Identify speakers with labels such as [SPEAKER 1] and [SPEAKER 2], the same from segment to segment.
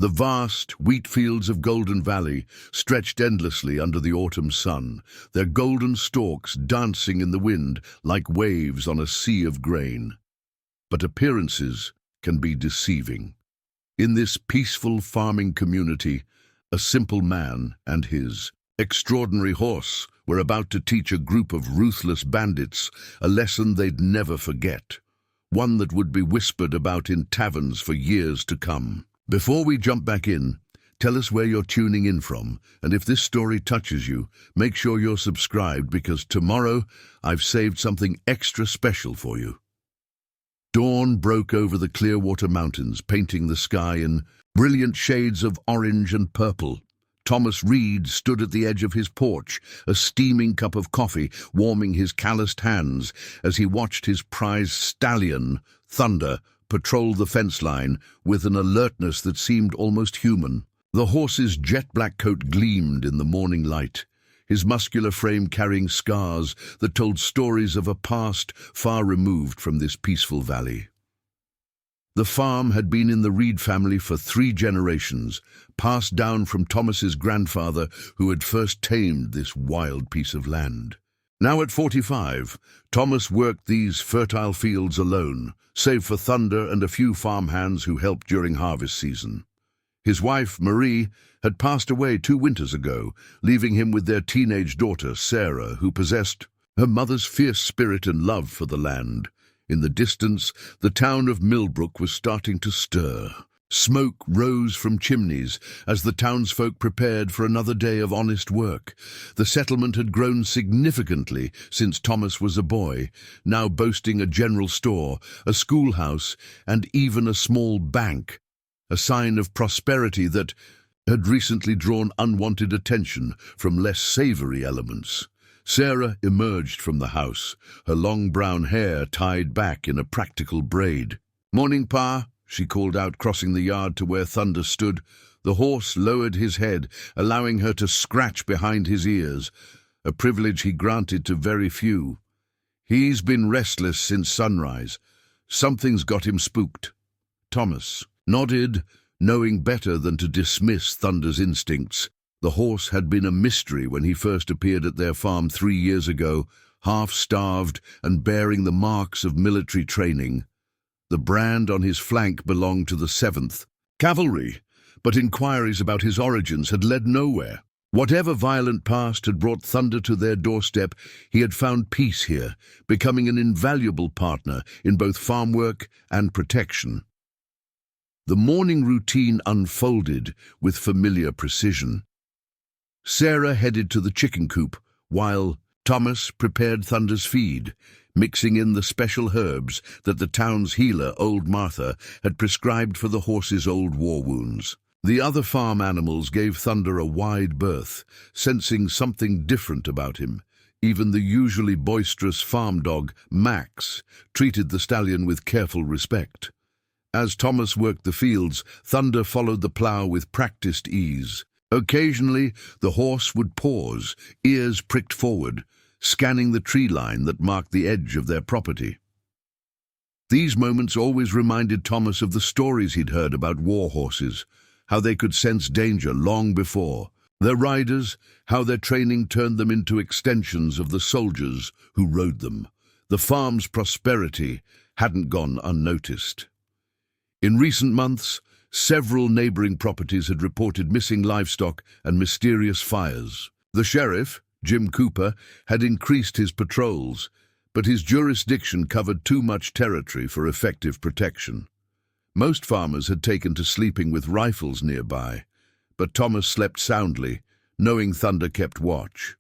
[SPEAKER 1] The vast wheat fields of Golden Valley stretched endlessly under the autumn sun, their golden stalks dancing in the wind like waves on a sea of grain. But appearances can be deceiving. In this peaceful farming community, a simple man and his extraordinary horse were about to teach a group of ruthless bandits a lesson they'd never forget, one that would be whispered about in taverns for years to come. Before we jump back in, tell us where you're tuning in from, and if this story touches you, make sure you're subscribed because tomorrow I've saved something extra special for you. Dawn broke over the Clearwater Mountains, painting the sky in brilliant shades of orange and purple. Thomas Reed stood at the edge of his porch, a steaming cup of coffee warming his calloused hands as he watched his prized stallion, Thunder, patrol the fence line with an alertness that seemed almost human. The horse's jet-black coat gleamed in the morning light, his muscular frame carrying scars that told stories of a past far removed from this peaceful valley. The farm had been in the Reed family for 3 generations, passed down from Thomas's grandfather who had first tamed this wild piece of land. Now at 45, Thomas worked these fertile fields alone, save for Thunder and a few farmhands who helped during harvest season. His wife, Marie, had passed away 2 winters ago, leaving him with their teenage daughter, Sarah, who possessed her mother's fierce spirit and love for the land. In the distance, the town of Millbrook was starting to stir. Smoke rose from chimneys as the townsfolk prepared for another day of honest work. The settlement had grown significantly since Thomas was a boy, now boasting a general store, a schoolhouse, and even a small bank, a sign of prosperity that had recently drawn unwanted attention from less savory elements. Sarah emerged from the house, her long brown hair tied back in a practical braid. "Morning, Pa," she called out, crossing the yard to where Thunder stood. The horse lowered his head, allowing her to scratch behind his ears, a privilege he granted to very few. "He's been restless since sunrise. Something's got him spooked." Thomas nodded, knowing better than to dismiss Thunder's instincts. The horse had been a mystery when he first appeared at their farm 3 years ago, half-starved and bearing the marks of military training. The brand on his flank belonged to the 7th Cavalry, but inquiries about his origins had led nowhere. Whatever violent past had brought Thunder to their doorstep, he had found peace here, becoming an invaluable partner in both farm work and protection. The morning routine unfolded with familiar precision. Sarah headed to the chicken coop, while Thomas prepared Thunder's feed, mixing in the special herbs that the town's healer, Old Martha, had prescribed for the horse's old war wounds. The other farm animals gave Thunder a wide berth, sensing something different about him. Even the usually boisterous farm dog, Max, treated the stallion with careful respect. As Thomas worked the fields, Thunder followed the plow with practiced ease. Occasionally, the horse would pause, ears pricked forward, scanning the tree line that marked the edge of their property. These moments always reminded Thomas of the stories he'd heard about war horses, how they could sense danger long before. Their riders, how their training turned them into extensions of the soldiers who rode them. The farm's prosperity hadn't gone unnoticed. In recent months, several neighboring properties had reported missing livestock and mysterious fires. The sheriff, Jim Cooper, had increased his patrols, but his jurisdiction covered too much territory for effective protection. Most farmers had taken to sleeping with rifles nearby, but Thomas slept soundly, knowing Thunder kept watch.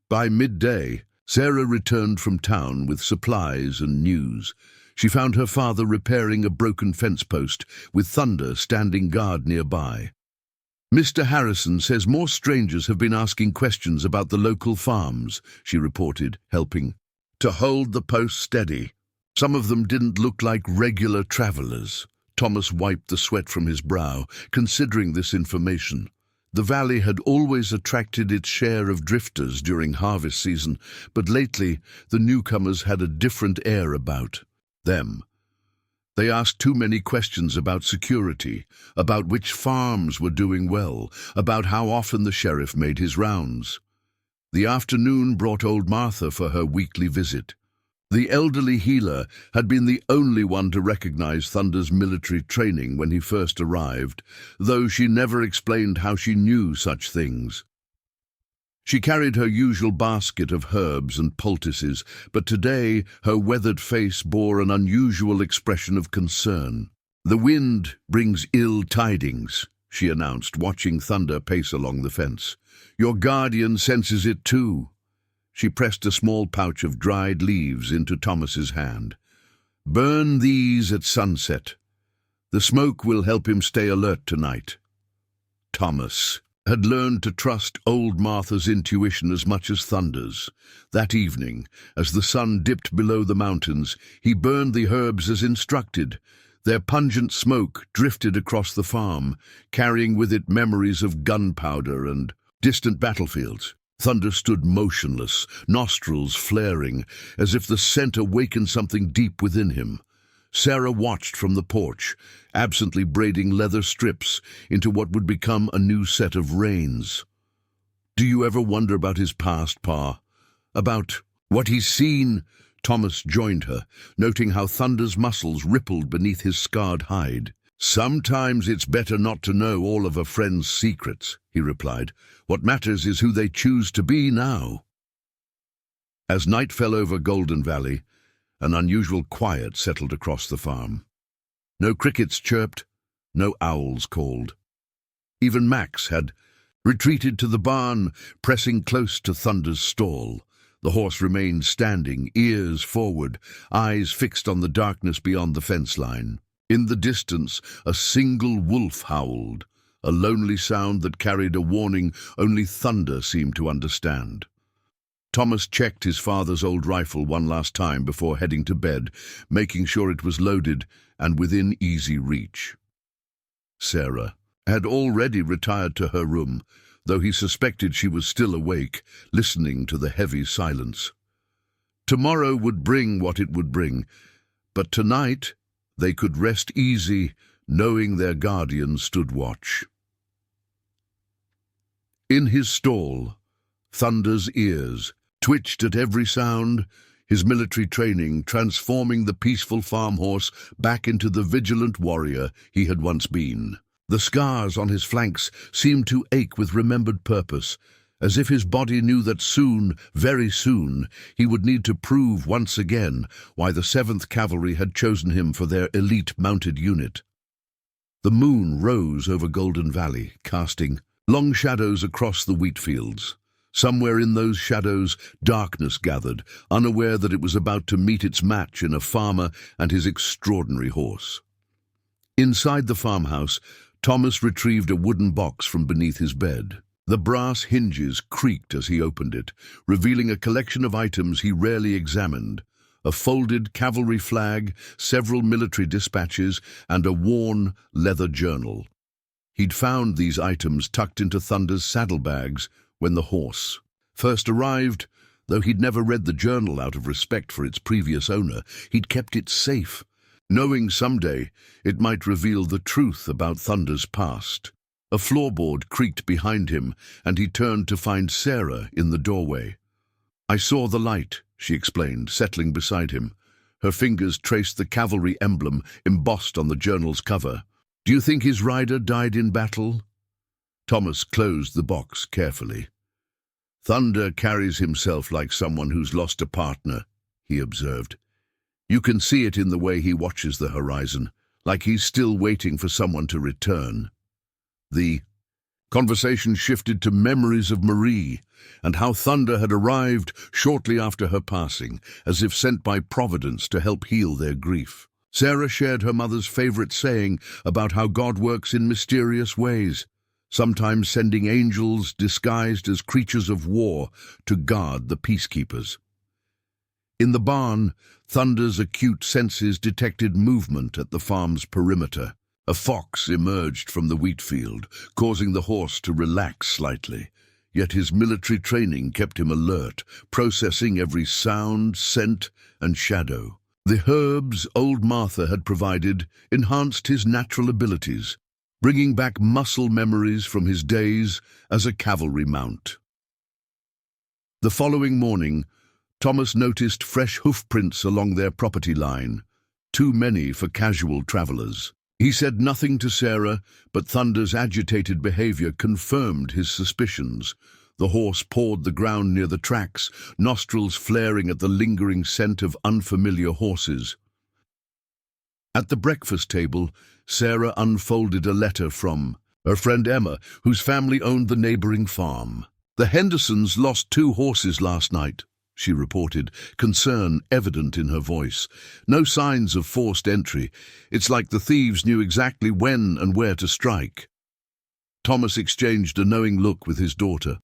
[SPEAKER 1] By midday, Sarah returned from town with supplies and news. She found her father repairing a broken fence post, with Thunder standing guard nearby. "Mr. Harrison says more strangers have been asking questions about the local farms," she reported, helping to hold the post steady. Some of them didn't look like regular travelers. Thomas wiped the sweat from his brow, considering this information. The valley had always attracted its share of drifters during harvest season, but lately the newcomers had a different air about them. They asked too many questions about security, about which farms were doing well, about how often the sheriff made his rounds. The afternoon brought old Martha for her weekly visit. The elderly healer had been the only one to recognize Thunder's military training when he first arrived, though she never explained how she knew such things. She carried her usual basket of herbs and poultices, but today her weathered face bore an unusual expression of concern. "The wind brings ill tidings," she announced, watching Thunder pace along the fence. "Your guardian senses it too." She pressed a small pouch of dried leaves into Thomas's hand. "Burn these at sunset. The smoke will help him stay alert tonight." Thomas had learned to trust old Martha's intuition as much as Thunder's. That evening, as the sun dipped below the mountains, he burned the herbs as instructed. Their pungent smoke drifted across the farm, carrying with it memories of gunpowder and distant battlefields. Thunder stood motionless, nostrils flaring, as if the scent awakened something deep within him. Sarah watched from the porch, absently braiding leather strips into what would become a new set of reins. "Do you ever wonder about his past, Pa? About what he's seen?" Thomas joined her, noting how Thunder's muscles rippled beneath his scarred hide. "Sometimes it's better not to know all of a friend's secrets," he replied. "What matters is who they choose to be now." As night fell over Golden Valley, an unusual quiet settled across the farm. No crickets chirped, no owls called. Even Max had retreated to the barn, pressing close to Thunder's stall. The horse remained standing, ears forward, eyes fixed on the darkness beyond the fence line. In the distance, a single wolf howled, a lonely sound that carried a warning only Thunder seemed to understand. Thomas checked his father's old rifle one last time before heading to bed, making sure it was loaded and within easy reach. Sarah had already retired to her room, though he suspected she was still awake, listening to the heavy silence. Tomorrow would bring what it would bring, but tonight they could rest easy, knowing their guardian stood watch. In his stall, Thunder's ears twitched at every sound, his military training transforming the peaceful farm horse back into the vigilant warrior he had once been. The scars on his flanks seemed to ache with remembered purpose, as if his body knew that soon, very soon, he would need to prove once again why the 7th Cavalry had chosen him for their elite mounted unit. The moon rose over Golden Valley, casting long shadows across the wheat fields. Somewhere in those shadows, darkness gathered, unaware that it was about to meet its match in a farmer and his extraordinary horse. Inside the farmhouse, Thomas retrieved a wooden box from beneath his bed. The brass hinges creaked as he opened it, revealing a collection of items he rarely examined: a folded cavalry flag, several military dispatches, and a worn leather journal. He'd found these items tucked into Thunder's saddlebags when the horse first arrived. Though he'd never read the journal out of respect for its previous owner, he'd kept it safe, knowing someday it might reveal the truth about Thunder's past. A floorboard creaked behind him, and he turned to find Sarah in the doorway. "I saw the light," she explained, settling beside him. Her fingers traced the cavalry emblem embossed on the journal's cover. "Do you think his rider died in battle?" Thomas closed the box carefully. "Thunder carries himself like someone who's lost a partner," he observed. "You can see it in the way he watches the horizon, like he's still waiting for someone to return." The conversation shifted to memories of Marie and how Thunder had arrived shortly after her passing, as if sent by Providence to help heal their grief. Sarah shared her mother's favorite saying about how God works in mysterious ways, sometimes sending angels disguised as creatures of war to guard the peacekeepers. In the barn, Thunder's acute senses detected movement at the farm's perimeter. A fox emerged from the wheat field, causing the horse to relax slightly. Yet his military training kept him alert, processing every sound, scent, and shadow. The herbs old Martha had provided enhanced his natural abilities, bringing back muscle memories from his days as a cavalry mount. The following morning, Thomas noticed fresh hoof prints along their property line, too many for casual travelers. He said nothing to Sarah, but Thunder's agitated behavior confirmed his suspicions. The horse pawed the ground near the tracks, nostrils flaring at the lingering scent of unfamiliar horses. At the breakfast table, Sarah unfolded a letter from her friend Emma, whose family owned the neighboring farm. "The Hendersons lost 2 horses last night," she reported, concern evident in her voice. "No signs of forced entry. It's like the thieves knew exactly when and where to strike." Thomas exchanged a knowing look with his daughter.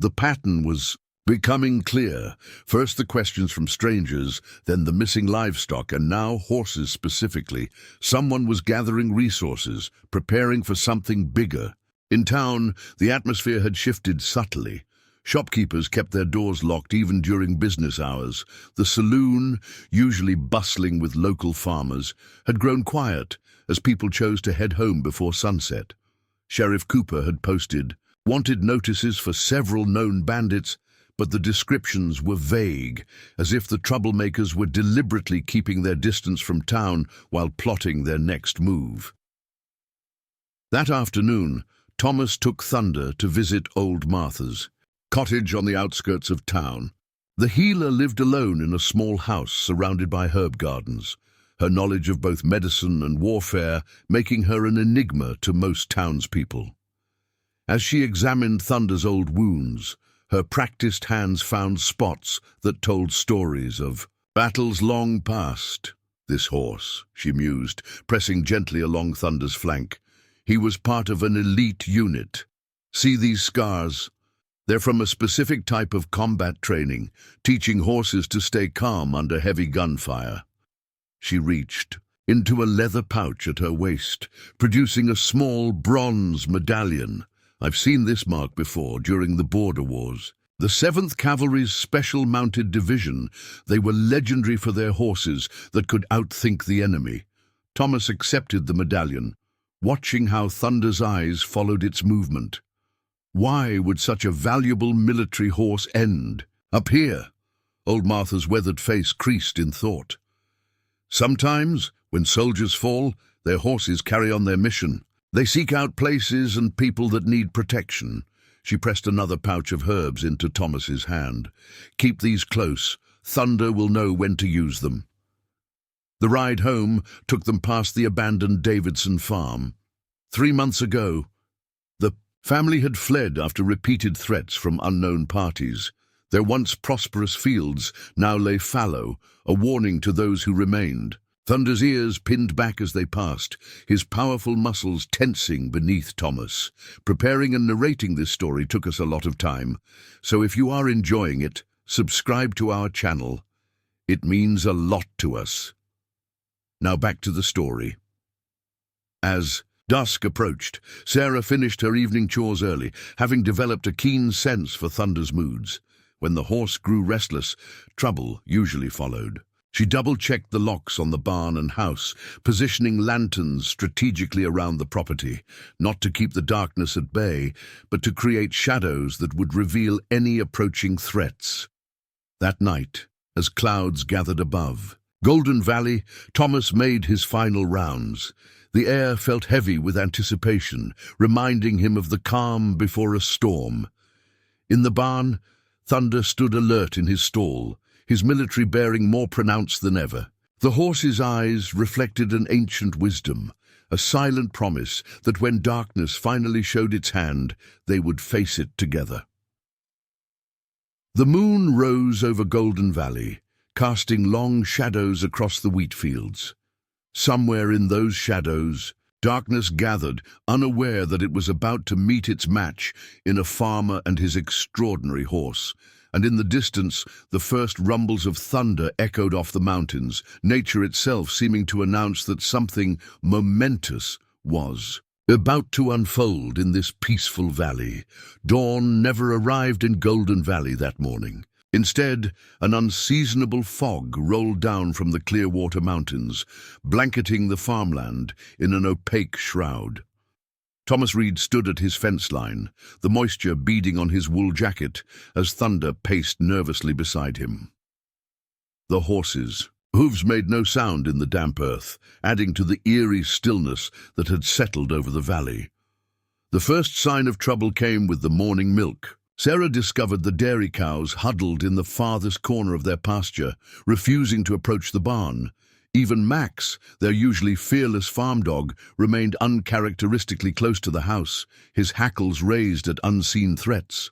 [SPEAKER 1] The pattern was becoming clear. First the questions from strangers, then the missing livestock, and now horses specifically. Someone was gathering resources, preparing for something bigger. In town, the atmosphere had shifted subtly. Shopkeepers kept their doors locked even during business hours. The saloon, usually bustling with local farmers, had grown quiet as people chose to head home before sunset. Sheriff Cooper had posted wanted notices for several known bandits, but the descriptions were vague, as if the troublemakers were deliberately keeping their distance from town while plotting their next move. That afternoon, Thomas took Thunder to visit old Martha's cottage on the outskirts of town. The healer lived alone in a small house surrounded by herb gardens, her knowledge of both medicine and warfare making her an enigma to most townspeople. As she examined Thunder's old wounds, her practiced hands found spots that told stories of battles long past. "This horse," she mused, pressing gently along Thunder's flank. "He was part of an elite unit. See these scars? They're from a specific type of combat training, teaching horses to stay calm under heavy gunfire." She reached into a leather pouch at her waist, producing a small bronze medallion. "I've seen this mark before during the border wars. The 7th Cavalry's Special Mounted Division. They were legendary for their horses that could outthink the enemy." Thomas accepted the medallion, watching how Thunder's eyes followed its movement. Why would such a valuable military horse end up here? Old Martha's weathered face creased in thought. "Sometimes, when soldiers fall, their horses carry on their mission. They seek out places and people that need protection." She pressed another pouch of herbs into Thomas's hand. "Keep these close. Thunder will know when to use them." The ride home took them past the abandoned Davidson farm. 3 months ago, the family had fled after repeated threats from unknown parties. Their once prosperous fields now lay fallow, a warning to those who remained. Thunder's ears pinned back as they passed, his powerful muscles tensing beneath Thomas. Preparing and narrating this story took us a lot of time, so if you are enjoying it, subscribe to our channel. It means a lot to us. Now back to the story. As dusk approached, Sarah finished her evening chores early, having developed a keen sense for Thunder's moods. When the horse grew restless, trouble usually followed. She double-checked the locks on the barn and house, positioning lanterns strategically around the property, not to keep the darkness at bay, but to create shadows that would reveal any approaching threats. That night, as clouds gathered above Golden Valley, Thomas made his final rounds. The air felt heavy with anticipation, reminding him of the calm before a storm. In the barn, Thunder stood alert in his stall, his military bearing more pronounced than ever. The horse's eyes reflected an ancient wisdom, a silent promise that when darkness finally showed its hand, they would face it together. The moon rose over Golden Valley, casting long shadows across the wheat fields. Somewhere in those shadows, darkness gathered, unaware that it was about to meet its match in a farmer and his extraordinary horse. And in the distance, the first rumbles of thunder echoed off the mountains, nature itself seeming to announce that something momentous was about to unfold in this peaceful valley. Dawn never arrived in Golden Valley that morning. Instead, an unseasonable fog rolled down from the Clearwater Mountains, blanketing the farmland in an opaque shroud. Thomas Reed stood at his fence line, the moisture beading on his wool jacket as Thunder paced nervously beside him. The horses. Hooves made no sound in the damp earth, adding to the eerie stillness that had settled over the valley. The first sign of trouble came with the morning milk. Sarah discovered the dairy cows huddled in the farthest corner of their pasture, refusing to approach the barn. Even Max, their usually fearless farm dog, remained uncharacteristically close to the house, his hackles raised at unseen threats.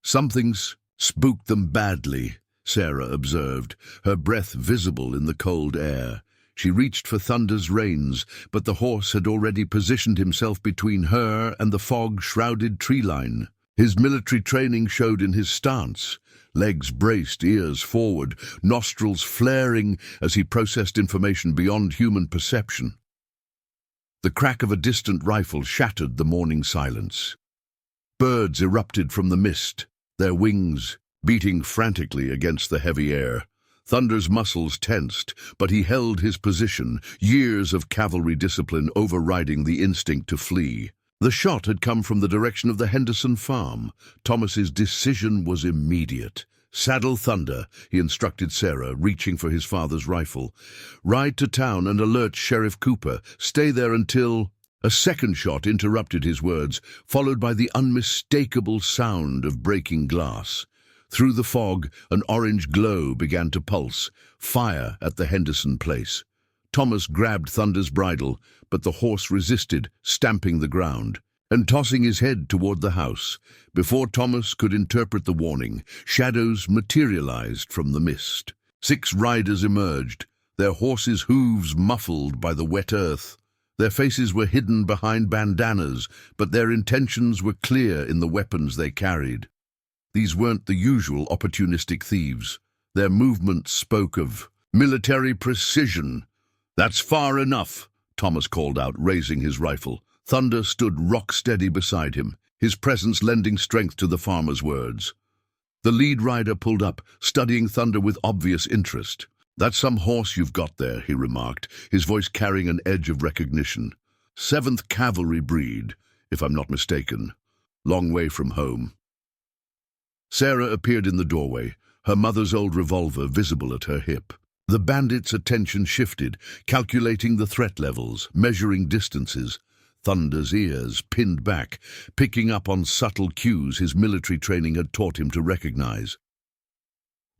[SPEAKER 1] "Something's spooked them badly," Sarah observed, her breath visible in the cold air. She reached for Thunder's reins, but the horse had already positioned himself between her and the fog-shrouded tree line. His military training showed in his stance, legs braced, ears forward, nostrils flaring as he processed information beyond human perception. The crack of a distant rifle shattered the morning silence. Birds erupted from the mist, their wings beating frantically against the heavy air. Thunder's muscles tensed, but he held his position, years of cavalry discipline overriding the instinct to flee. The shot had come from the direction of the Henderson farm. Thomas's decision was immediate. "Saddle Thunder," he instructed Sarah, reaching for his father's rifle. "Ride to town and alert Sheriff Cooper. Stay there until—" A second shot interrupted his words, followed by the unmistakable sound of breaking glass. Through the fog, an orange glow began to pulse, fire at the Henderson place. Thomas grabbed Thunder's bridle, but the horse resisted, stamping the ground, and tossing his head toward the house. Before Thomas could interpret the warning, shadows materialized from the mist. 6 riders emerged, their horses' hooves muffled by the wet earth. Their faces were hidden behind bandanas, but their intentions were clear in the weapons they carried. These weren't the usual opportunistic thieves. Their movements spoke of military precision. "That's far enough," Thomas called out, raising his rifle. Thunder stood rock-steady beside him, his presence lending strength to the farmer's words. The lead rider pulled up, studying Thunder with obvious interest. "That's some horse you've got there," he remarked, his voice carrying an edge of recognition. "7th Cavalry breed, if I'm not mistaken. Long way from home." Sarah appeared in the doorway, her mother's old revolver visible at her hip. The bandits' attention shifted, calculating the threat levels, measuring distances. Thunder's ears pinned back, picking up on subtle cues his military training had taught him to recognize.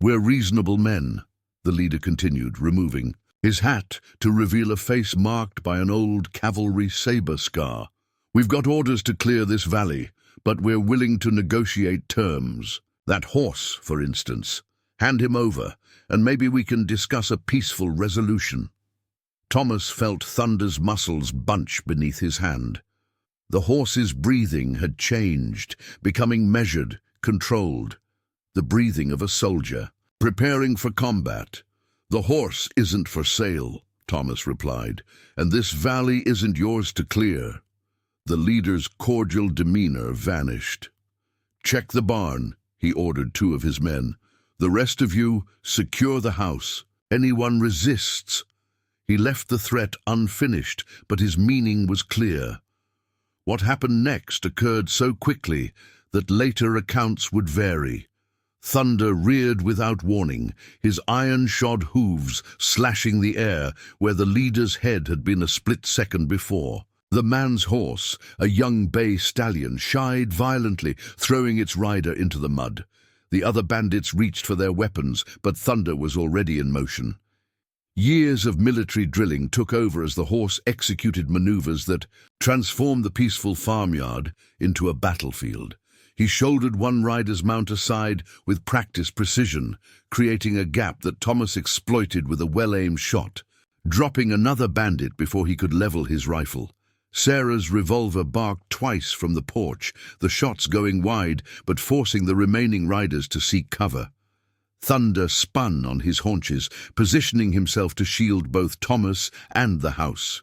[SPEAKER 1] "We're reasonable men," the leader continued, removing his hat to reveal a face marked by an old cavalry saber scar. "We've got orders to clear this valley, but we're willing to negotiate terms. That horse, for instance. Hand him over, and maybe we can discuss a peaceful resolution." Thomas felt Thunder's muscles bunch beneath his hand. The horse's breathing had changed, becoming measured, controlled. The breathing of a soldier, preparing for combat. "The horse isn't for sale," Thomas replied, "and this valley isn't yours to clear." The leader's cordial demeanor vanished. "Check the barn," he ordered 2 of his men. "The rest of you, secure the house. Anyone resists—" He left the threat unfinished, but his meaning was clear. What happened next occurred so quickly that later accounts would vary. Thunder reared without warning, his iron-shod hooves slashing the air where the leader's head had been a split second before. The man's horse, a young bay stallion, shied violently, throwing its rider into the mud. The other bandits reached for their weapons, but Thunder was already in motion. Years of military drilling took over as the horse executed maneuvers that transformed the peaceful farmyard into a battlefield. He shouldered one rider's mount aside with practiced precision, creating a gap that Thomas exploited with a well-aimed shot, dropping another bandit before he could level his rifle. Sarah's revolver barked twice from the porch, the shots going wide but forcing the remaining riders to seek cover. Thunder spun on his haunches, positioning himself to shield both Thomas and the house.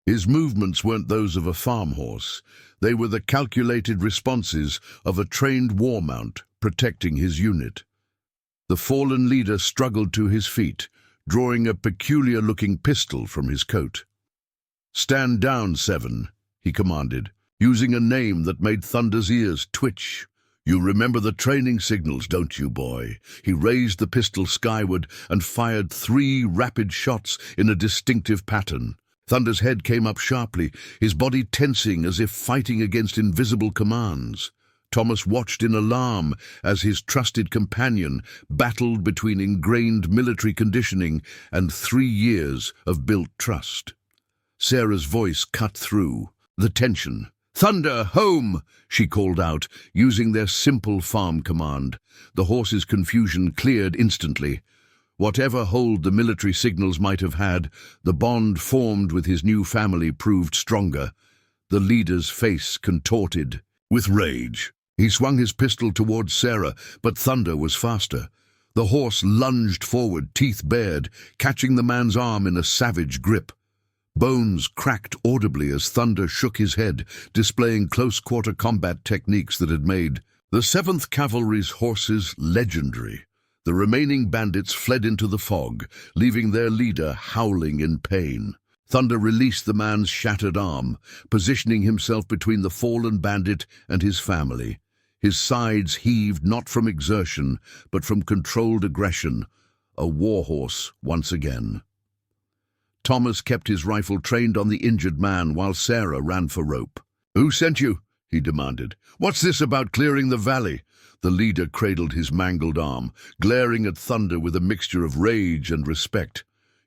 [SPEAKER 1] His movements weren't those of a farm horse. They were the calculated responses of a trained war mount protecting his unit. The fallen leader struggled to his feet, drawing a peculiar-looking pistol from his coat. "Stand down, Seven," he commanded, using a name that made Thunder's ears twitch. "You remember the training signals, don't you, boy?" He raised the pistol skyward and fired 3 rapid shots in a distinctive pattern. Thunder's head came up sharply, his body tensing as if fighting against invisible commands. Thomas watched in alarm as his trusted companion battled between ingrained military conditioning and 3 years of built trust. Sarah's voice cut through the tension. "Thunder, home!" she called out, using their simple farm command. The horse's confusion cleared instantly. Whatever hold the military signals might have had, the bond formed with his new family proved stronger. The leader's face contorted with rage. He swung his pistol towards Sarah, but Thunder was faster. The horse lunged forward, teeth bared, catching the man's arm in a savage grip. Bones cracked audibly as Thunder shook his head, displaying close-quarter combat techniques that had made the 7th Cavalry's horses legendary. The remaining bandits fled into the fog, leaving their leader howling in pain. Thunder released the man's shattered arm, positioning himself between the fallen bandit and his family. His sides heaved not from exertion, but from controlled aggression. A warhorse once again. Thomas kept his rifle trained on the injured man while Sarah ran for rope. "Who sent you?" he demanded. "What's this about clearing the valley?" The leader cradled his mangled arm, glaring at Thunder with a mixture of rage and respect.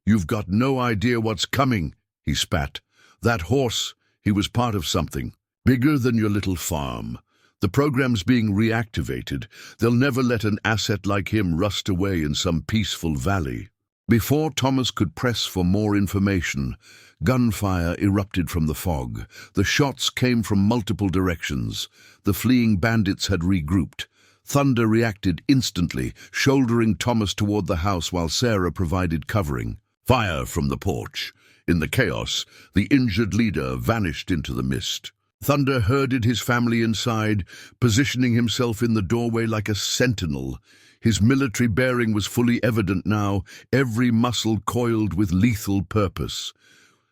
[SPEAKER 1] "You've got no idea what's coming," he spat. "That horse, he was part of something bigger than your little farm. The program's being reactivated. They'll never let an asset like him rust away in some peaceful valley." Before Thomas could press for more information, gunfire erupted from the fog. The shots came from multiple directions. The fleeing bandits had regrouped. Thunder reacted instantly, shouldering Thomas toward the house while Sarah provided covering. Fire from the porch. In the chaos, the injured leader vanished into the mist. Thunder herded his family inside, positioning himself in the doorway like a sentinel. His military bearing was fully evident now, every muscle coiled with lethal purpose.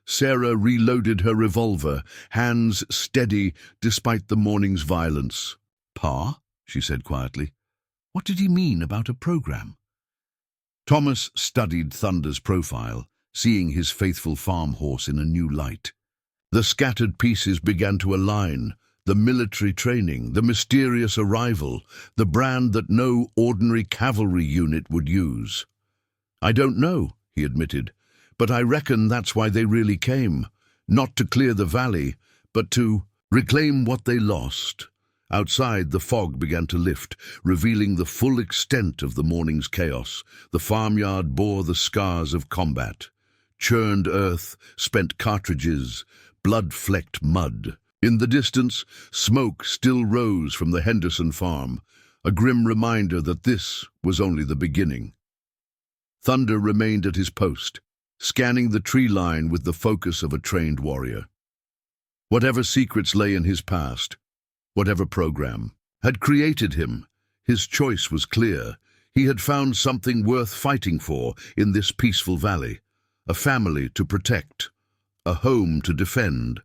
[SPEAKER 1] Sarah reloaded her revolver, hands steady despite the morning's violence. "Pa?" she said quietly. "What did he mean about a program?" Thomas studied Thunder's profile, seeing his faithful farm horse in a new light. The scattered pieces began to align. The military training, the mysterious arrival, the brand that no ordinary cavalry unit would use. "I don't know," he admitted, "but I reckon that's why they really came. Not to clear the valley, but to reclaim what they lost." Outside, the fog began to lift, revealing the full extent of the morning's chaos. The farmyard bore the scars of combat. Churned earth, spent cartridges, blood-flecked mud. In the distance, smoke still rose from the Henderson farm, a grim reminder that this was only the beginning. Thunder remained at his post, scanning the tree line with the focus of a trained warrior. Whatever secrets lay in his past, whatever program had created him, his choice was clear. He had found something worth fighting for in this peaceful valley, a family to protect, a home to defend.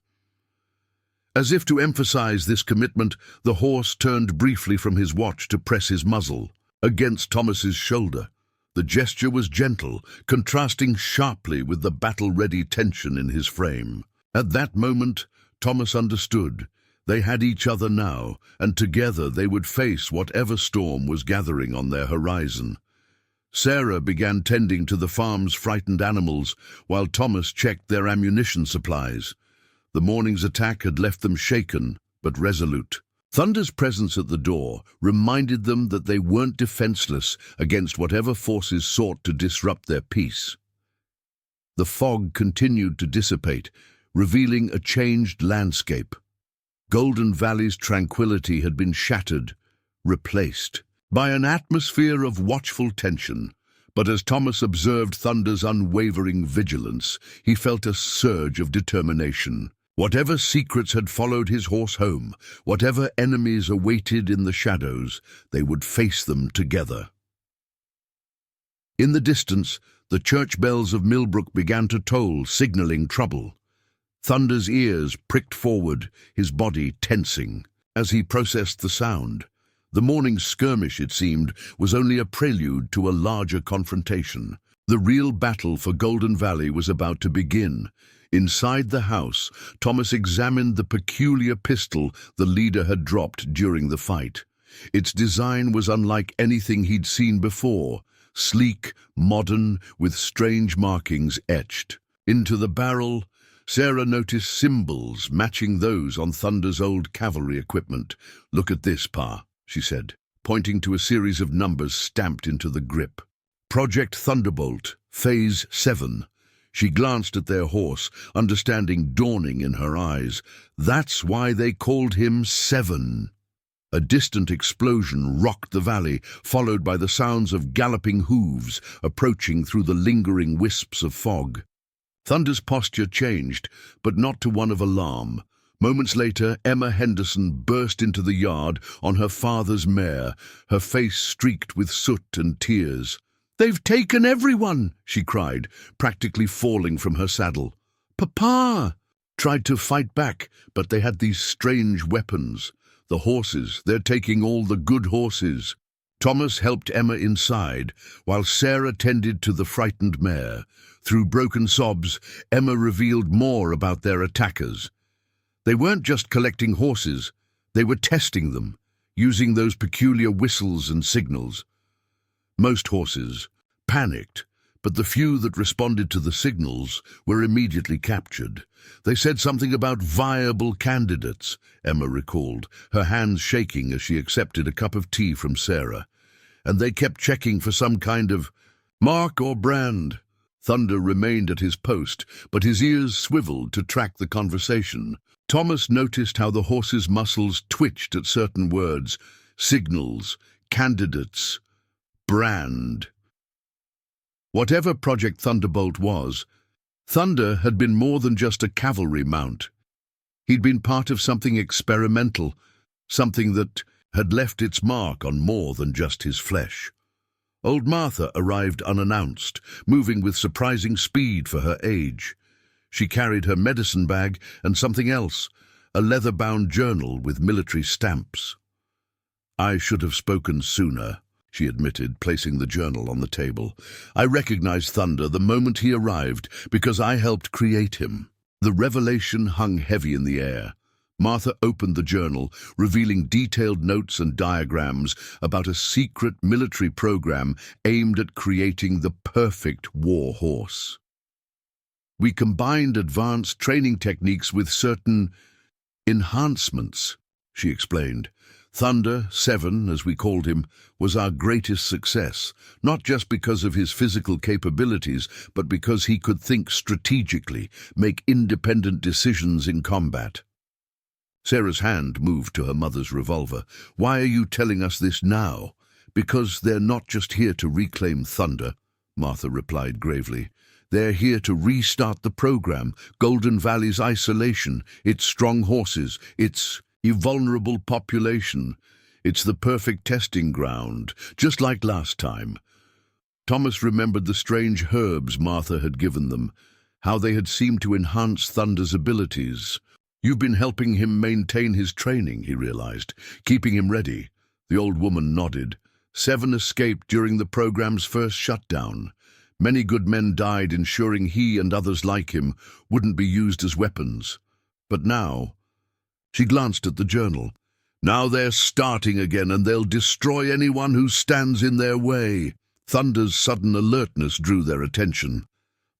[SPEAKER 1] As if to emphasize this commitment, the horse turned briefly from his watch to press his muzzle against Thomas's shoulder. The gesture was gentle, contrasting sharply with the battle-ready tension in his frame. At that moment, Thomas understood. They had each other now, and together they would face whatever storm was gathering on their horizon. Sarah began tending to the farm's frightened animals, while Thomas checked their ammunition supplies. The morning's attack had left them shaken, but resolute. Thunder's presence at the door reminded them that they weren't defenseless against whatever forces sought to disrupt their peace. The fog continued to dissipate, revealing a changed landscape. Golden Valley's tranquility had been shattered, replaced by an atmosphere of watchful tension. But as Thomas observed Thunder's unwavering vigilance, he felt a surge of determination. Whatever secrets had followed his horse home, whatever enemies awaited in the shadows, they would face them together. In the distance, the church bells of Millbrook began to toll, signaling trouble. Thunder's ears pricked forward, his body tensing. As he processed the sound, the morning's skirmish, it seemed, was only a prelude to a larger confrontation. The real battle for Golden Valley was about to begin. Inside the house, Thomas examined the peculiar pistol the leader had dropped during the fight. Its design was unlike anything he'd seen before, sleek, modern, with strange markings etched. Into the barrel, Sarah noticed symbols matching those on Thunder's old cavalry equipment. "Look at this, Pa," she said, pointing to a series of numbers stamped into the grip. "Project Thunderbolt, Phase 7. She glanced at their horse, understanding dawning in her eyes. That's why they called him 7. A distant explosion rocked the valley, followed by the sounds of galloping hooves approaching through the lingering wisps of fog. Thunder's posture changed, but not to one of alarm. Moments later, Emma Henderson burst into the yard on her father's mare, her face streaked with soot and tears. "They've taken everyone!" she cried, practically falling from her saddle. "Papa!" Tried to fight back, but they had these strange weapons. The horses, they're taking all the good horses. Thomas helped Emma inside, while Sarah tended to the frightened mare. Through broken sobs, Emma revealed more about their attackers. They weren't just collecting horses, they were testing them, using those peculiar whistles and signals. Most horses panicked, but the few that responded to the signals were immediately captured. They said something about viable candidates, Emma recalled, her hands shaking as she accepted a cup of tea from Sarah. And they kept checking for some kind of mark or brand. Thunder remained at his post, but his ears swiveled to track the conversation. Thomas noticed how the horse's muscles twitched at certain words: signals, candidates, brand. Whatever Project Thunderbolt was, Thunder had been more than just a cavalry mount. He'd been part of something experimental, something that had left its mark on more than just his flesh. Old Martha arrived unannounced, moving with surprising speed for her age. She carried her medicine bag and something else, a leather-bound journal with military stamps. "I should have spoken sooner," she admitted, placing the journal on the table. "I recognized Thunder the moment he arrived because I helped create him." The revelation hung heavy in the air. Martha opened the journal, revealing detailed notes and diagrams about a secret military program aimed at creating the perfect war horse. "We combined advanced training techniques with certain enhancements," she explained. "Thunder, 7, as we called him, was our greatest success, not just because of his physical capabilities, but because he could think strategically, make independent decisions in combat." Sarah's hand moved to her mother's revolver. "Why are you telling us this now?" "Because they're not just here to reclaim Thunder," Martha replied gravely. "They're here to restart the program, Golden Valley's isolation, its strong horses, its vulnerable population. It's the perfect testing ground, just like last time." Thomas remembered the strange herbs Martha had given them, how they had seemed to enhance Thunder's abilities. "You've been helping him maintain his training," he realized, "keeping him ready." The old woman nodded. 7 escaped during the program's first shutdown. Many good men died ensuring he and others like him wouldn't be used as weapons. But now, she glanced at the journal. "Now they're starting again, and they'll destroy anyone who stands in their way." Thunder's sudden alertness drew their attention.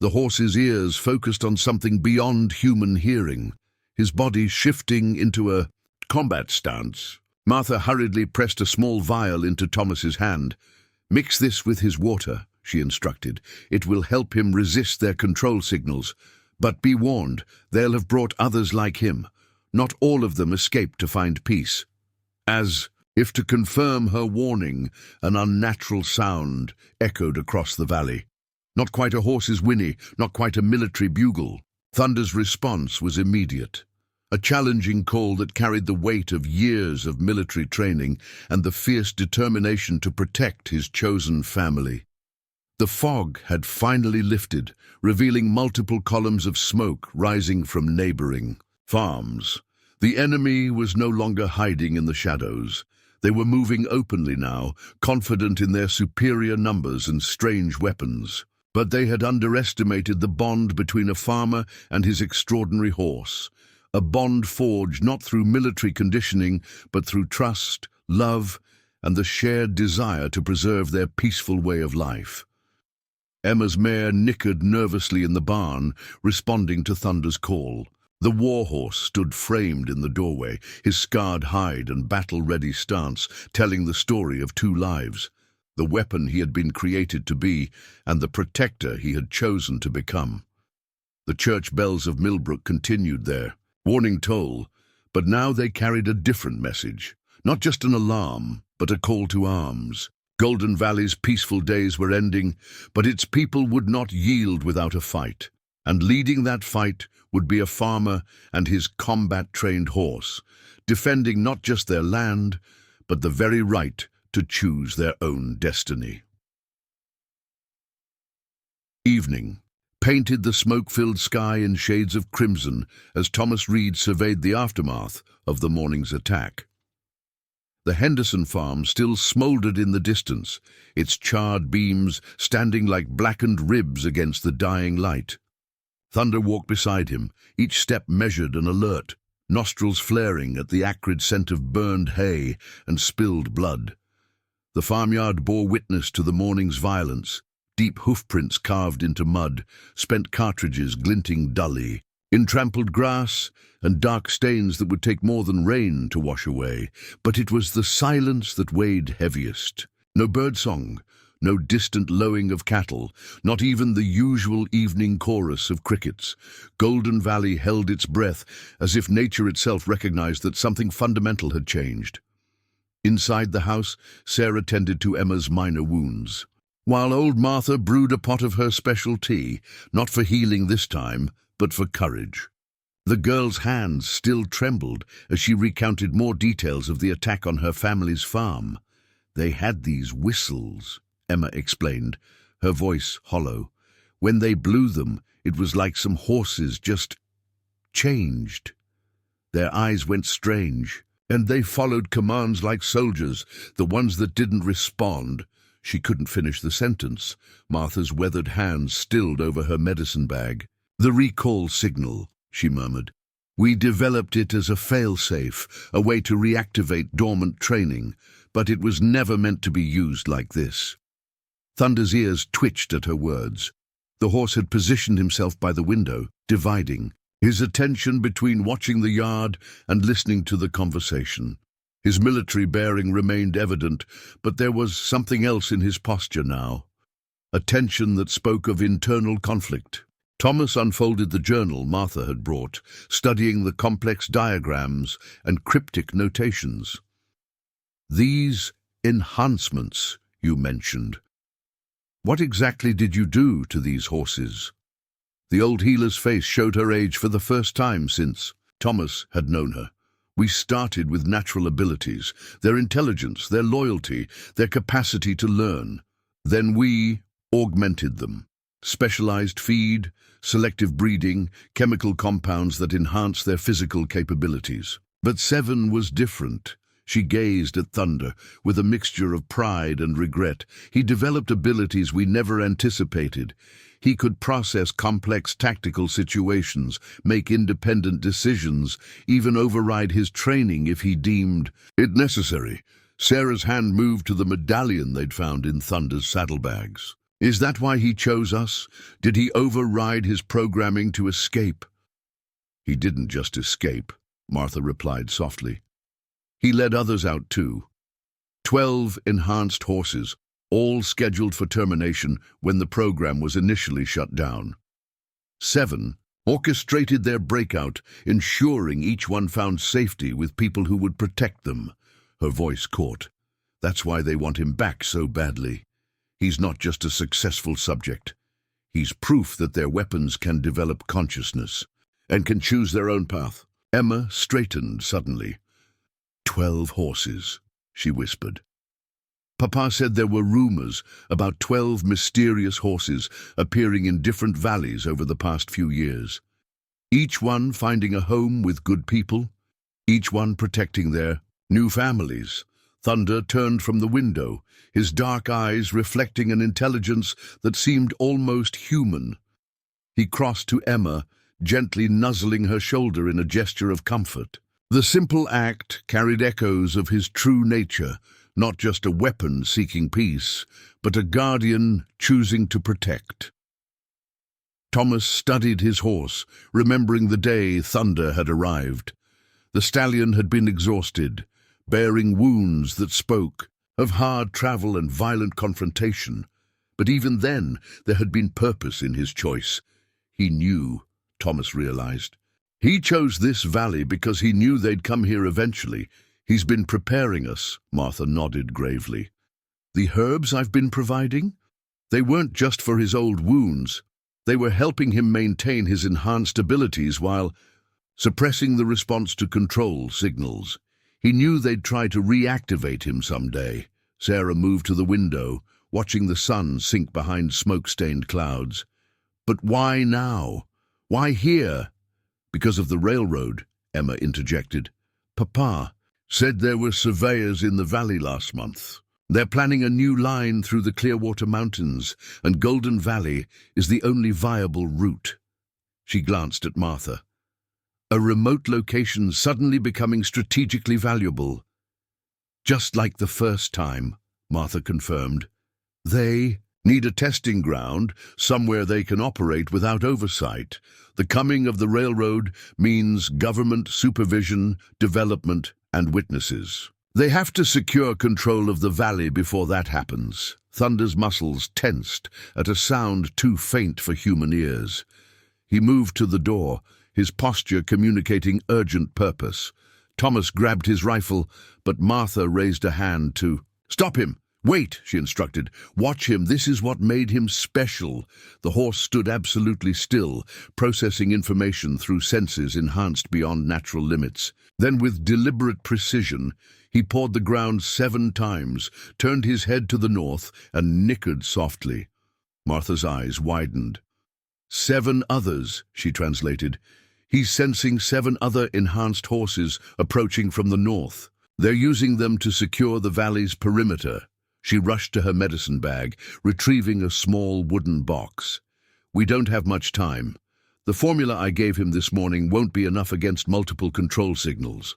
[SPEAKER 1] The horse's ears focused on something beyond human hearing, his body shifting into a combat stance. Martha hurriedly pressed a small vial into Thomas's hand. "Mix this with his water," she instructed. "It will help him resist their control signals. But be warned, they'll have brought others like him. Not all of them escaped to find peace." As if to confirm her warning, an unnatural sound echoed across the valley. Not quite a horse's whinny, not quite a military bugle. Thunder's response was immediate. A challenging call that carried the weight of years of military training and the fierce determination to protect his chosen family. The fog had finally lifted, revealing multiple columns of smoke rising from neighboring farms. The enemy was no longer hiding in the shadows. They were moving openly now, confident in their superior numbers and strange weapons. But they had underestimated the bond between a farmer and his extraordinary horse. A bond forged not through military conditioning, but through trust, love, and the shared desire to preserve their peaceful way of life. Emma's mare nickered nervously in the barn, responding to Thunder's call. The warhorse stood framed in the doorway, his scarred hide and battle-ready stance telling the story of two lives, the weapon he had been created to be and the protector he had chosen to become. The church bells of Millbrook continued their warning toll, but now they carried a different message, not just an alarm, but a call to arms. Golden Valley's peaceful days were ending, but its people would not yield without a fight, and leading that fight would be a farmer and his combat-trained horse, defending not just their land, but the very right to choose their own destiny. Evening painted the smoke-filled sky in shades of crimson as Thomas Reed surveyed the aftermath of the morning's attack. The Henderson farm still smouldered in the distance, its charred beams standing like blackened ribs against the dying light. Thunder walked beside him, each step measured and alert, nostrils flaring at the acrid scent of burned hay and spilled blood. The farmyard bore witness to the morning's violence, deep hoofprints carved into mud, spent cartridges glinting dully, in trampled grass and dark stains that would take more than rain to wash away. But it was the silence that weighed heaviest. No birdsong, no distant lowing of cattle, not even the usual evening chorus of crickets. Golden Valley held its breath, as if nature itself recognized that something fundamental had changed. Inside the house, Sarah tended to Emma's minor wounds, while old Martha brewed a pot of her special tea, not for healing this time, but for courage. The girl's hands still trembled as she recounted more details of the attack on her family's farm. "They had these whistles," Emma explained, her voice hollow. "When they blew them, it was like some horses just changed. Their eyes went strange, and they followed commands like soldiers, the ones that didn't respond." She couldn't finish the sentence. Martha's weathered hands stilled over her medicine bag. "The recall signal," she murmured. "We developed it as a fail-safe, a way to reactivate dormant training, but it was never meant to be used like this." Thunder's ears twitched at her words. The horse had positioned himself by the window, dividing, his attention between watching the yard and listening to the conversation. His military bearing remained evident, but there was something else in his posture now, a tension that spoke of internal conflict. Thomas unfolded the journal Martha had brought, studying the complex diagrams and cryptic notations. "These enhancements you mentioned. What exactly did you do to these horses?" The old healer's face showed her age for the first time since Thomas had known her. "We started with natural abilities, their intelligence, their loyalty, their capacity to learn. Then we augmented them. Specialized feed, selective breeding, chemical compounds that enhance their physical capabilities. But Seven was different." She gazed at Thunder with a mixture of pride and regret. "He developed abilities we never anticipated. He could process complex tactical situations, make independent decisions, even override his training if he deemed it necessary." Sarah's hand moved to the medallion they'd found in Thunder's saddlebags. "Is that why he chose us? Did he override his programming to escape?" "He didn't just escape," Martha replied softly. "He led others out too. 12 enhanced horses, all scheduled for termination when the program was initially shut down. 7 orchestrated their breakout, ensuring each one found safety with people who would protect them." Her voice caught. "That's why they want him back so badly. He's not just a successful subject. He's proof that their weapons can develop consciousness and can choose their own path." Emma straightened suddenly. 12 horses," she whispered. Papa said there were rumors about 12 mysterious horses appearing in different valleys over the past few years. Each one finding a home with good people, each one protecting their new families. Thunder turned from the window, his dark eyes reflecting an intelligence that seemed almost human. He crossed to Emma, gently nuzzling her shoulder in a gesture of comfort. The simple act carried echoes of his true nature, not just a weapon seeking peace, but a guardian choosing to protect. Thomas studied his horse, remembering the day Thunder had arrived. The stallion had been exhausted, bearing wounds that spoke of hard travel and violent confrontation. But even then, there had been purpose in his choice. He knew, Thomas realized. He chose this valley because he knew they'd come here eventually. He's been preparing us, Martha nodded gravely. The herbs I've been providing? They weren't just for his old wounds. They were helping him maintain his enhanced abilities while suppressing the response to control signals. He knew they'd try to reactivate him someday. Sarah moved to the window, watching the sun sink behind smoke-stained clouds. But why now? Why here? Because of the railroad, Emma interjected. Papa said there were surveyors in the valley last month. They're planning a new line through the Clearwater Mountains, and Golden Valley is the only viable route. She glanced at Martha. A remote location suddenly becoming strategically valuable. Just like the first time, Martha confirmed. They need a testing ground, somewhere they can operate without oversight. The coming of the railroad means government supervision, development, and witnesses. They have to secure control of the valley before that happens. Thunder's muscles tensed at a sound too faint for human ears. He moved to the door, his posture communicating urgent purpose. Thomas grabbed his rifle, but Martha raised a hand to stop him. Wait, she instructed. Watch him. This is what made him special. The horse stood absolutely still, processing information through senses enhanced beyond natural limits. Then, with deliberate precision, he pawed the ground 7 times, turned his head to the north, and nickered softly. Martha's eyes widened. 7 others, she translated. He's sensing 7 other enhanced horses approaching from the north. They're using them to secure the valley's perimeter. She rushed to her medicine bag, retrieving a small wooden box. We don't have much time. The formula I gave him this morning won't be enough against multiple control signals.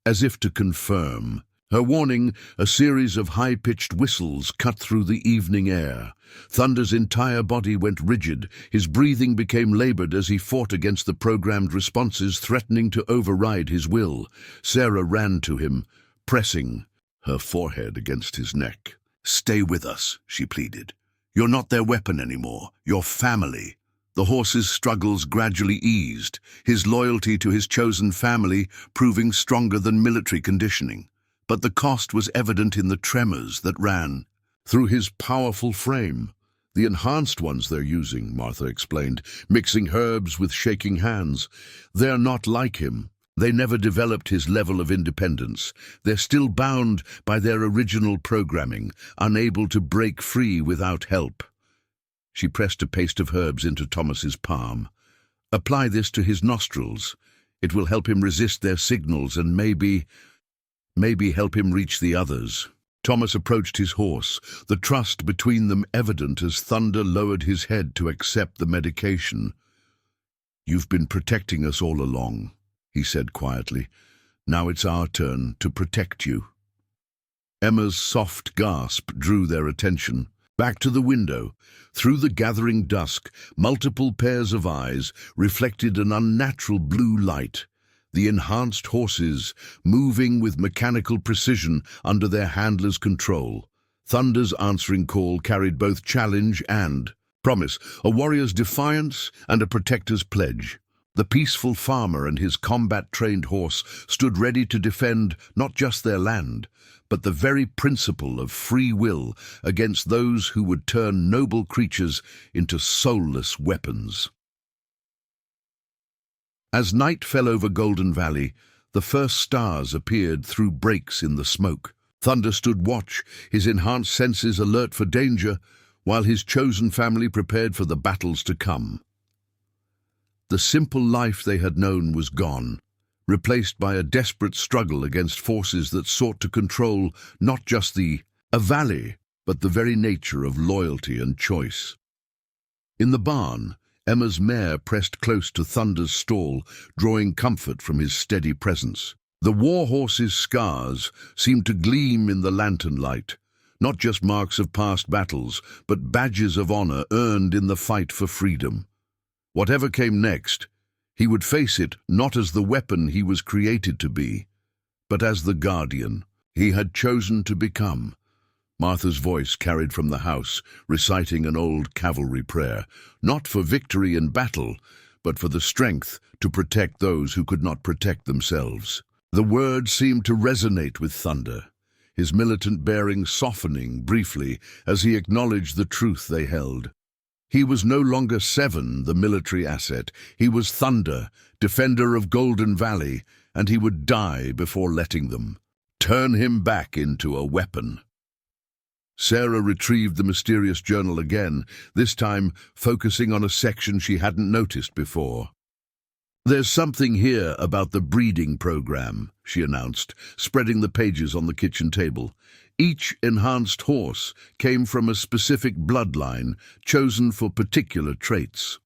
[SPEAKER 1] As if to confirm her warning, a series of high-pitched whistles cut through the evening air. Thunder's entire body went rigid. His breathing became labored as he fought against the programmed responses threatening to override his will. Sarah ran to him, pressing her forehead against his neck. Stay with us, she pleaded. You're not their weapon anymore. You're family. The horse's struggles gradually eased, his loyalty to his chosen family proving stronger than military conditioning. But the cost was evident in the tremors that ran through his powerful frame. The enhanced ones they're using, Martha explained, mixing herbs with shaking hands. They're not like him. They never developed his level of independence. They're still bound by their original programming, unable to break free without help. She pressed a paste of herbs into Thomas's palm. Apply this to his nostrils. It will help him resist their signals and maybe help him reach the others. Thomas approached his horse, the trust between them evident as Thunder lowered his head to accept the medication. You've been protecting us all along, he said quietly. Now it's our turn to protect you. Emma's soft gasp drew their attention. Back to the window, through the gathering dusk, multiple pairs of eyes reflected an unnatural blue light. The enhanced horses, moving with mechanical precision under their handler's control. Thunder's answering call carried both challenge and promise, a warrior's defiance and a protector's pledge. The peaceful farmer and his combat-trained horse stood ready to defend not just their land, but the very principle of free will against those who would turn noble creatures into soulless weapons. As night fell over Golden Valley, the first stars appeared through breaks in the smoke. Thunder stood watch, his enhanced senses alert for danger, while his chosen family prepared for the battles to come. The simple life they had known was gone, replaced by a desperate struggle against forces that sought to control not just a valley, but the very nature of loyalty and choice. In the barn, Emma's mare pressed close to Thunder's stall, drawing comfort from his steady presence. The war horse's scars seemed to gleam in the lantern light, not just marks of past battles, but badges of honor earned in the fight for freedom. Whatever came next, he would face it not as the weapon he was created to be, but as the guardian he had chosen to become. Martha's voice carried from the house, reciting an old cavalry prayer, not for victory in battle, but for the strength to protect those who could not protect themselves. The words seemed to resonate with Thunder, his militant bearing softening briefly as he acknowledged the truth they held. He was no longer Seven, the military asset. He was Thunder, defender of Golden Valley, and he would die before letting them turn him back into a weapon. Sarah retrieved the mysterious journal again, this time focusing on a section she hadn't noticed before. "There's something here about the breeding program," she announced, spreading the pages on the kitchen table. Each enhanced horse came from a specific bloodline, chosen for particular traits.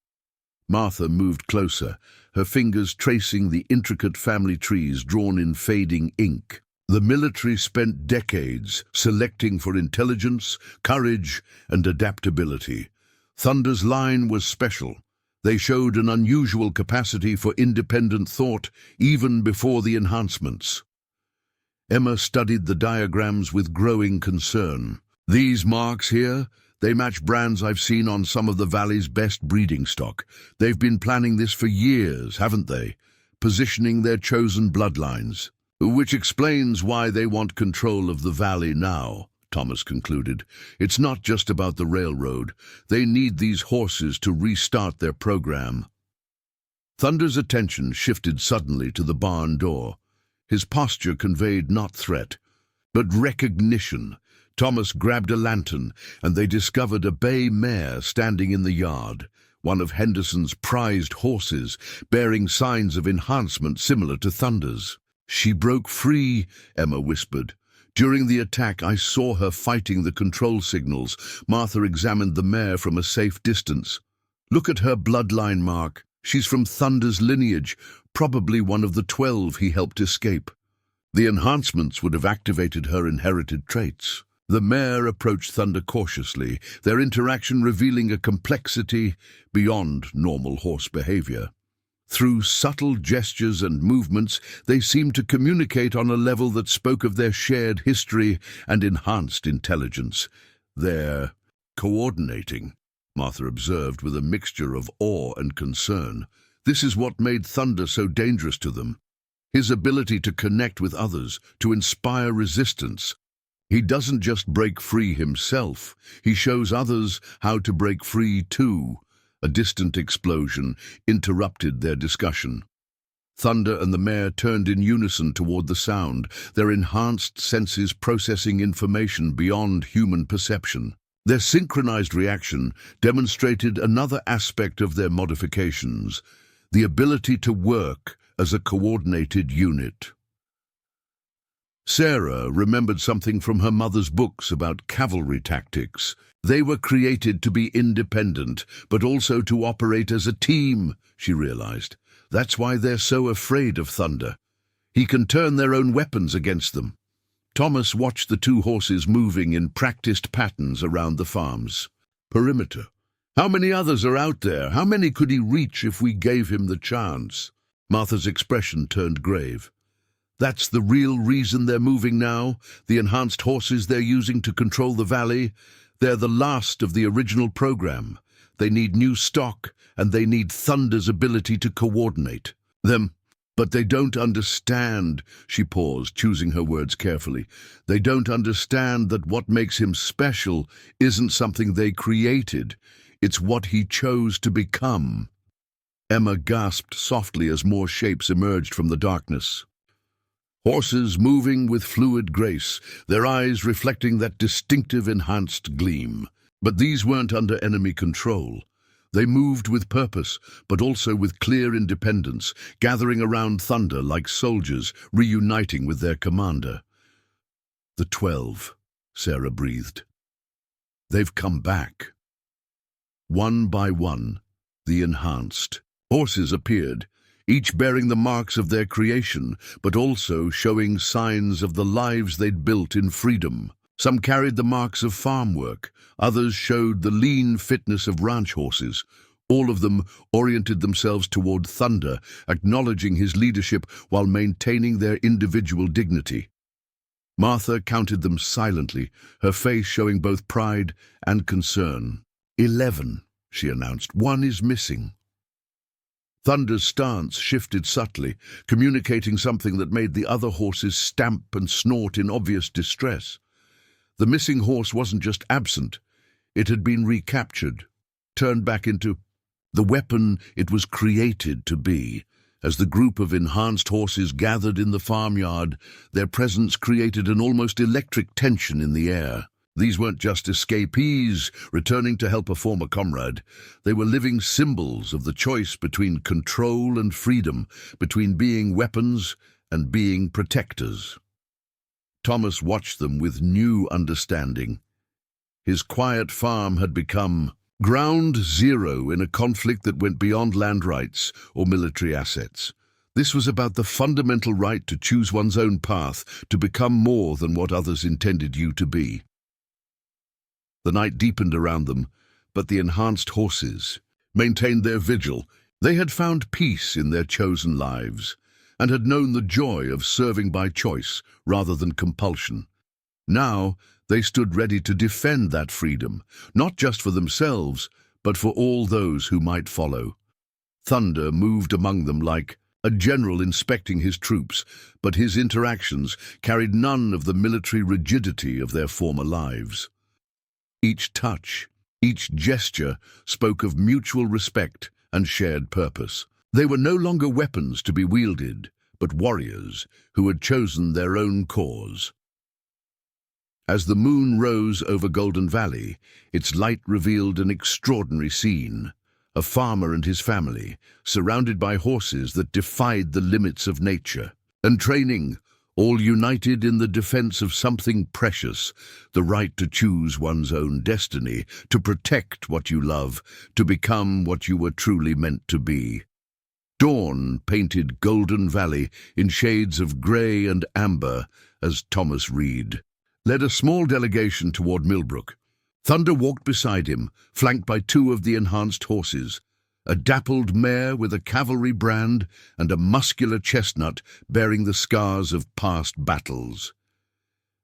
[SPEAKER 1] Martha moved closer, her fingers tracing the intricate family trees drawn in fading ink. The military spent decades selecting for intelligence, courage, and adaptability. Thunder's line was special. They showed an unusual capacity for independent thought even before the enhancements. Emma studied the diagrams with growing concern. "These marks here, they match brands I've seen on some of the valley's best breeding stock. They've been planning this for years, haven't they? Positioning their chosen bloodlines. Which explains why they want control of the valley now," Thomas concluded. "It's not just about the railroad. They need these horses to restart their program." Thunder's attention shifted suddenly to the barn door. His posture conveyed not threat, but recognition. Thomas grabbed a lantern, and they discovered a bay mare standing in the yard, one of Henderson's prized horses, bearing signs of enhancement similar to Thunder's. "She broke free," Emma whispered. "During the attack, I saw her fighting the control signals." Martha examined the mare from a safe distance. "Look at her bloodline mark. She's from Thunder's lineage, probably one of the 12 he helped escape. The enhancements would have activated her inherited traits." The mare approached Thunder cautiously, their interaction revealing a complexity beyond normal horse behavior. Through subtle gestures and movements, they seemed to communicate on a level that spoke of their shared history and enhanced intelligence. "They're coordinating," Martha observed with a mixture of awe and concern. "This is what made Thunder so dangerous to them. His ability to connect with others, to inspire resistance. He doesn't just break free himself, he shows others how to break free too." A distant explosion interrupted their discussion. Thunder and the mare turned in unison toward the sound, their enhanced senses processing information beyond human perception. Their synchronized reaction demonstrated another aspect of their modifications, the ability to work as a coordinated unit. Sarah remembered something from her mother's books about cavalry tactics. They were created to be independent, but also to operate as a team, she realized. That's why they're so afraid of Thunder. He can turn their own weapons against them. Thomas watched the two horses moving in practiced patterns around the farm's perimeter. How many others are out there? How many could he reach if we gave him the chance? Martha's expression turned grave. That's the real reason they're moving now, the enhanced horses they're using to control the valley. They're the last of the original program. They need new stock, and they need Thunder's ability to coordinate them. But they don't understand, she paused, choosing her words carefully. They don't understand that what makes him special isn't something they created. It's what he chose to become. Emma gasped softly as more shapes emerged from the darkness. Horses moving with fluid grace, their eyes reflecting that distinctive enhanced gleam. But these weren't under enemy control. They moved with purpose, but also with clear independence, gathering around Thunder like soldiers, reuniting with their commander. "The 12, Sarah breathed. "They've come back." One by one, the enhanced horses appeared, each bearing the marks of their creation, but also showing signs of the lives they'd built in freedom. Some carried the marks of farm work, others showed the lean fitness of ranch horses. All of them oriented themselves toward Thunder, acknowledging his leadership while maintaining their individual dignity. Martha counted them silently, her face showing both pride and concern. 11, she announced. "One is missing." Thunder's stance shifted subtly, communicating something that made the other horses stamp and snort in obvious distress. The missing horse wasn't just absent, it had been recaptured, turned back into the weapon it was created to be. As the group of enhanced horses gathered in the farmyard, their presence created an almost electric tension in the air. These weren't just escapees returning to help a former comrade. They were living symbols of the choice between control and freedom, between being weapons and being protectors. Thomas watched them with new understanding. His quiet farm had become ground zero in a conflict that went beyond land rights or military assets. This was about the fundamental right to choose one's own path, to become more than what others intended you to be. The night deepened around them, but the enhanced horses maintained their vigil. They had found peace in their chosen lives, and had known the joy of serving by choice rather than compulsion. Now they stood ready to defend that freedom, not just for themselves, but for all those who might follow. Thunder moved among them like a general inspecting his troops, but his interactions carried none of the military rigidity of their former lives. Each touch, each gesture spoke of mutual respect and shared purpose. They were no longer weapons to be wielded, but warriors who had chosen their own cause. As the moon rose over Golden Valley, its light revealed an extraordinary scene. A farmer and his family, surrounded by horses that defied the limits of nature, and training, all united in the defense of something precious, the right to choose one's own destiny, to protect what you love, to become what you were truly meant to be. Dawn painted Golden Valley in shades of grey and amber as Thomas Reed led a small delegation toward Millbrook. Thunder walked beside him, flanked by two of the enhanced horses, a dappled mare with a cavalry brand and a muscular chestnut bearing the scars of past battles.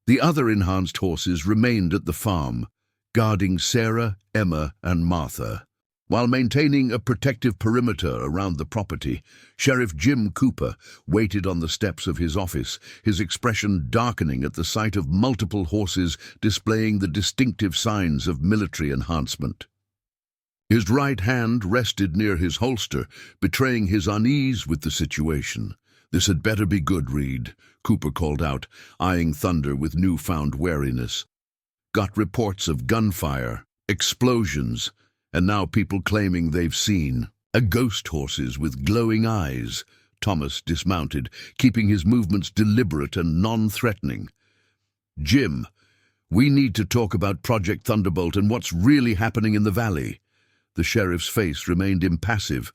[SPEAKER 1] The other enhanced horses remained at the farm, guarding Sarah, Emma, and Martha. While maintaining a protective perimeter around the property, Sheriff Jim Cooper waited on the steps of his office, his expression darkening at the sight of multiple horses displaying the distinctive signs of military enhancement. His right hand rested near his holster, betraying his unease with the situation. "This had better be good, Reed," Cooper called out, eyeing Thunder with newfound wariness. "Got reports of gunfire, explosions, and now people claiming they've seen ghost horses with glowing eyes." Thomas dismounted, keeping his movements deliberate and non-threatening. "Jim, we need to talk about Project Thunderbolt and what's really happening in the valley." The sheriff's face remained impassive,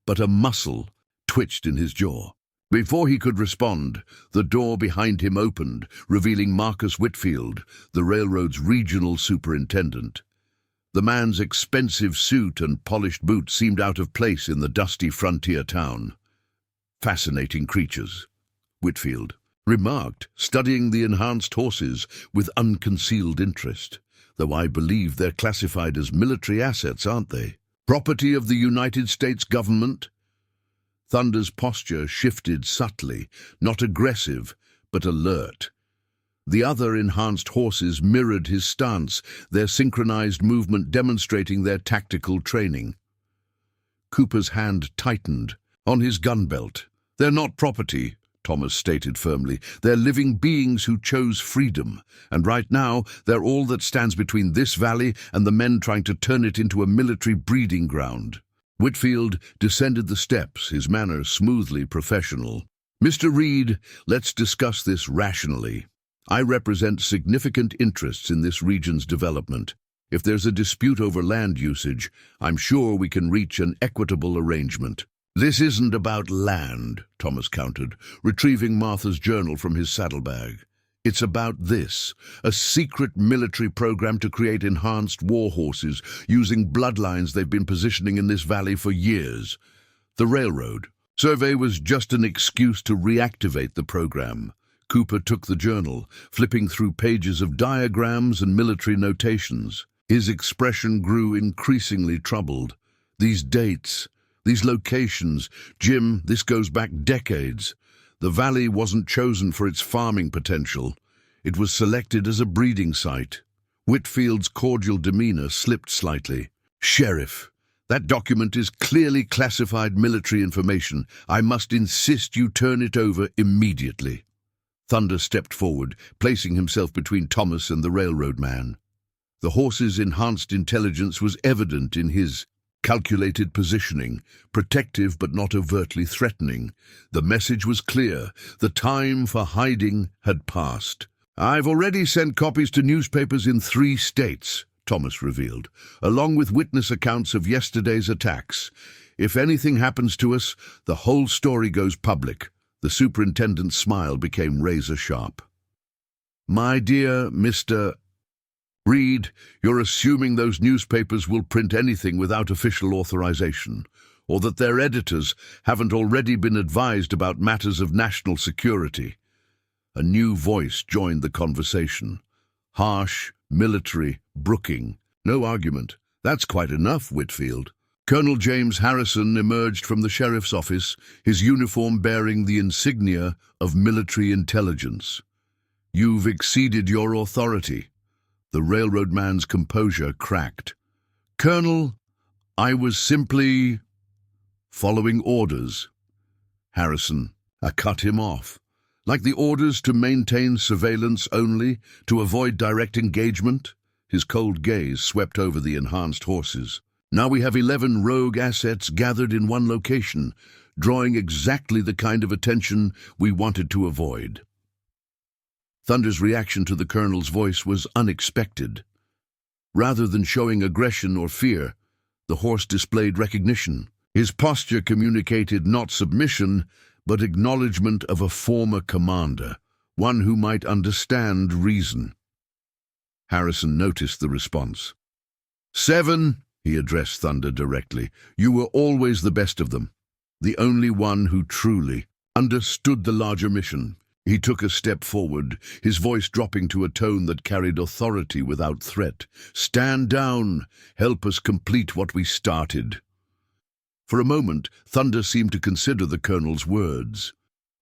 [SPEAKER 1] but a muscle twitched in his jaw. Before he could respond, the door behind him opened, revealing Marcus Whitfield, the railroad's regional superintendent. The man's expensive suit and polished boots seemed out of place in the dusty frontier town. "Fascinating creatures," Whitfield remarked, studying the enhanced horses with unconcealed interest. "Though I believe they're classified as military assets, aren't they? Property of the United States government?" Thunder's posture shifted subtly, not aggressive, but alert. The other enhanced horses mirrored his stance, their synchronized movement demonstrating their tactical training. Cooper's hand tightened on his gun belt. "They're not property, Thomas stated firmly. They're living beings who chose freedom, and right now they're all that stands between this valley and the men trying to turn it into a military breeding ground. Whitfield descended the steps, his manner smoothly professional. Mr. Reed, let's discuss this rationally. I represent significant interests in this region's development. If there's a dispute over land usage, I'm sure we can reach an equitable arrangement. This isn't about land, Thomas countered, retrieving Martha's journal from his saddlebag. It's about this, a secret military program to create enhanced war horses using bloodlines they've been positioning in this valley for years. The railroad survey was just an excuse to reactivate the program. Cooper took the journal, flipping through pages of diagrams and military notations. His expression grew increasingly troubled. These dates, these locations, Jim, this goes back decades. The valley wasn't chosen for its farming potential. It was selected as a breeding site. Whitfield's cordial demeanor slipped slightly. Sheriff, that document is clearly classified military information. I must insist you turn it over immediately. Thunder stepped forward, placing himself between Thomas and the railroad man. The horse's enhanced intelligence was evident in his calculated positioning, protective but not overtly threatening. The message was clear. The time for hiding had passed. I've already sent copies to newspapers in 3 states, Thomas revealed, along with witness accounts of yesterday's attacks. If anything happens to us, the whole story goes public. The superintendent's smile became razor-sharp. My dear Mr. Reed, you're assuming those newspapers will print anything without official authorization, or that their editors haven't already been advised about matters of national security. A new voice joined the conversation. Harsh, military, brooking. No argument. That's quite enough, Whitfield. Colonel James Harrison emerged from the sheriff's office, his uniform bearing the insignia of military intelligence. You've exceeded your authority. The railroad man's composure cracked. Colonel, I was simply following orders. Harrison, I cut him off. Like the orders to maintain surveillance only, to avoid direct engagement? His cold gaze swept over the enhanced horses. Now we have 11 rogue assets gathered in one location, drawing exactly the kind of attention we wanted to avoid. Thunder's reaction to the colonel's voice was unexpected. Rather than showing aggression or fear, the horse displayed recognition. His posture communicated not submission, but acknowledgement of a former commander, one who might understand reason. Harrison noticed the response. 7, he addressed Thunder directly. You were always the best of them, the only one who truly understood the larger mission. He took a step forward, his voice dropping to a tone that carried authority without threat. Stand down. Help us complete what we started. For a moment, Thunder seemed to consider the colonel's words.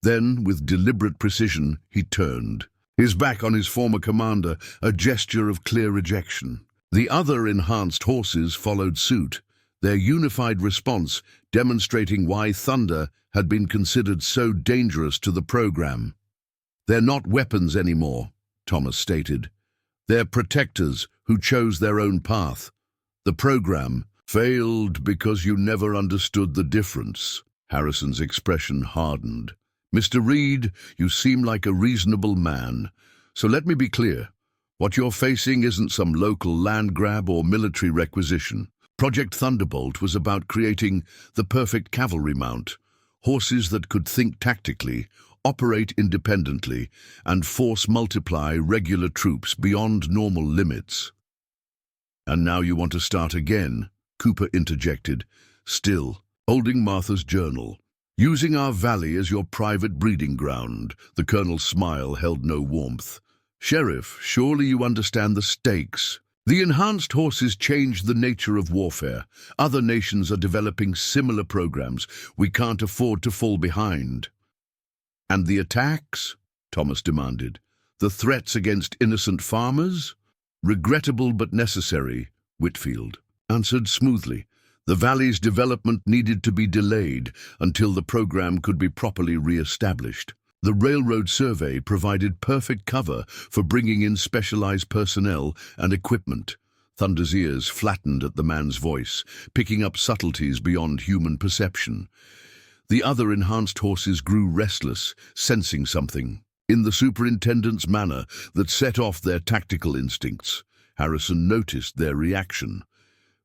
[SPEAKER 1] Then, with deliberate precision, he turned, his back on his former commander, a gesture of clear rejection. The other enhanced horses followed suit, their unified response demonstrating why Thunder had been considered so dangerous to the program. They're not weapons anymore, Thomas stated. They're protectors who chose their own path. The program failed because you never understood the difference. Harrison's expression hardened. Mr. Reed, you seem like a reasonable man. So let me be clear. What you're facing isn't some local land grab or military requisition. Project Thunderbolt was about creating the perfect cavalry mount, horses that could think tactically, operate independently, and force multiply regular troops beyond normal limits. And now you want to start again, Cooper interjected, still holding Martha's journal. Using our valley as your private breeding ground, the colonel's smile held no warmth. Sheriff, surely you understand the stakes. The enhanced horses changed the nature of warfare. Other nations are developing similar programs. We can't afford to fall behind. And the attacks? Thomas demanded. The threats against innocent farmers? Regrettable but necessary, Whitfield answered smoothly. The valley's development needed to be delayed until the program could be properly re-established. The railroad survey provided perfect cover for bringing in specialized personnel and equipment. Thunder's ears flattened at the man's voice, picking up subtleties beyond human perception. The other enhanced horses grew restless, sensing something in the superintendent's manner that set off their tactical instincts. Harrison noticed their reaction.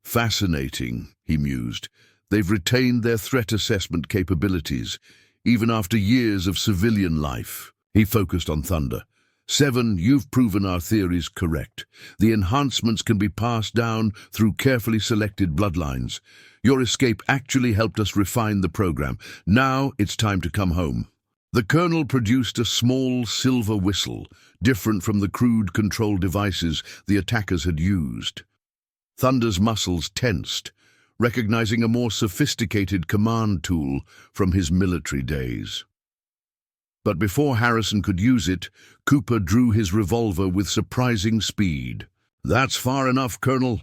[SPEAKER 1] Fascinating, he mused. They've retained their threat assessment capabilities, even after years of civilian life. He focused on Thunder. 7, you've proven our theories correct. The enhancements can be passed down through carefully selected bloodlines. Your escape actually helped us refine the program. Now it's time to come home. The colonel produced a small silver whistle, different from the crude control devices the attackers had used. Thunder's muscles tensed, recognizing a more sophisticated command tool from his military days. But before Harrison could use it, Cooper drew his revolver with surprising speed. "That's far enough, Colonel."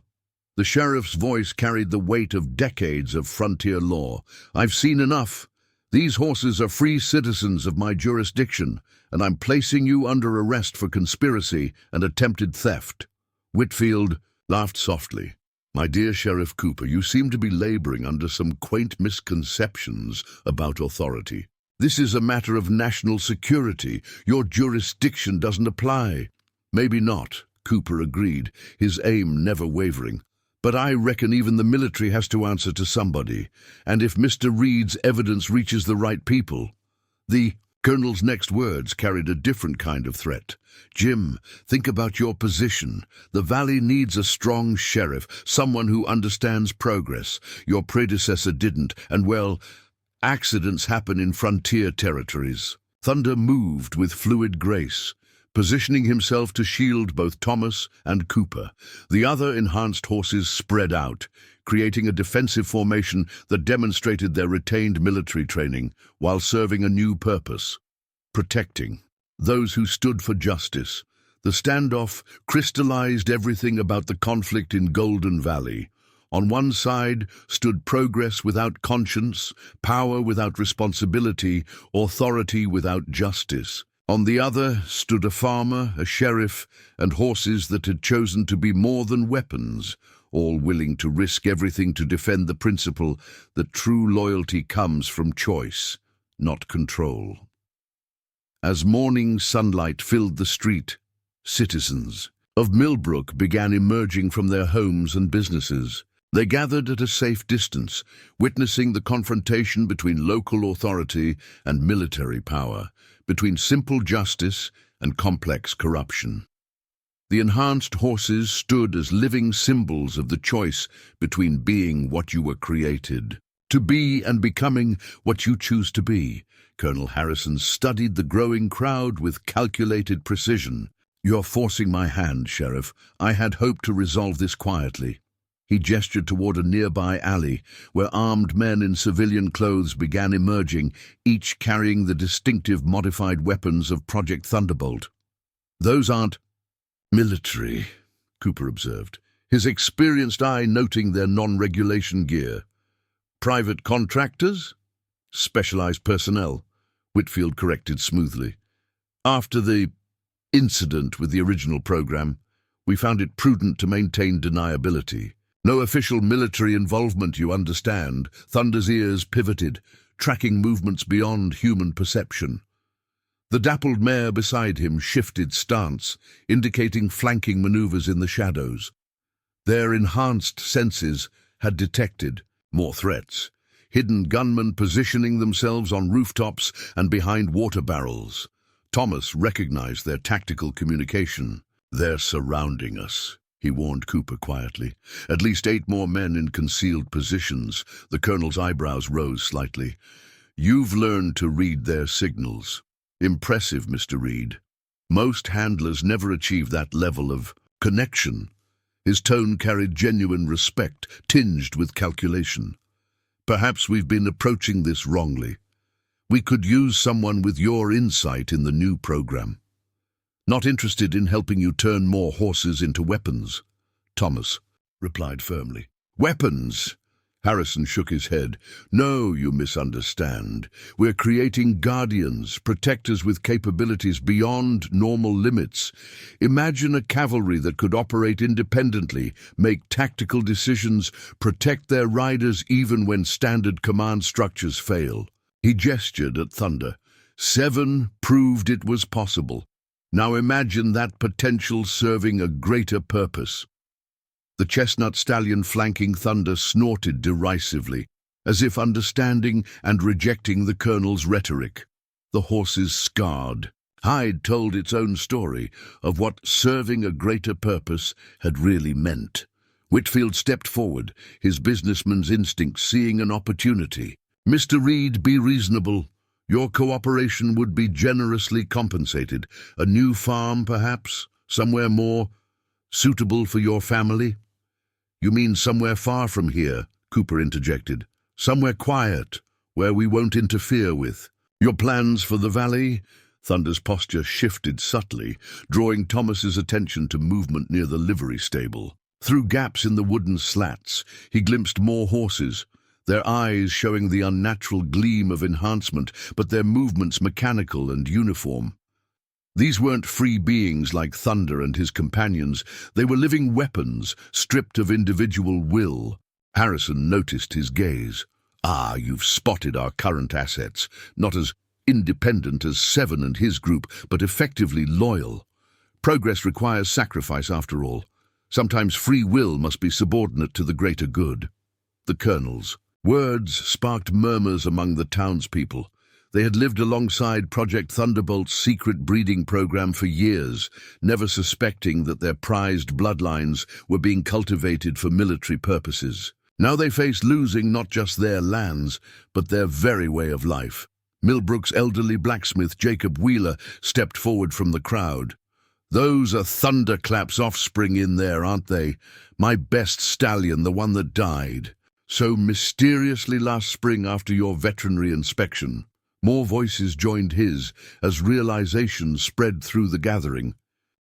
[SPEAKER 1] The sheriff's voice carried the weight of decades of frontier law. "I've seen enough. These horses are free citizens of my jurisdiction, and I'm placing you under arrest for conspiracy and attempted theft." Whitfield laughed softly. "My dear Sheriff Cooper, you seem to be laboring under some quaint misconceptions about authority. This is a matter of national security. Your jurisdiction doesn't apply." "Maybe not," Cooper agreed, his aim never wavering. "But I reckon even the military has to answer to somebody. And if Mr. Reed's evidence reaches the right people..." The colonel's next words carried a different kind of threat. "Jim, think about your position. The valley needs a strong sheriff, someone who understands progress. Your predecessor didn't, and well, accidents happen in frontier territories." Thunder moved with fluid grace, positioning himself to shield both Thomas and Cooper. The other enhanced horses spread out, creating a defensive formation that demonstrated their retained military training while serving a new purpose: protecting those who stood for justice. The standoff crystallized everything about the conflict in Golden Valley. On one side stood progress without conscience, power without responsibility, authority without justice. On the other stood a farmer, a sheriff, and horses that had chosen to be more than weapons, all willing to risk everything to defend the principle that true loyalty comes from choice, not control. As morning sunlight filled the street, citizens of Millbrook began emerging from their homes and businesses. They gathered at a safe distance, witnessing the confrontation between local authority and military power, between simple justice and complex corruption. The enhanced horses stood as living symbols of the choice between being what you were created to be and becoming what you choose to be. Colonel Harrison studied the growing crowd with calculated precision. "You're forcing my hand, Sheriff. I had hoped to resolve this quietly." He gestured toward a nearby alley, where armed men in civilian clothes began emerging, each carrying the distinctive modified weapons of Project Thunderbolt. "Those aren't military," Cooper observed, his experienced eye noting their non-regulation gear. "Private contractors? Specialized personnel," Whitfield corrected smoothly. "After the incident with the original program, we found it prudent to maintain deniability. No official military involvement, you understand." Thunder's ears pivoted, tracking movements beyond human perception. The dappled mare beside him shifted stance, indicating flanking maneuvers in the shadows. Their enhanced senses had detected more threats. Hidden gunmen positioning themselves on rooftops and behind water barrels. Thomas recognized their tactical communication. "They're surrounding us," he warned Cooper quietly. "At least 8 more men in concealed positions." The colonel's eyebrows rose slightly. "You've learned to read their signals. Impressive, Mr. Reed. Most handlers never achieve that level of connection." His tone carried genuine respect, tinged with calculation. "Perhaps we've been approaching this wrongly. We could use someone with your insight in the new program." "Not interested in helping you turn more horses into weapons," Thomas replied firmly. "Weapons?" Harrison shook his head. No, you misunderstand. We're creating guardians, protectors with capabilities beyond normal limits. Imagine a cavalry that could operate independently, make tactical decisions, protect their riders even when standard command structures fail. He gestured at Thunder. 7 proved it was possible. Now imagine that potential serving a greater purpose. The chestnut stallion flanking Thunder snorted derisively, as if understanding and rejecting the colonel's rhetoric. The horses scarred. Hide told its own story of what serving a greater purpose had really meant. Whitfield stepped forward, his businessman's instinct seeing an opportunity. Mr. Reed, be reasonable. Your cooperation would be generously compensated. A new farm, perhaps? Somewhere more suitable for your family? You mean somewhere far from here, Cooper interjected. Somewhere quiet, where we won't interfere with. Your plans for the valley? Thunder's posture shifted subtly, drawing Thomas's attention to movement near the livery stable. Through gaps in the wooden slats, he glimpsed more horses, their eyes showing the unnatural gleam of enhancement, but their movements mechanical and uniform. These weren't free beings like Thunder and his companions. They were living weapons, stripped of individual will. Harrison noticed his gaze. Ah, you've spotted our current assets. Not as independent as Seven and his group, but effectively loyal. Progress requires sacrifice, after all. Sometimes free will must be subordinate to the greater good. The colonel's words sparked murmurs among the townspeople. They had lived alongside Project Thunderbolt's secret breeding program for years, never suspecting that their prized bloodlines were being cultivated for military purposes. Now they faced losing not just their lands, but their very way of life. Millbrook's elderly blacksmith, Jacob Wheeler, stepped forward from the crowd. Those are Thunderclap's offspring in there, aren't they? My best stallion, the one that died. So mysteriously last spring after your veterinary inspection. More voices joined his as realization spread through the gathering.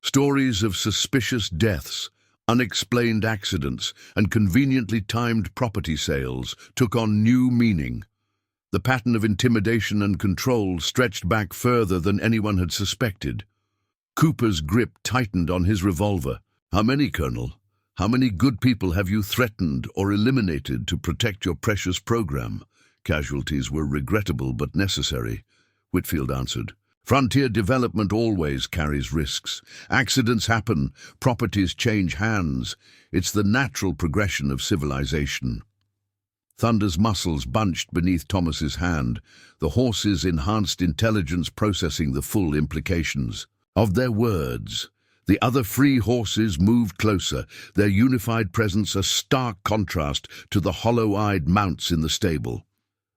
[SPEAKER 1] Stories of suspicious deaths, unexplained accidents, and conveniently timed property sales took on new meaning. The pattern of intimidation and control stretched back further than anyone had suspected. Cooper's grip tightened on his revolver. How many, Colonel? How many good people have you threatened or eliminated to protect your precious program? Casualties were regrettable but necessary, Whitfield answered. Frontier development always carries risks. Accidents happen, properties change hands. It's the natural progression of civilization. Thunder's muscles bunched beneath Thomas's hand, the horse's enhanced intelligence processing the full implications of their words. The other free horses moved closer, their unified presence a stark contrast to the hollow-eyed mounts in the stable.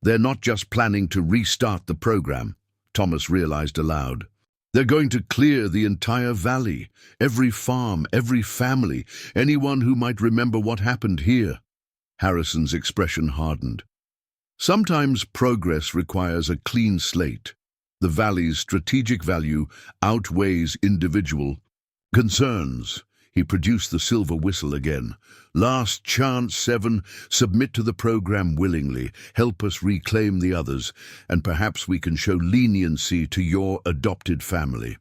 [SPEAKER 1] They're not just planning to restart the program, Thomas realized aloud. They're going to clear the entire valley, every farm, every family, anyone who might remember what happened here. Harrison's expression hardened. Sometimes progress requires a clean slate. The valley's strategic value outweighs individual concerns. He produced the silver whistle again. Last chance, Seven. Submit to the program willingly. Help us reclaim the others, and perhaps we can show leniency to your adopted family.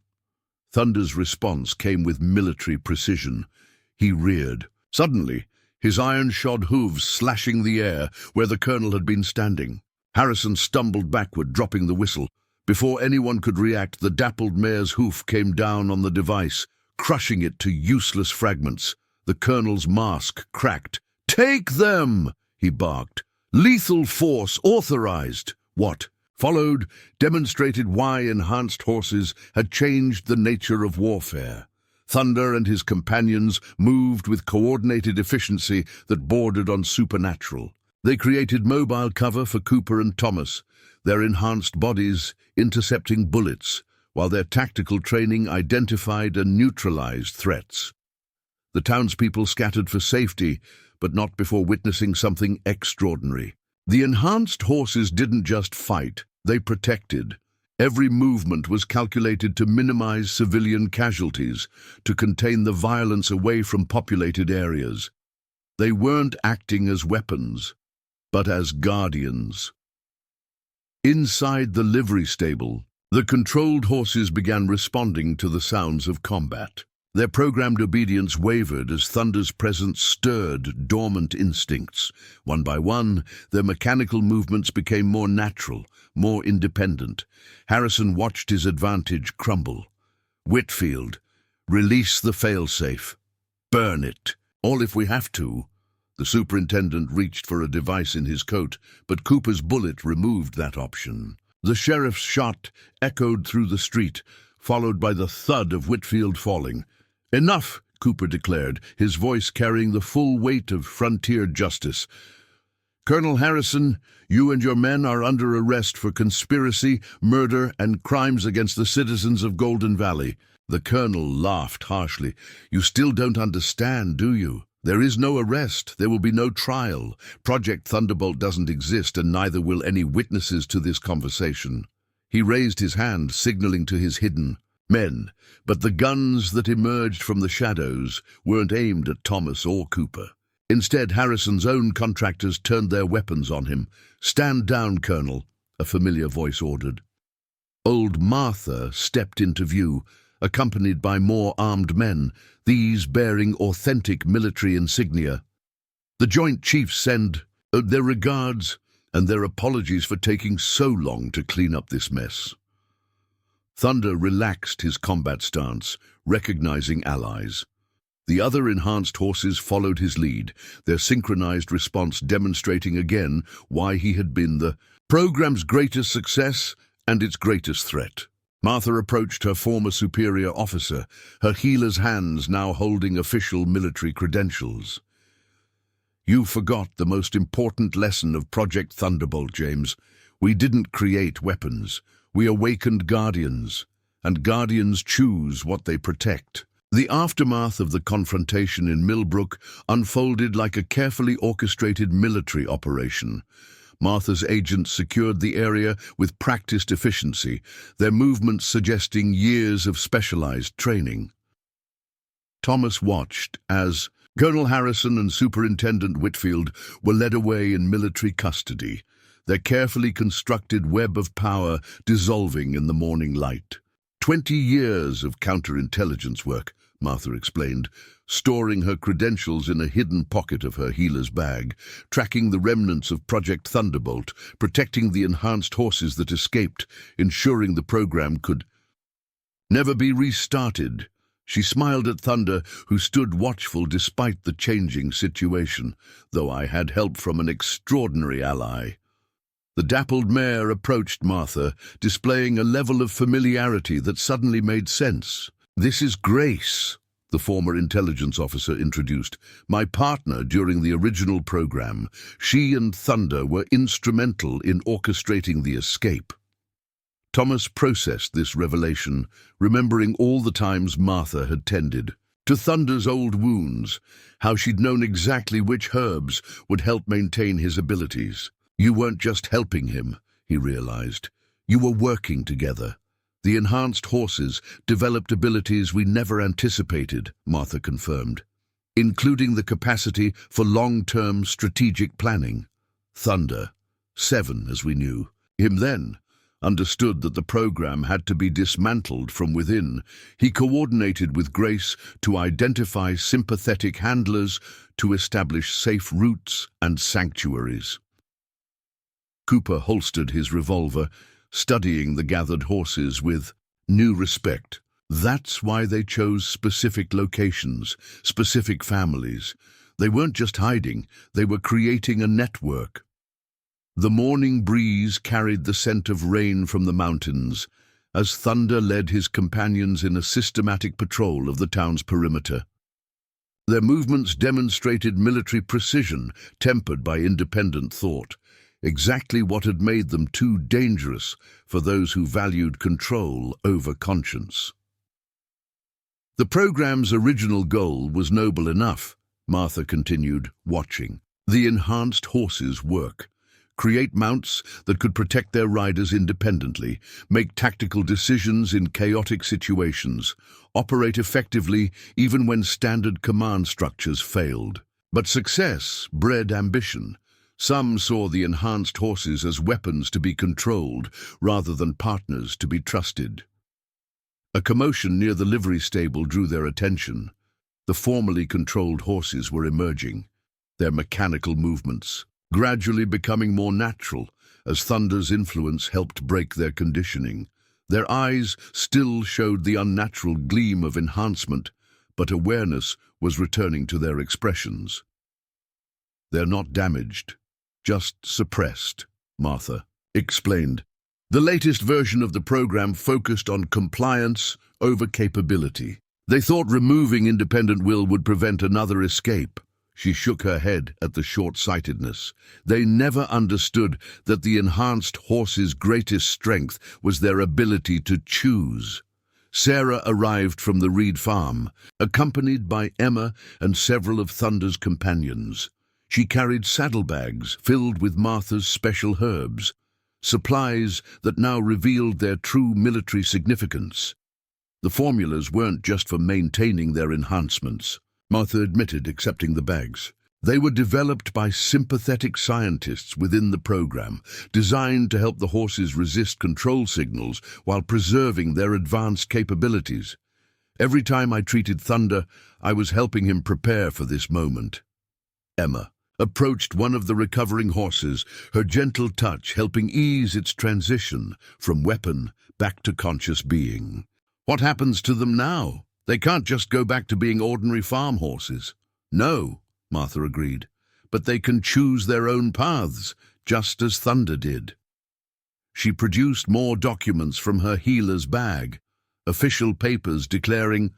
[SPEAKER 1] Thunder's response came with military precision. He reared. Suddenly, his iron-shod hooves slashing the air where the colonel had been standing. Harrison stumbled backward, dropping the whistle. Before anyone could react, the dappled mare's hoof came down on the device, crushing it to useless fragments. The colonel's mask cracked. "Take them!" he barked. "Lethal force authorized." What followed demonstrated why enhanced horses had changed the nature of warfare. Thunder and his companions moved with coordinated efficiency that bordered on supernatural. They created mobile cover for Cooper and Thomas, their enhanced bodies intercepting bullets, while their tactical training identified and neutralized threats. The townspeople scattered for safety, but not before witnessing something extraordinary. The enhanced horses didn't just fight, they protected. Every movement was calculated to minimize civilian casualties, to contain the violence away from populated areas. They weren't acting as weapons. but as guardians. Inside the livery stable, the controlled horses began responding to the sounds of combat. Their programmed obedience wavered as Thunder's presence stirred dormant instincts. One by one, their mechanical movements became more natural, more independent. Harrison watched his advantage crumble. Whitfield, release the failsafe. Burn it. All if we have to. The superintendent reached for a device in his coat, but Cooper's bullet removed that option. The sheriff's shot echoed through the street, followed by the thud of Whitfield falling. "Enough," Cooper declared, his voice carrying the full weight of frontier justice. "Colonel Harrison, you and your men are under arrest for conspiracy, murder, and crimes against the citizens of Golden Valley." The colonel laughed harshly. "You still don't understand, do you? There is no arrest. There will be no trial. Project Thunderbolt doesn't exist, and neither will any witnesses to this conversation." He raised his hand, signaling to his hidden men, but the guns that emerged from the shadows weren't aimed at Thomas or Cooper. Instead, Harrison's own contractors turned their weapons on him. "Stand down, Colonel," a familiar voice ordered. Old Martha stepped into view, accompanied by more armed men, these bearing authentic military insignia. "The Joint Chiefs send their regards and their apologies for taking so long to clean up this mess." Thunder relaxed his combat stance, recognizing allies. The other enhanced horses followed his lead, their synchronized response demonstrating again why he had been the program's greatest success and its greatest threat. Martha approached her former superior officer, her healer's hands now holding official military credentials. "You forgot the most important lesson of Project Thunderbolt, James. We didn't create weapons. We awakened guardians, and guardians choose what they protect." The aftermath of the confrontation in Millbrook unfolded like a carefully orchestrated military operation. Martha's agents secured the area with practiced efficiency, their movements suggesting years of specialized training. Thomas watched as Colonel Harrison and Superintendent Whitfield were led away in military custody, their carefully constructed web of power dissolving in the morning light. 20 years of counterintelligence work, Martha explained, storing her credentials in a hidden pocket of her healer's bag, tracking the remnants of Project Thunderbolt, protecting the enhanced horses that escaped, ensuring the program could never be restarted. She smiled at Thunder, who stood watchful despite the changing situation, "though I had help from an extraordinary ally." The dappled mare approached Martha, displaying a level of familiarity that suddenly made sense. "This is Grace," the former intelligence officer introduced, "my partner during the original program. She and Thunder were instrumental in orchestrating the escape." Thomas processed this revelation, remembering all the times Martha had tended to Thunder's old wounds, how she'd known exactly which herbs would help maintain his abilities. "You weren't just helping him," he realized. "You were working together." "The enhanced horses developed abilities we never anticipated," Martha confirmed, "including the capacity for long-term strategic planning." Thunder, 7 as we knew him then, understood that the program had to be dismantled from within. He coordinated with Grace to identify sympathetic handlers, to establish safe routes and sanctuaries. Cooper holstered his revolver, studying the gathered horses with new respect. That's why they chose specific locations, specific families. They weren't just hiding, they were creating a network. The morning breeze carried the scent of rain from the mountains, as Thunder led his companions in a systematic patrol of the town's perimeter. Their movements demonstrated military precision, tempered by independent thought. Exactly what had made them too dangerous for those who valued control over conscience. The program's original goal was noble enough, Martha continued, watching. The enhanced horses' work. Create mounts that could protect their riders independently, make tactical decisions in chaotic situations, operate effectively even when standard command structures failed. But success bred ambition. Some saw the enhanced horses as weapons to be controlled rather than partners to be trusted. A commotion near the livery stable drew their attention. The formerly controlled horses were emerging, their mechanical movements gradually becoming more natural as Thunder's influence helped break their conditioning. Their eyes still showed the unnatural gleam of enhancement, but awareness was returning to their expressions. "They're not damaged, just suppressed," Martha explained. The latest version of the program focused on compliance over capability. They thought removing independent will would prevent another escape. She shook her head at the short-sightedness. They never understood that the enhanced horse's greatest strength was their ability to choose. Sarah arrived from the Reed farm, accompanied by Emma and several of Thunder's companions. She carried saddlebags filled with Martha's special herbs, supplies that now revealed their true military significance. The formulas weren't just for maintaining their enhancements, Martha admitted, accepting the bags. They were developed by sympathetic scientists within the program, designed to help the horses resist control signals while preserving their advanced capabilities. Every time I treated Thunder, I was helping him prepare for this moment. Emma approached one of the recovering horses, her gentle touch helping ease its transition from weapon back to conscious being. "What happens to them now? They can't just go back to being ordinary farm horses." "No," Martha agreed, "but they can choose their own paths, just as Thunder did." She produced more documents from her healer's bag, official papers declaring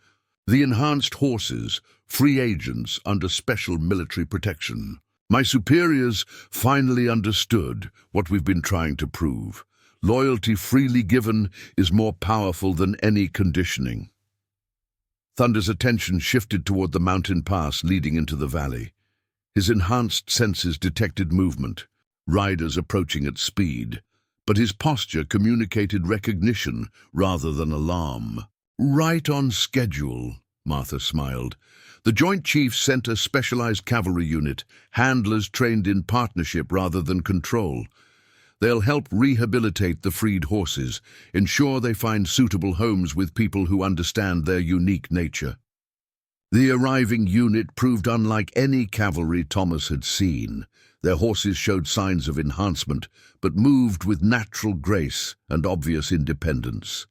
[SPEAKER 1] the enhanced horses, free agents under special military protection. "My superiors finally understood what we've been trying to prove. Loyalty freely given is more powerful than any conditioning." Thunder's attention shifted toward the mountain pass leading into the valley. His enhanced senses detected movement, riders approaching at speed, but his posture communicated recognition rather than alarm. "Right on schedule," Martha smiled. "The Joint Chiefs sent a specialized cavalry unit, handlers trained in partnership rather than control. They'll help rehabilitate the freed horses, ensure they find suitable homes with people who understand their unique nature." The arriving unit proved unlike any cavalry Thomas had seen. Their horses showed signs of enhancement, but moved with natural grace and obvious independence.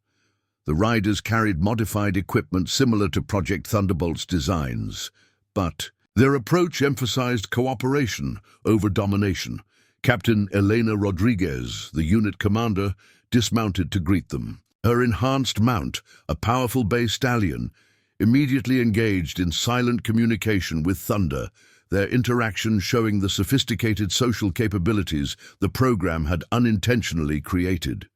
[SPEAKER 1] The riders carried modified equipment similar to Project Thunderbolt's designs, but their approach emphasized cooperation over domination. Captain Elena Rodriguez, the unit commander, dismounted to greet them. Her enhanced mount, a powerful bay stallion, immediately engaged in silent communication with Thunder, their interaction showing the sophisticated social capabilities the program had unintentionally created.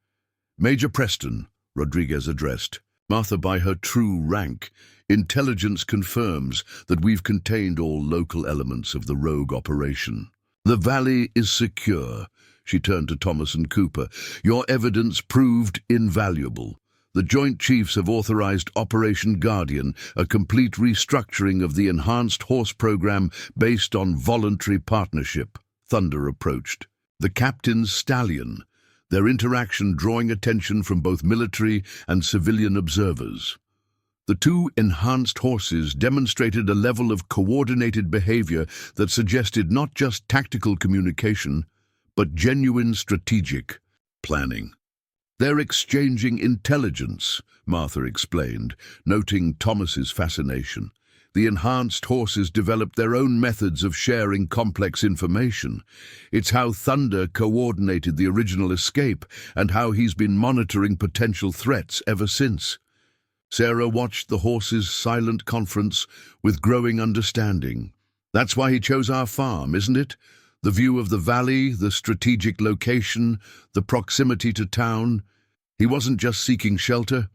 [SPEAKER 1] "Major Preston," Rodriguez addressed, "Martha, by her true rank, intelligence confirms that we've contained all local elements of the rogue operation. The valley is secure." She turned to Thomas and Cooper. "Your evidence proved invaluable. The Joint Chiefs have authorized Operation Guardian, a complete restructuring of the enhanced horse program based on voluntary partnership." Thunder approached. The captain's stallion, their interaction drawing attention from both military and civilian observers. The two enhanced horses demonstrated a level of coordinated behavior that suggested not just tactical communication, but genuine strategic planning. "They're exchanging intelligence," Martha explained, noting Thomas's fascination. "The enhanced horses developed their own methods of sharing complex information. It's how Thunder coordinated the original escape and how he's been monitoring potential threats ever since." Sarah watched the horses' silent conference with growing understanding. "That's why he chose our farm, isn't it? The view of the valley, the strategic location, the proximity to town. He wasn't just seeking shelter.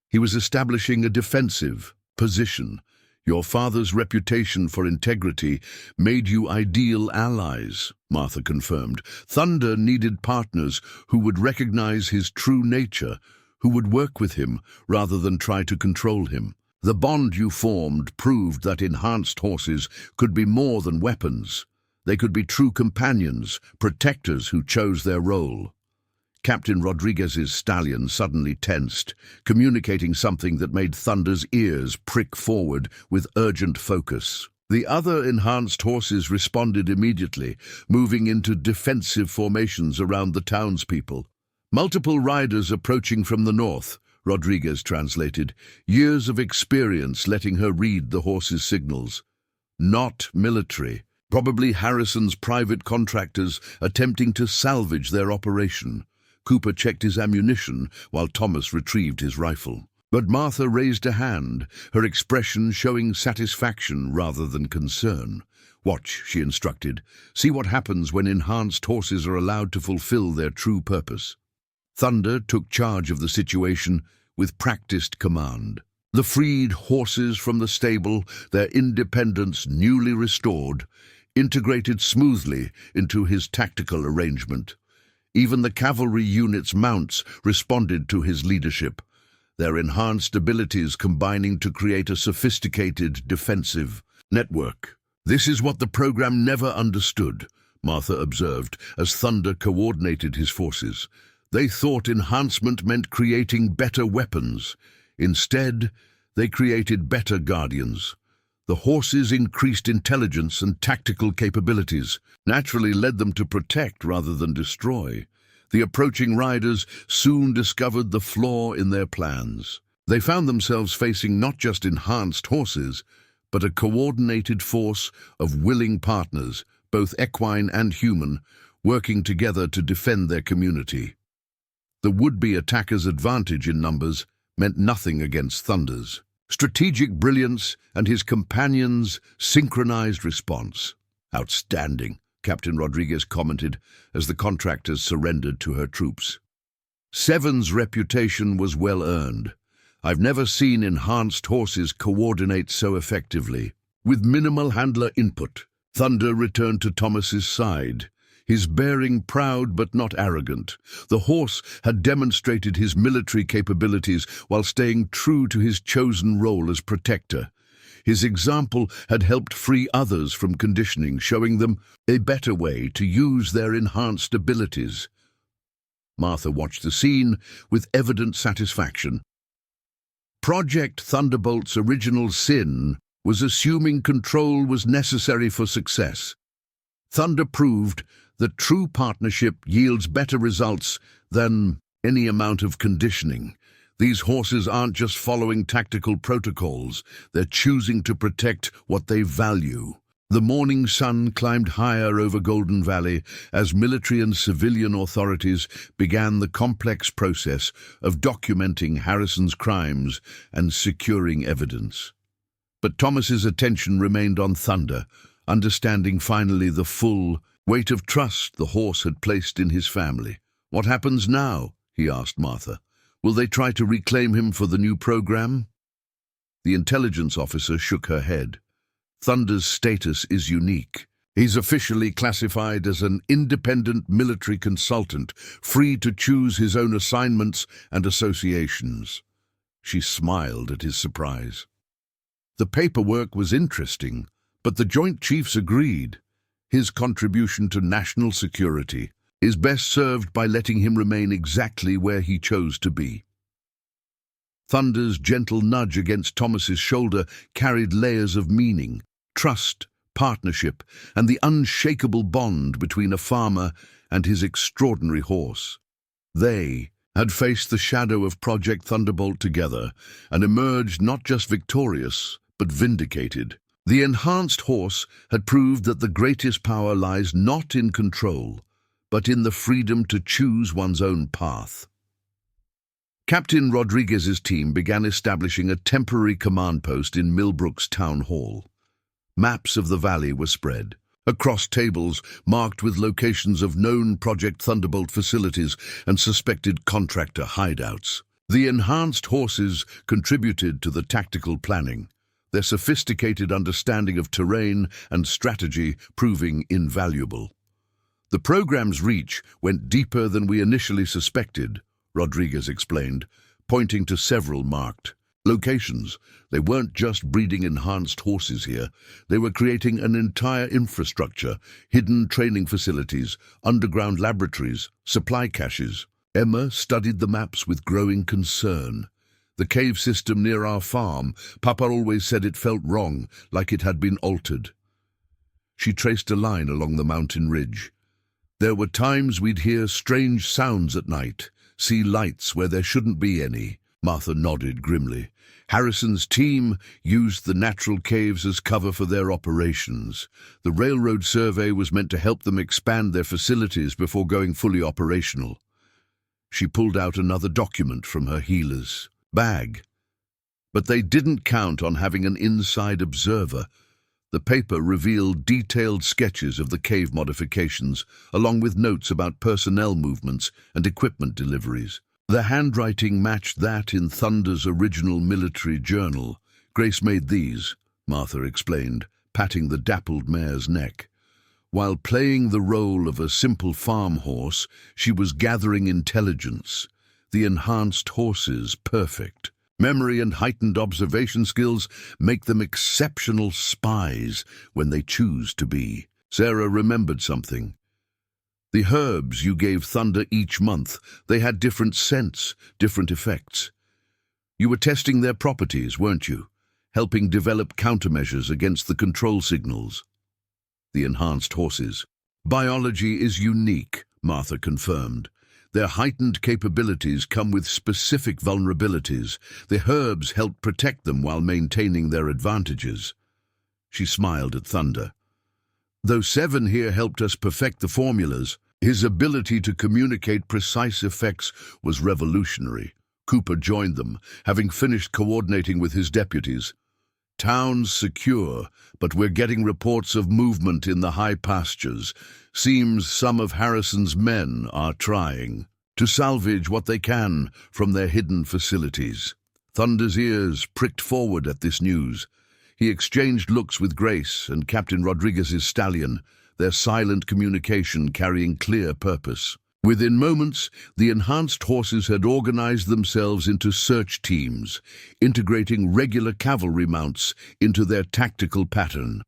[SPEAKER 1] He was establishing a defensive position. Your father's reputation for integrity made you ideal allies," Martha confirmed. "Thunder needed partners who would recognize his true nature, who would work with him rather than try to control him. The bond you formed proved that enhanced horses could be more than weapons. They could be true companions, protectors who chose their role. Captain Rodriguez's stallion suddenly tensed, communicating something that made Thunder's ears prick forward with urgent focus. The other enhanced horses responded immediately, moving into defensive formations around the townspeople. Multiple riders approaching from the north, Rodriguez translated, years of experience letting her read the horses' signals. Not military, probably Harrison's private contractors attempting to salvage their operation. Cooper checked his ammunition while Thomas retrieved his rifle. But Martha raised a hand, her expression showing satisfaction rather than concern. "Watch," she instructed. "See what happens when enhanced horses are allowed to fulfill their true purpose." Thunder took charge of the situation with practiced command. The freed horses from the stable, their independence newly restored, integrated smoothly into his tactical arrangement. Even the cavalry unit's mounts responded to his leadership, their enhanced abilities combining to create a sophisticated defensive network. "This is what the program never understood," Martha observed as Thunder coordinated his forces. "They thought enhancement meant creating better weapons. Instead, they created better guardians. The horses' increased intelligence and tactical capabilities naturally led them to protect rather than destroy. The approaching riders soon discovered the flaw in their plans. They found themselves facing not just enhanced horses, but a coordinated force of willing partners, both equine and human, working together to defend their community. The would-be attacker's advantage in numbers meant nothing against Thunder's strategic brilliance and his companions' synchronized response. "Outstanding," Captain Rodriguez commented as the contractors surrendered to her troops. "Seven's reputation was well earned. I've never seen enhanced horses coordinate so effectively." With minimal handler input, Thunder returned to Thomas's side, his bearing proud but not arrogant. The horse had demonstrated his military capabilities while staying true to his chosen role as protector. His example had helped free others from conditioning, showing them a better way to use their enhanced abilities. Martha watched the scene with evident satisfaction. Project Thunderbolt's original sin was assuming control was necessary for success. Thunder proved that true partnership yields better results than any amount of conditioning. These horses aren't just following tactical protocols, they're choosing to protect what they value. The morning sun climbed higher over Golden Valley as military and civilian authorities began the complex process of documenting Harrison's crimes and securing evidence. But Thomas's attention remained on Thunder, understanding finally the full weight of trust the horse had placed in his family. "What happens now?" he asked Martha. "Will they try to reclaim him for the new program?" The intelligence officer shook her head. "Thunder's status is unique. He's officially classified as an independent military consultant, free to choose his own assignments and associations." She smiled at his surprise. The paperwork was interesting, but the Joint Chiefs agreed. His contribution to national security is best served by letting him remain exactly where he chose to be. Thunder's gentle nudge against Thomas's shoulder carried layers of meaning: trust, partnership, and the unshakable bond between a farmer and his extraordinary horse. They had faced the shadow of Project Thunderbolt together and emerged not just victorious, but vindicated. The enhanced horse had proved that the greatest power lies not in control, but in the freedom to choose one's own path. Captain Rodriguez's team began establishing a temporary command post in Millbrook's town hall. Maps of the valley were spread across tables marked with locations of known Project Thunderbolt facilities and suspected contractor hideouts. The enhanced horses contributed to the tactical planning, their sophisticated understanding of terrain and strategy proving invaluable. "The program's reach went deeper than we initially suspected," Rodriguez explained, pointing to several marked locations. They weren't just breeding enhanced horses here. They were creating an entire infrastructure, hidden training facilities, underground laboratories, supply caches. Emma studied the maps with growing concern. The cave system near our farm, Papa always said it felt wrong, like it had been altered. She traced a line along the mountain ridge. There were times we'd hear strange sounds at night, see lights where there shouldn't be any. Martha nodded grimly. Harrison's team used the natural caves as cover for their operations. The railroad survey was meant to help them expand their facilities before going fully operational. She pulled out another document from her healer's bag. But they didn't count on having an inside observer. The paper revealed detailed sketches of the cave modifications, along with notes about personnel movements and equipment deliveries. The handwriting matched that in Thunder's original military journal. Grace made these, Martha explained, patting the dappled mare's neck. While playing the role of a simple farm horse, she was gathering intelligence. The enhanced horses perfect. Memory and heightened observation skills make them exceptional spies when they choose to be. Sarah remembered something. The herbs you gave Thunder each month, they had different scents, different effects. You were testing their properties, weren't you? Helping develop countermeasures against the control signals. The enhanced horses. Biology is unique, Martha confirmed. Their heightened capabilities come with specific vulnerabilities. The herbs help protect them while maintaining their advantages. She smiled at Thunder. Though Seven here helped us perfect the formulas, his ability to communicate precise effects was revolutionary. Cooper joined them, having finished coordinating with his deputies. Town's secure, but we're getting reports of movement in the high pastures. Seems some of Harrison's men are trying to salvage what they can from their hidden facilities. Thunder's ears pricked forward at this news. He exchanged looks with Grace and Captain Rodriguez's stallion, their silent communication carrying clear purpose. Within moments, the enhanced horses had organized themselves into search teams, integrating regular cavalry mounts into their tactical pattern.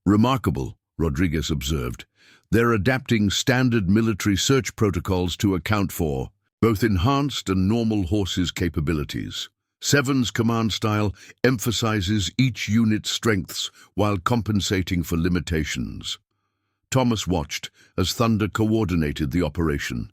[SPEAKER 1] Remarkable, Rodriguez observed. They're adapting standard military search protocols to account for both enhanced and normal horses' capabilities. Seven's command style emphasizes each unit's strengths while compensating for limitations. Thomas watched as Thunder coordinated the operation.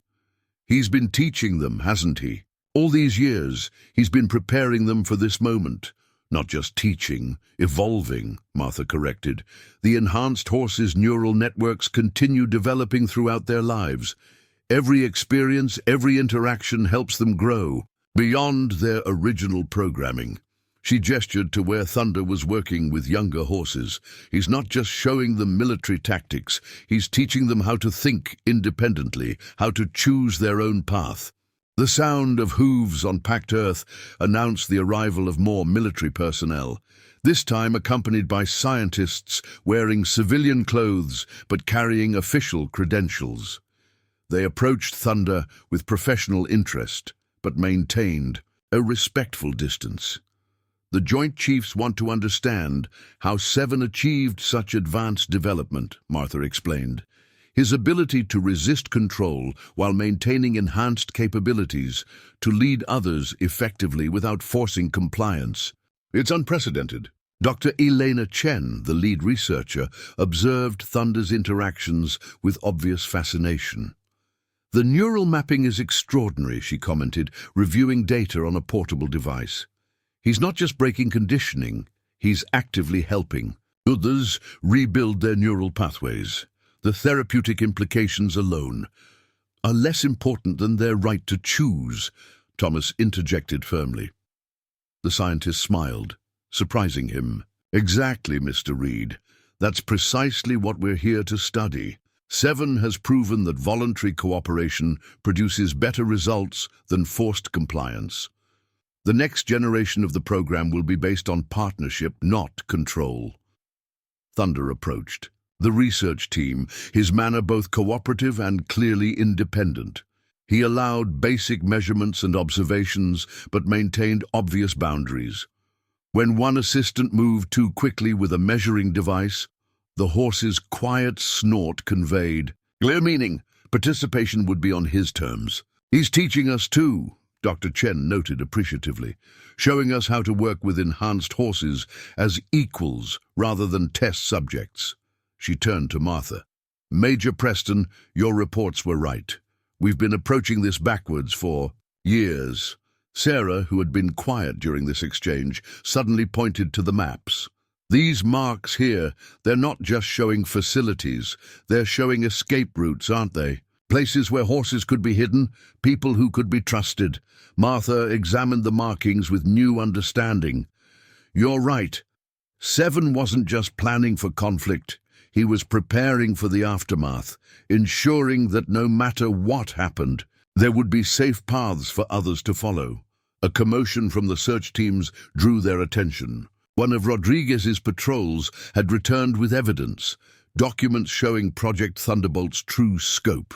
[SPEAKER 1] He's been teaching them, hasn't he? All these years, he's been preparing them for this moment. Not just teaching, evolving, Martha corrected. The enhanced horses' neural networks continue developing throughout their lives. Every experience, every interaction helps them grow beyond their original programming. She gestured to where Thunder was working with younger horses. He's not just showing them military tactics, he's teaching them how to think independently, how to choose their own path. The sound of hooves on packed earth announced the arrival of more military personnel, this time accompanied by scientists wearing civilian clothes but carrying official credentials. They approached Thunder with professional interest, but maintained a respectful distance. The Joint Chiefs want to understand how Seven achieved such advanced development, Martha explained. His ability to resist control while maintaining enhanced capabilities, to lead others effectively without forcing compliance. It's unprecedented. Dr. Elena Chen, the lead researcher, observed Thunder's interactions with obvious fascination. The neural mapping is extraordinary, she commented, reviewing data on a portable device. He's not just breaking conditioning, he's actively helping others rebuild their neural pathways. The therapeutic implications alone are less important than their right to choose, Thomas interjected firmly. The scientist smiled, surprising him. Exactly, Mr. Reed. That's precisely what we're here to study. Seven has proven that voluntary cooperation produces better results than forced compliance. The next generation of the program will be based on partnership, not control. Thunder approached. The research team, his manner both cooperative and clearly independent. He allowed basic measurements and observations, but maintained obvious boundaries. When one assistant moved too quickly with a measuring device, the horse's quiet snort conveyed clear meaning. Participation would be on his terms. "He's teaching us too," Dr. Chen noted appreciatively, "showing us how to work with enhanced horses as equals rather than test subjects." She turned to Martha. "Major Preston, your reports were right. We've been approaching this backwards for years." Sarah, who had been quiet during this exchange, suddenly pointed to the maps. "These marks here, they're not just showing facilities, they're showing escape routes, aren't they? Places where horses could be hidden, people who could be trusted." Martha examined the markings with new understanding. "You're right. Seven wasn't just planning for conflict. He was preparing for the aftermath, ensuring that no matter what happened, there would be safe paths for others to follow." A commotion from the search teams drew their attention. One of Rodriguez's patrols had returned with evidence, documents showing Project Thunderbolt's true scope.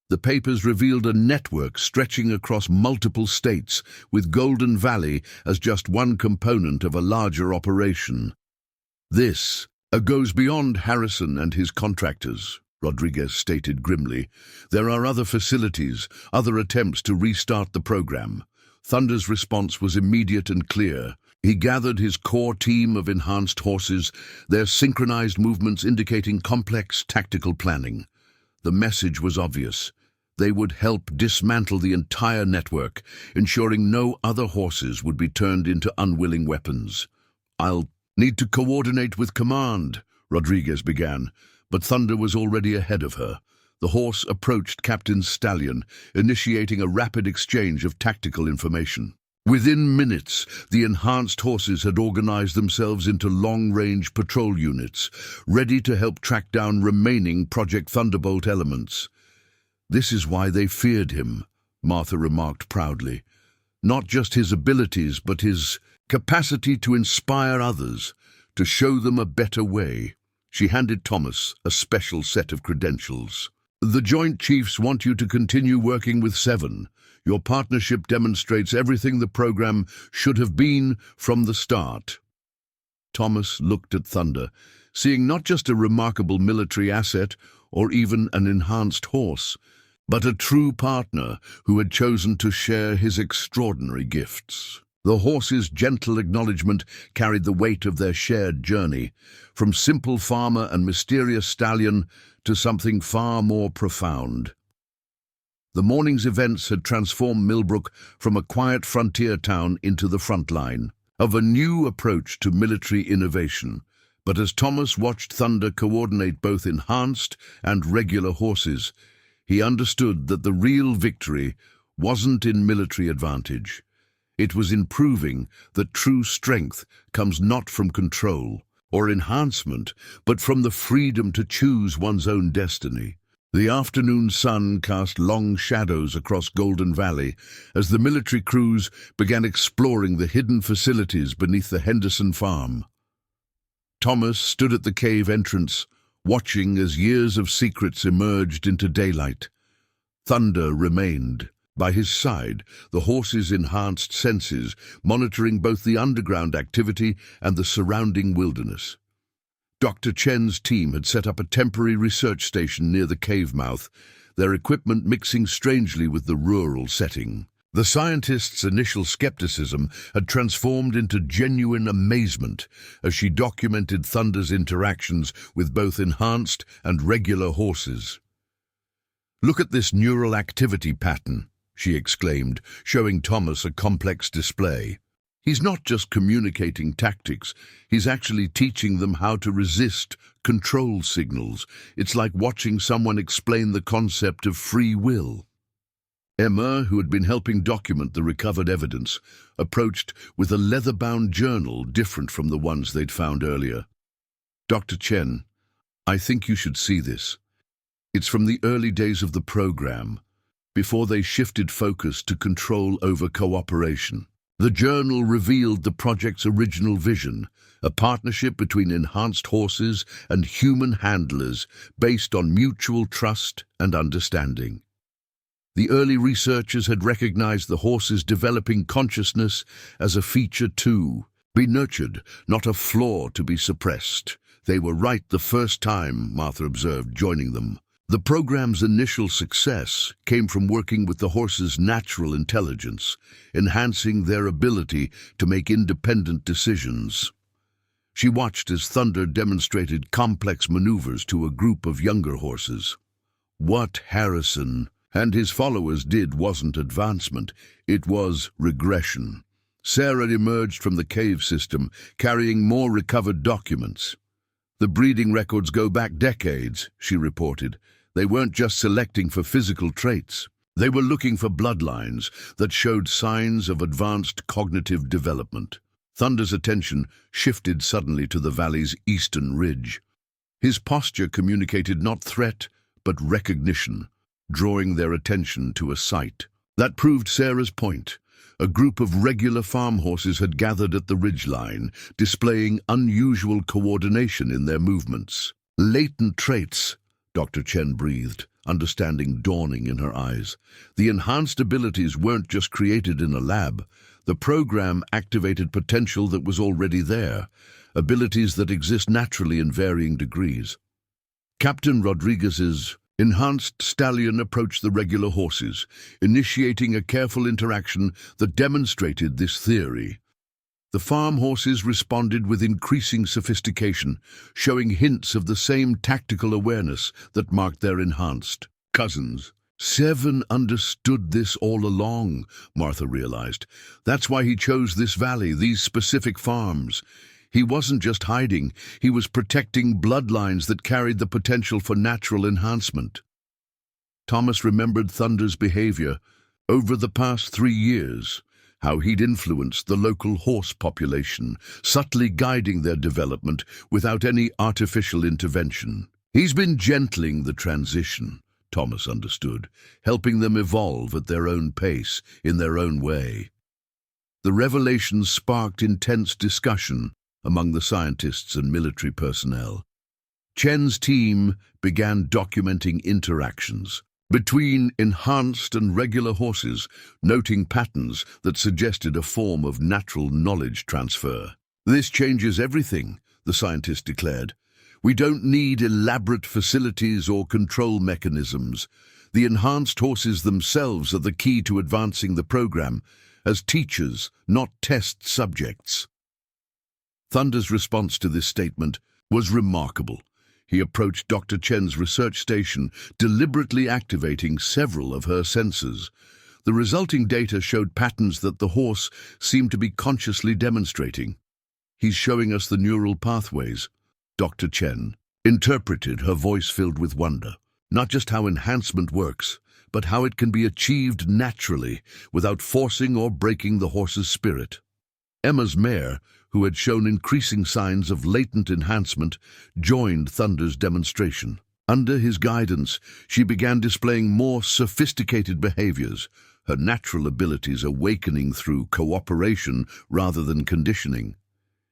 [SPEAKER 1] The papers revealed a network stretching across multiple states, with Golden Valley as just one component of a larger operation. "This goes beyond Harrison and his contractors," Rodriguez stated grimly. "There are other facilities, other attempts to restart the program." Thunder's response was immediate and clear. He gathered his core team of enhanced horses, their synchronized movements indicating complex tactical planning. The message was obvious. They would help dismantle the entire network, ensuring no other horses would be turned into unwilling weapons. "I'll need to coordinate with command," Rodriguez began, but Thunder was already ahead of her. The horse approached Captain Stallion, initiating a rapid exchange of tactical information. Within minutes, the enhanced horses had organized themselves into long-range patrol units, ready to help track down remaining Project Thunderbolt elements. "This is why they feared him," Martha remarked proudly. "Not just his abilities, but his capacity to inspire others, to show them a better way." She handed Thomas a special set of credentials. "The Joint Chiefs want you to continue working with Seven. Your partnership demonstrates everything the program should have been from the start." Thomas looked at Thunder, seeing not just a remarkable military asset or even an enhanced horse, but a true partner who had chosen to share his extraordinary gifts. The horse's gentle acknowledgement carried the weight of their shared journey, from simple farmer and mysterious stallion to something far more profound. The morning's events had transformed Millbrook from a quiet frontier town into the front line of a new approach to military innovation. But as Thomas watched Thunder coordinate both enhanced and regular horses, he understood that the real victory wasn't in military advantage. It was in proving that true strength comes not from control or enhancement, but from the freedom to choose one's own destiny. The afternoon sun cast long shadows across Golden Valley as the military crews began exploring the hidden facilities beneath the Henderson farm. Thomas stood at the cave entrance, watching as years of secrets emerged into daylight. Thunder remained by his side, the horse's enhanced senses monitoring both the underground activity and the surrounding wilderness. Dr. Chen's team had set up a temporary research station near the cave mouth, their equipment mixing strangely with the rural setting. The scientist's initial skepticism had transformed into genuine amazement as she documented Thunder's interactions with both enhanced and regular horses. "Look at this neural activity pattern," she exclaimed, showing Thomas a complex display. "He's not just communicating tactics, he's actually teaching them how to resist control signals. It's like watching someone explain the concept of free will." Emma, who had been helping document the recovered evidence, approached with a leather-bound journal different from the ones they'd found earlier. "Dr. Chen, I think you should see this. It's from the early days of the program, before they shifted focus to control over cooperation. The journal revealed the project's original vision, a partnership between enhanced horses and human handlers based on mutual trust and understanding. The early researchers had recognized the horses developing consciousness as a feature to be nurtured, not a flaw to be suppressed. They were right the first time, Martha observed, joining them. The program's initial success came from working with the horses' natural intelligence, enhancing their ability to make independent decisions. She watched as Thunder demonstrated complex maneuvers to a group of younger horses. What Harrison and his followers did wasn't advancement, it was regression. Sarah emerged from the cave system, carrying more recovered documents. The breeding records go back decades, she reported. They weren't just selecting for physical traits. They were looking for bloodlines that showed signs of advanced cognitive development. Thunder's attention shifted suddenly to the valley's eastern ridge. His posture communicated not threat, but recognition, drawing their attention to a sight. That proved Sarah's point. A group of regular farm horses had gathered at the ridgeline, displaying unusual coordination in their movements. Latent traits, Dr. Chen breathed, understanding dawning in her eyes. The enhanced abilities weren't just created in a lab. The program activated potential that was already there, abilities that exist naturally in varying degrees. Captain Rodriguez's enhanced stallion approached the regular horses, initiating a careful interaction that demonstrated this theory. The farm horses responded with increasing sophistication, showing hints of the same tactical awareness that marked their enhanced cousins. Seven understood this all along, Martha realized. That's why he chose this valley, these specific farms. He wasn't just hiding, he was protecting bloodlines that carried the potential for natural enhancement. Thomas remembered Thunder's behavior over the past 3 years, how he'd influenced the local horse population, subtly guiding their development without any artificial intervention. He's been gentling the transition, Thomas understood, helping them evolve at their own pace, in their own way. The revelation sparked intense discussion among the scientists and military personnel. Chen's team began documenting interactions between enhanced and regular horses, noting patterns that suggested a form of natural knowledge transfer. This changes everything, the scientist declared. We don't need elaborate facilities or control mechanisms. The enhanced horses themselves are the key to advancing the program, as teachers, not test subjects. Thunder's response to this statement was remarkable. He approached Dr. Chen's research station, deliberately activating several of her senses. The resulting data showed patterns that the horse seemed to be consciously demonstrating. He's showing us the neural pathways, Dr. Chen interpreted, her voice filled with wonder. Not just how enhancement works, but how it can be achieved naturally, without forcing or breaking the horse's spirit. Emma's mare, who had shown increasing signs of latent enhancement, joined Thunder's demonstration. Under his guidance, she began displaying more sophisticated behaviors, her natural abilities awakening through cooperation rather than conditioning.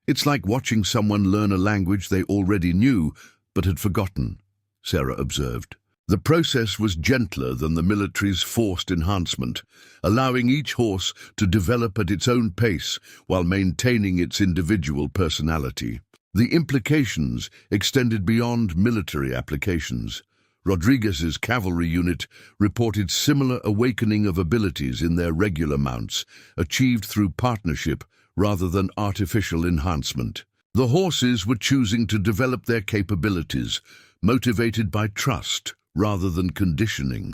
[SPEAKER 1] It's like watching someone learn a language they already knew but had forgotten, Sarah observed. The process was gentler than the military's forced enhancement, allowing each horse to develop at its own pace while maintaining its individual personality. The implications extended beyond military applications. Rodriguez's cavalry unit reported similar awakening of abilities in their regular mounts, achieved through partnership rather than artificial enhancement. The horses were choosing to develop their capabilities, motivated by trust rather than conditioning.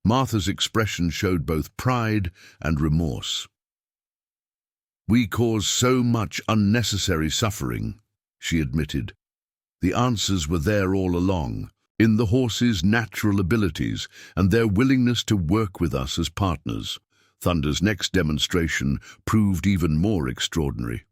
[SPEAKER 1] Martha's expression showed both pride and remorse. "We cause so much unnecessary suffering," she admitted. The answers were there all along, in the horses' natural abilities and their willingness to work with us as partners. Thunder's next demonstration proved even more extraordinary.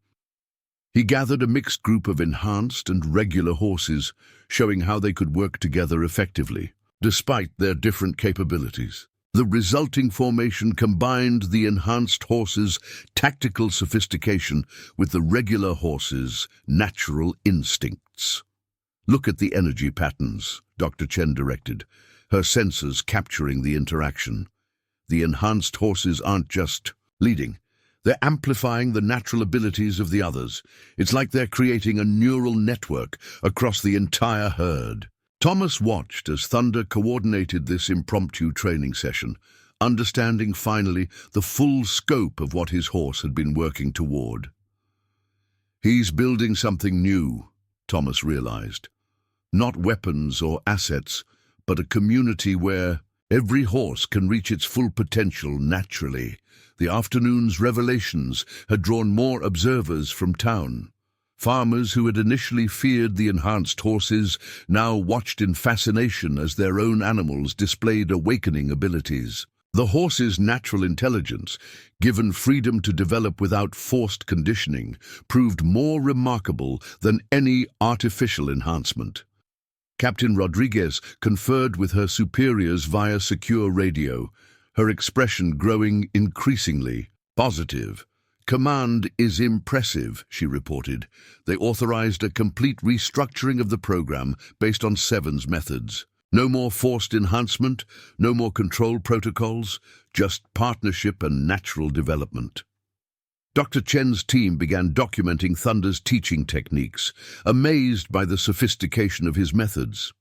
[SPEAKER 1] He gathered a mixed group of enhanced and regular horses, showing how they could work together effectively, despite their different capabilities. The resulting formation combined the enhanced horses' tactical sophistication with the regular horses' natural instincts. "Look at the energy patterns," Dr. Chen directed. her sensors capturing the interaction. The enhanced horses aren't just leading. They're amplifying the natural abilities of the others. It's like they're creating a neural network across the entire herd. Thomas watched as Thunder coordinated this impromptu training session, understanding finally the full scope of what his horse had been working toward. He's building something new, Thomas realized. Not weapons or assets, but a community where every horse can reach its full potential naturally. The afternoon's revelations had drawn more observers from town. Farmers who had initially feared the enhanced horses now watched in fascination as their own animals displayed awakening abilities. The horse's natural intelligence, given freedom to develop without forced conditioning, proved more remarkable than any artificial enhancement. Captain Rodriguez conferred with her superiors via secure radio, her expression growing increasingly positive. "Command is impressive," she reported. They authorized a complete restructuring of the program based on Seven's methods. No more forced enhancement, no more control protocols, just partnership and natural development. Dr. Chen's team began documenting Thunder's teaching techniques, amazed by the sophistication of his methods.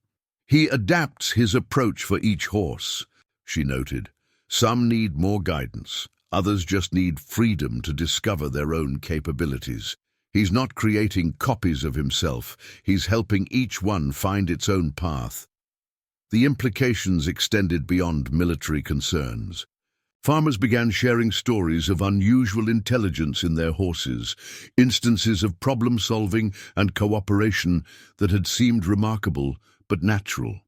[SPEAKER 1] "He adapts his approach for each horse," she noted. "Some need more guidance. Others just need freedom to discover their own capabilities. He's not creating copies of himself. He's helping each one find its own path." The implications extended beyond military concerns. Farmers began sharing stories of unusual intelligence in their horses, instances of problem-solving and cooperation that had seemed remarkable but natural.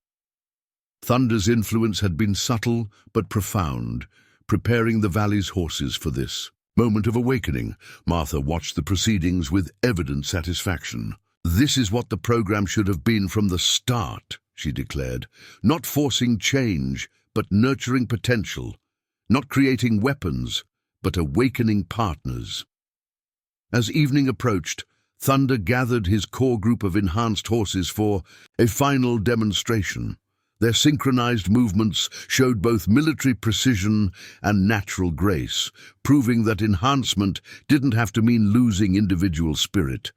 [SPEAKER 1] Thunder's influence had been subtle but profound, preparing the valley's horses for this moment of awakening. Martha watched the proceedings with evident satisfaction. "This is what the program should have been from the start," she declared. "Not forcing change, but nurturing potential. Not creating weapons, but awakening partners." As evening approached, Thunder gathered his core group of enhanced horses for a final demonstration. Their synchronized movements showed both military precision and natural grace, proving that enhancement didn't have to mean losing individual spirit.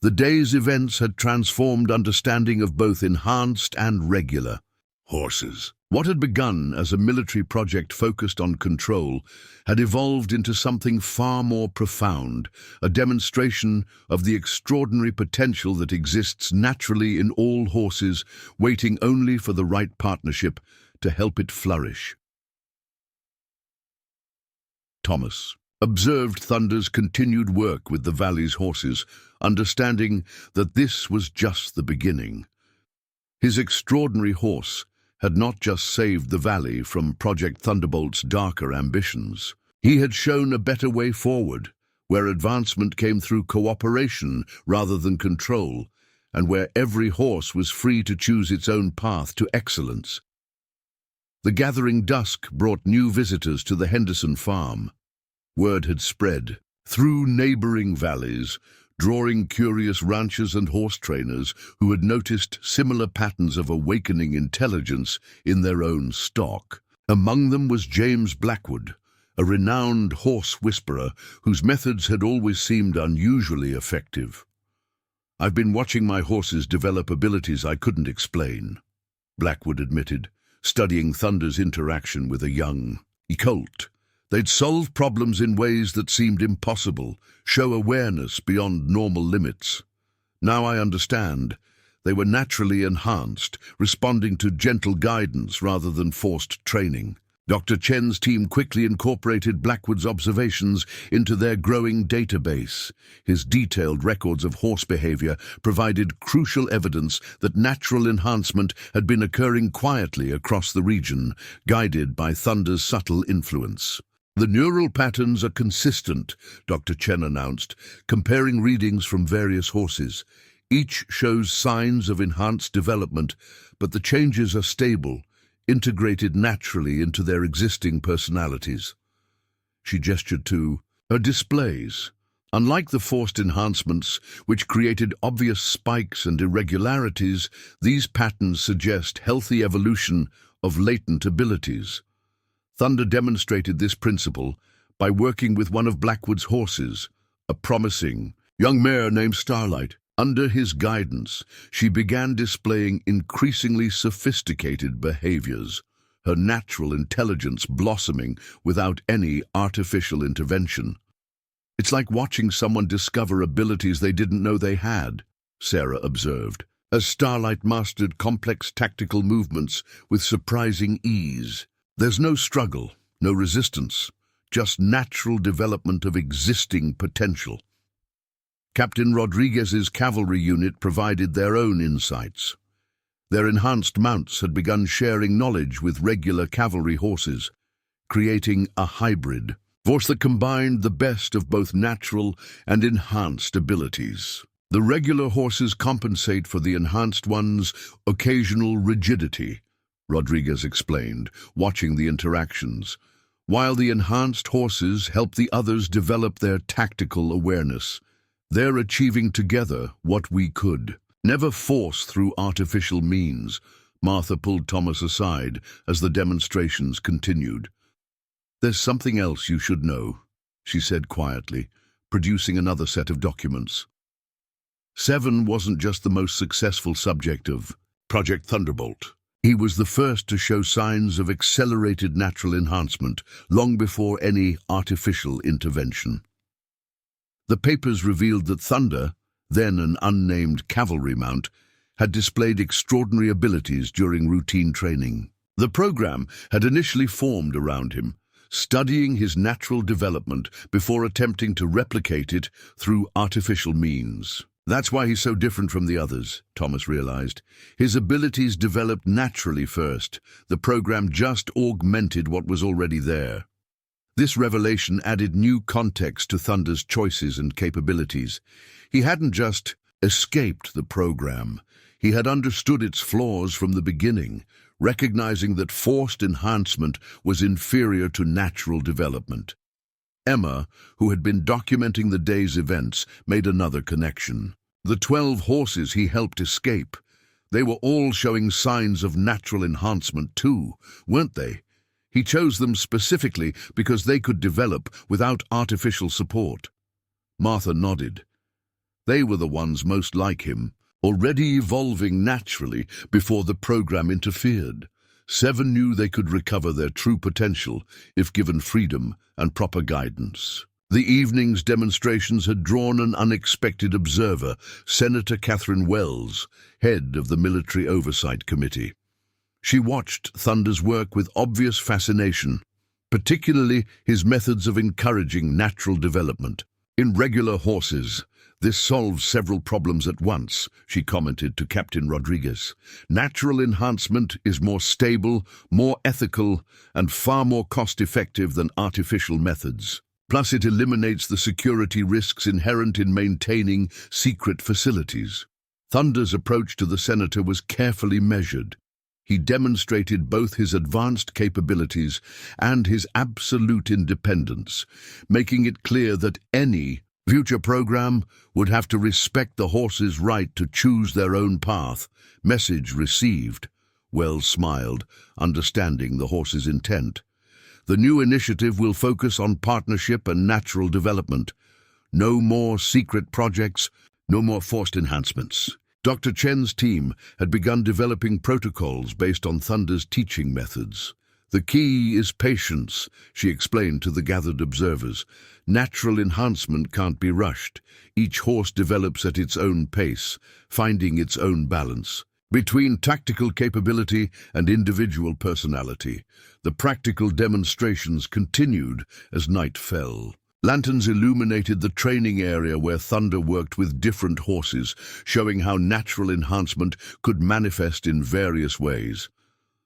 [SPEAKER 1] The day's events had transformed understanding of both enhanced and regular horses. What had begun as a military project focused on control had evolved into something far more profound, a demonstration of the extraordinary potential that exists naturally in all horses, waiting only for the right partnership to help it flourish. Thomas observed Thunder's continued work with the valley's horses, understanding that this was just the beginning. His extraordinary horse had not just saved the valley from Project Thunderbolt's darker ambitions. He had shown a better way forward, where advancement came through cooperation rather than control, and where every horse was free to choose its own path to excellence. The gathering dusk brought new visitors to the Henderson farm. Word had spread through neighboring valleys, drawing curious ranchers and horse trainers who had noticed similar patterns of awakening intelligence in their own stock. Among them was James Blackwood, a renowned horse whisperer whose methods had always seemed unusually effective. "I've been watching my horses develop abilities I couldn't explain," Blackwood admitted, studying Thunder's interaction with a young colt. They'd solve problems in ways that seemed impossible, show awareness beyond normal limits. Now I understand. They were naturally enhanced, responding to gentle guidance rather than forced training. Dr. Chen's team quickly incorporated Blackwood's observations into their growing database. His detailed records of horse behavior provided crucial evidence that natural enhancement had been occurring quietly across the region, guided by Thunder's subtle influence. "The neural patterns are consistent," Dr. Chen announced, comparing readings from various horses. "Each shows signs of enhanced development, but the changes are stable, integrated naturally into their existing personalities." She gestured to her displays. Unlike the forced enhancements, which created obvious spikes and irregularities, these patterns suggest healthy evolution of latent abilities. Thunder demonstrated this principle by working with one of Blackwood's horses, a promising young mare named Starlight. Under his guidance, she began displaying increasingly sophisticated behaviors, her natural intelligence blossoming without any artificial intervention. "It's like watching someone discover abilities they didn't know they had," Sarah observed, as Starlight mastered complex tactical movements with surprising ease. "There's no struggle, no resistance, just natural development of existing potential." Captain Rodriguez's cavalry unit provided their own insights. Their enhanced mounts had begun sharing knowledge with regular cavalry horses, creating a hybrid force that combined the best of both natural and enhanced abilities. The regular horses compensate for the enhanced one's occasional rigidity, Rodriguez explained, watching the interactions, while the enhanced horses help the others develop their tactical awareness. They're achieving together what we could never force through artificial means. Martha pulled Thomas aside as the demonstrations continued. "There's something else you should know," she said quietly, producing another set of documents. Seven wasn't just the most successful subject of Project Thunderbolt. He was the first to show signs of accelerated natural enhancement long before any artificial intervention. The papers revealed that Thunder, then an unnamed cavalry mount, had displayed extraordinary abilities during routine training. The program had initially formed around him, studying his natural development before attempting to replicate it through artificial means. That's why he's so different from the others, Thomas realized. His abilities developed naturally first. The program just augmented what was already there. This revelation added new context to Thunder's choices and capabilities. He hadn't just escaped the program. He had understood its flaws from the beginning, recognizing that forced enhancement was inferior to natural development. Emma, who had been documenting the day's events, made another connection. The 12 horses he helped escape, they were all showing signs of natural enhancement too, weren't they? He chose them specifically because they could develop without artificial support. Martha nodded. They were the ones most like him, already evolving naturally before the program interfered. Seven knew they could recover their true potential if given freedom and proper guidance. The evening's demonstrations had drawn an unexpected observer, Senator Catherine Wells, head of the Military Oversight Committee. She watched Thunder's work with obvious fascination, particularly his methods of encouraging natural development. "In regular horses, this solves several problems at once," she commented to Captain Rodriguez. "Natural enhancement is more stable, more ethical, and far more cost-effective than artificial methods. Plus, it eliminates the security risks inherent in maintaining secret facilities." Thunder's approach to the senator was carefully measured. He demonstrated both his advanced capabilities and his absolute independence, making it clear that any future program would have to respect the horses' right to choose their own path. Message received. Wells smiled, understanding the horses' intent. The new initiative will focus on partnership and natural development. No more secret projects, no more forced enhancements. Dr. Chen's team had begun developing protocols based on Thunder's teaching methods. "The key is patience," she explained to the gathered observers. "Natural enhancement can't be rushed. Each horse develops at its own pace, finding its own balance between tactical capability and individual personality." The practical demonstrations continued as night fell. Lanterns illuminated the training area where Thunder worked with different horses, showing how natural enhancement could manifest in various ways.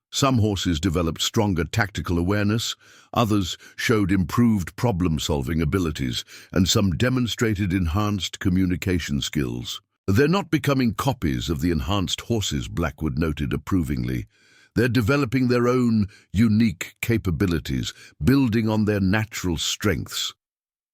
[SPEAKER 1] Some horses developed stronger tactical awareness, others showed improved problem-solving abilities, and some demonstrated enhanced communication skills. "They're not becoming copies of the enhanced horses," Blackwood noted approvingly. "They're developing their own unique capabilities, building on their natural strengths."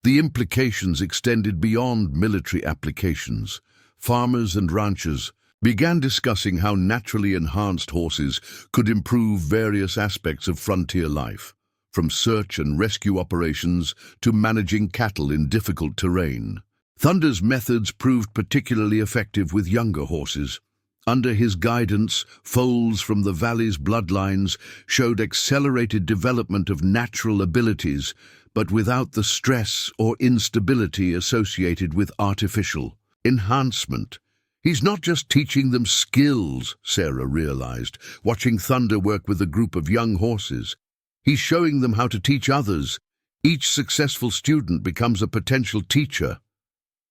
[SPEAKER 1] The implications extended beyond military applications. Farmers and ranchers, began discussing how naturally enhanced horses could improve various aspects of frontier life, from search and rescue operations to managing cattle in difficult terrain. Thunder's methods proved particularly effective with younger horses. Under his guidance, foals from the valley's bloodlines showed accelerated development of natural abilities, but without the stress or instability associated with artificial enhancement. He's not just teaching them skills, Sarah realized, watching Thunder work with a group of young horses. He's showing them how to teach others. Each successful student becomes a potential teacher.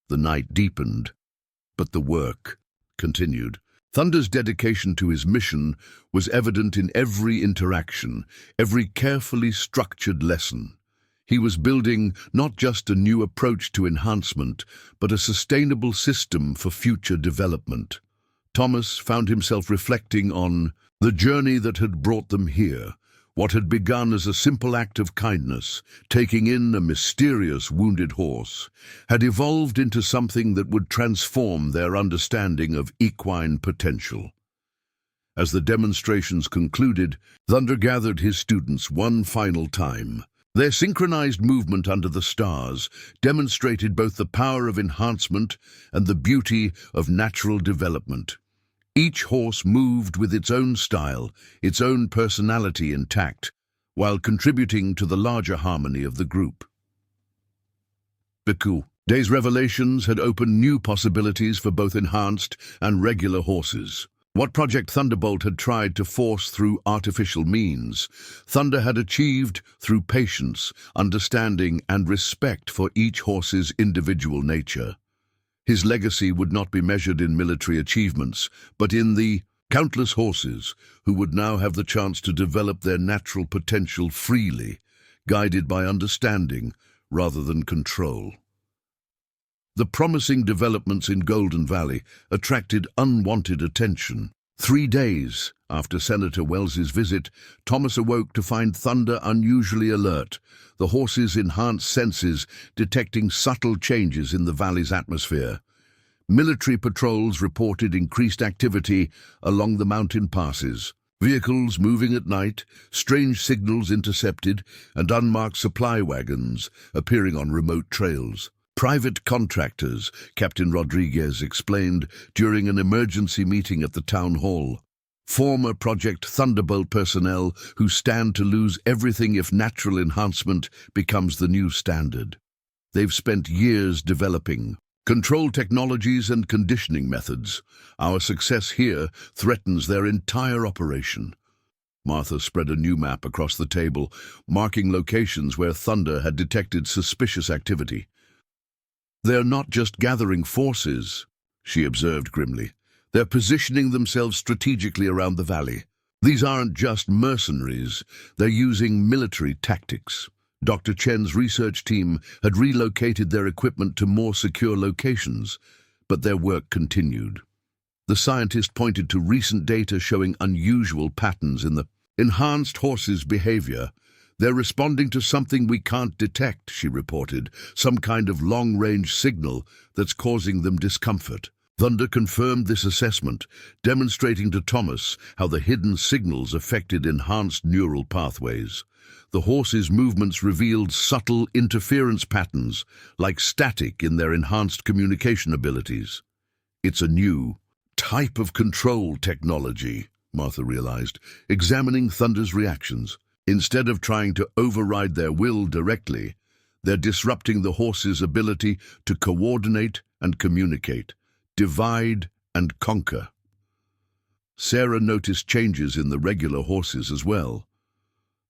[SPEAKER 1] The night deepened, but the work continued. Thunder's dedication to his mission was evident in every interaction, every carefully structured lesson. He was building not just a new approach to enhancement, but a sustainable system for future development. Thomas found himself reflecting on the journey that had brought them here. What had begun as a simple act of kindness, taking in a mysterious wounded horse, had evolved into something that would transform their understanding of equine potential. As the demonstrations concluded, Thunder gathered his students one final time. Their synchronized movement under the stars demonstrated both the power of enhancement and the beauty of natural development. Each horse moved with its own style, its own personality intact, while contributing to the larger harmony of the group. Day's revelations had opened new possibilities for both enhanced and regular horses. What Project Thunderbolt had tried to force through artificial means, Thunder had achieved through patience, understanding, and respect for each horse's individual nature. His legacy would not be measured in military achievements, but in the countless horses who would now have the chance to develop their natural potential freely, guided by understanding rather than control. The promising developments in Golden Valley attracted unwanted attention. 3 days after Senator Wells's visit, Thomas awoke to find Thunder unusually alert, the horse's enhanced senses detecting subtle changes in the valley's atmosphere. Military patrols reported increased activity along the mountain passes. Vehicles moving at night, strange signals intercepted, and unmarked supply wagons appearing on remote trails. Private contractors, Captain Rodriguez explained during an emergency meeting at the town hall. Former Project Thunderbolt personnel who stand to lose everything if natural enhancement becomes the new standard. They've spent years developing control technologies and conditioning methods. Our success here threatens their entire operation. Martha spread a new map across the table, marking locations where Thunder had detected suspicious activity. They're not just gathering forces, she observed grimly. They're positioning themselves strategically around the valley. These aren't just mercenaries, they're using military tactics. Dr. Chen's research team had relocated their equipment to more secure locations, but their work continued. The scientist pointed to recent data showing unusual patterns in the enhanced horses' behavior. They're responding to something we can't detect, she reported, some kind of long-range signal that's causing them discomfort. Thunder confirmed this assessment, demonstrating to Thomas how the hidden signals affected enhanced neural pathways. The horses' movements revealed subtle interference patterns, like static in their enhanced communication abilities. It's a new type of control technology, Martha realized, examining Thunder's reactions. Instead of trying to override their will directly, they're disrupting the horse's ability to coordinate and communicate, divide and conquer. Sarah noticed changes in the regular horses as well.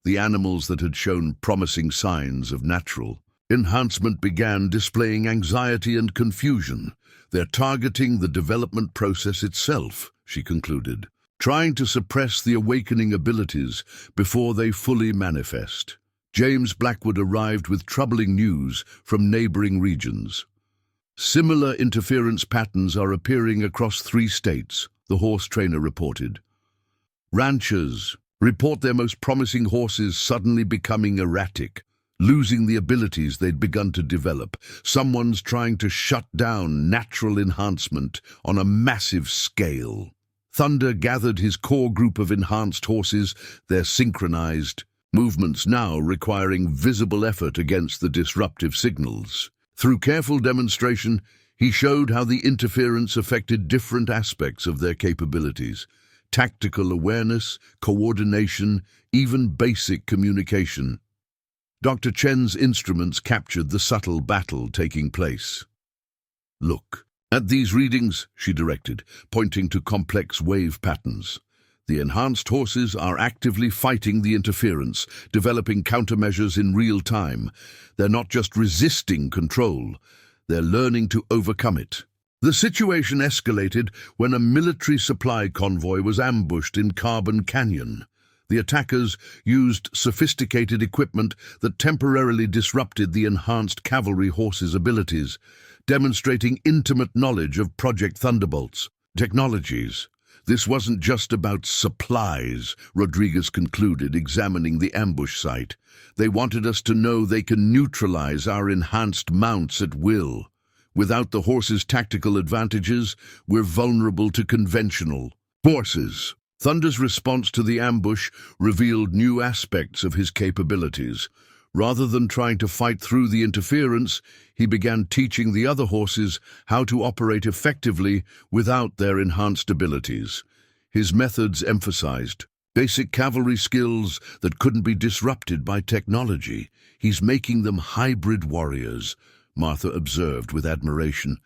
[SPEAKER 1] The animals that had shown promising signs of natural enhancement began displaying anxiety and confusion. They're targeting the development process itself, she concluded, trying to suppress the awakening abilities before they fully manifest. James Blackwood arrived with troubling news from neighboring regions. Similar interference patterns are appearing across 3 states, the horse trainer reported. Ranchers report their most promising horses suddenly becoming erratic, losing the abilities they'd begun to develop. Someone's trying to shut down natural enhancement on a massive scale. Thunder gathered his core group of enhanced horses, their synchronized movements now requiring visible effort against the disruptive signals. Through careful demonstration, he showed how the interference affected different aspects of their capabilities: tactical awareness, coordination, even basic communication. Dr. Chen's instruments captured the subtle battle taking place. "Look at these readings," she directed, pointing to complex wave patterns. "The enhanced horses are actively fighting the interference, developing countermeasures in real time. They're not just resisting control, they're learning to overcome it." The situation escalated when a military supply convoy was ambushed in Carbon Canyon. The attackers used sophisticated equipment that temporarily disrupted the enhanced cavalry horses' abilities, demonstrating intimate knowledge of Project Thunderbolt's technologies. "This wasn't just about supplies," Rodriguez concluded, examining the ambush site. "They wanted us to know they can neutralize our enhanced mounts at will. Without the horses' tactical advantages, we're vulnerable to conventional forces." Thunder's response to the ambush revealed new aspects of his capabilities. Rather than trying to fight through the interference, he began teaching the other horses how to operate effectively without their enhanced abilities. His methods emphasized basic cavalry skills that couldn't be disrupted by technology. "He's making them hybrid warriors," Martha observed with admiration,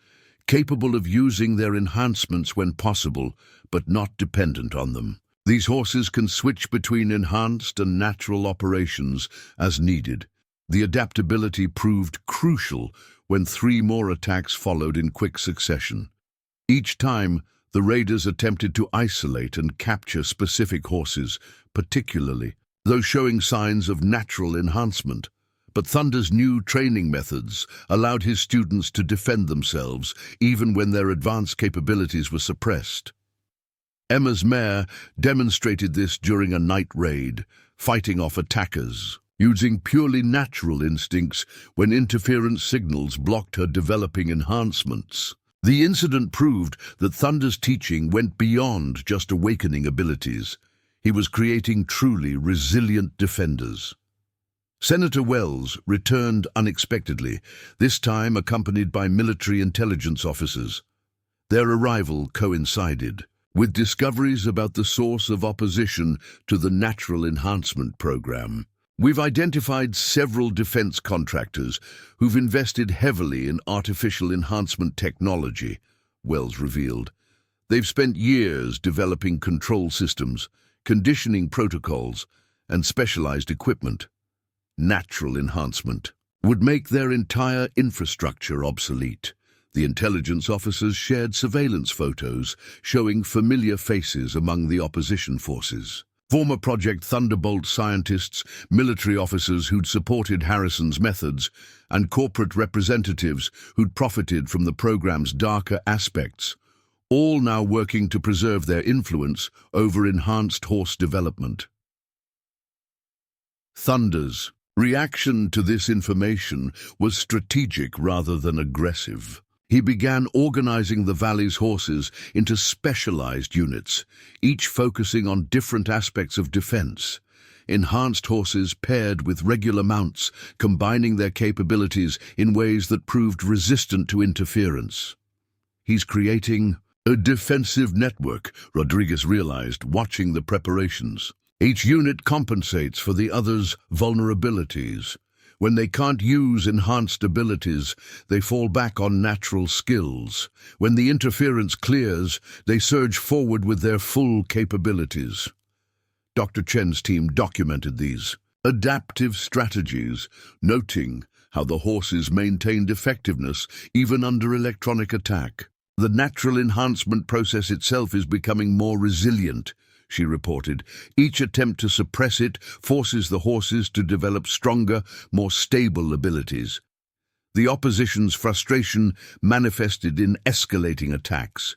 [SPEAKER 1] "capable of using their enhancements when possible, but not dependent on them. These horses can switch between enhanced and natural operations as needed." The adaptability proved crucial when 3 more attacks followed in quick succession. Each time, the raiders attempted to isolate and capture specific horses, particularly those showing signs of natural enhancement. But Thunder's new training methods allowed his students to defend themselves, even when their advanced capabilities were suppressed. Emma's mare demonstrated this during a night raid, fighting off attackers, using purely natural instincts when interference signals blocked her developing enhancements. The incident proved that Thunder's teaching went beyond just awakening abilities. He was creating truly resilient defenders. Senator Wells returned unexpectedly, this time accompanied by military intelligence officers. Their arrival coincided with discoveries about the source of opposition to the Natural Enhancement Program. "We've identified several defense contractors who've invested heavily in artificial enhancement technology," Wells revealed. "They've spent years developing control systems, conditioning protocols, and specialized equipment. Natural enhancement would make their entire infrastructure obsolete." The intelligence officers shared surveillance photos showing familiar faces among the opposition forces. Former Project Thunderbolt scientists, military officers who'd supported Harrison's methods, and corporate representatives who'd profited from the program's darker aspects, all now working to preserve their influence over enhanced horse development. Thunder's reaction to this information was strategic rather than aggressive. He began organizing the valley's horses into specialized units, each focusing on different aspects of defense. Enhanced horses paired with regular mounts, combining their capabilities in ways that proved resistant to interference. "He's creating a defensive network," Rodriguez realized, watching the preparations. "Each unit compensates for the other's vulnerabilities. When they can't use enhanced abilities, they fall back on natural skills. When the interference clears, they surge forward with their full capabilities." Dr. Chen's team documented these adaptive strategies, noting how the horses maintained effectiveness even under electronic attack. "The natural enhancement process itself is becoming more resilient," she reported. "Each attempt to suppress it forces the horses to develop stronger, more stable abilities." The opposition's frustration manifested in escalating attacks.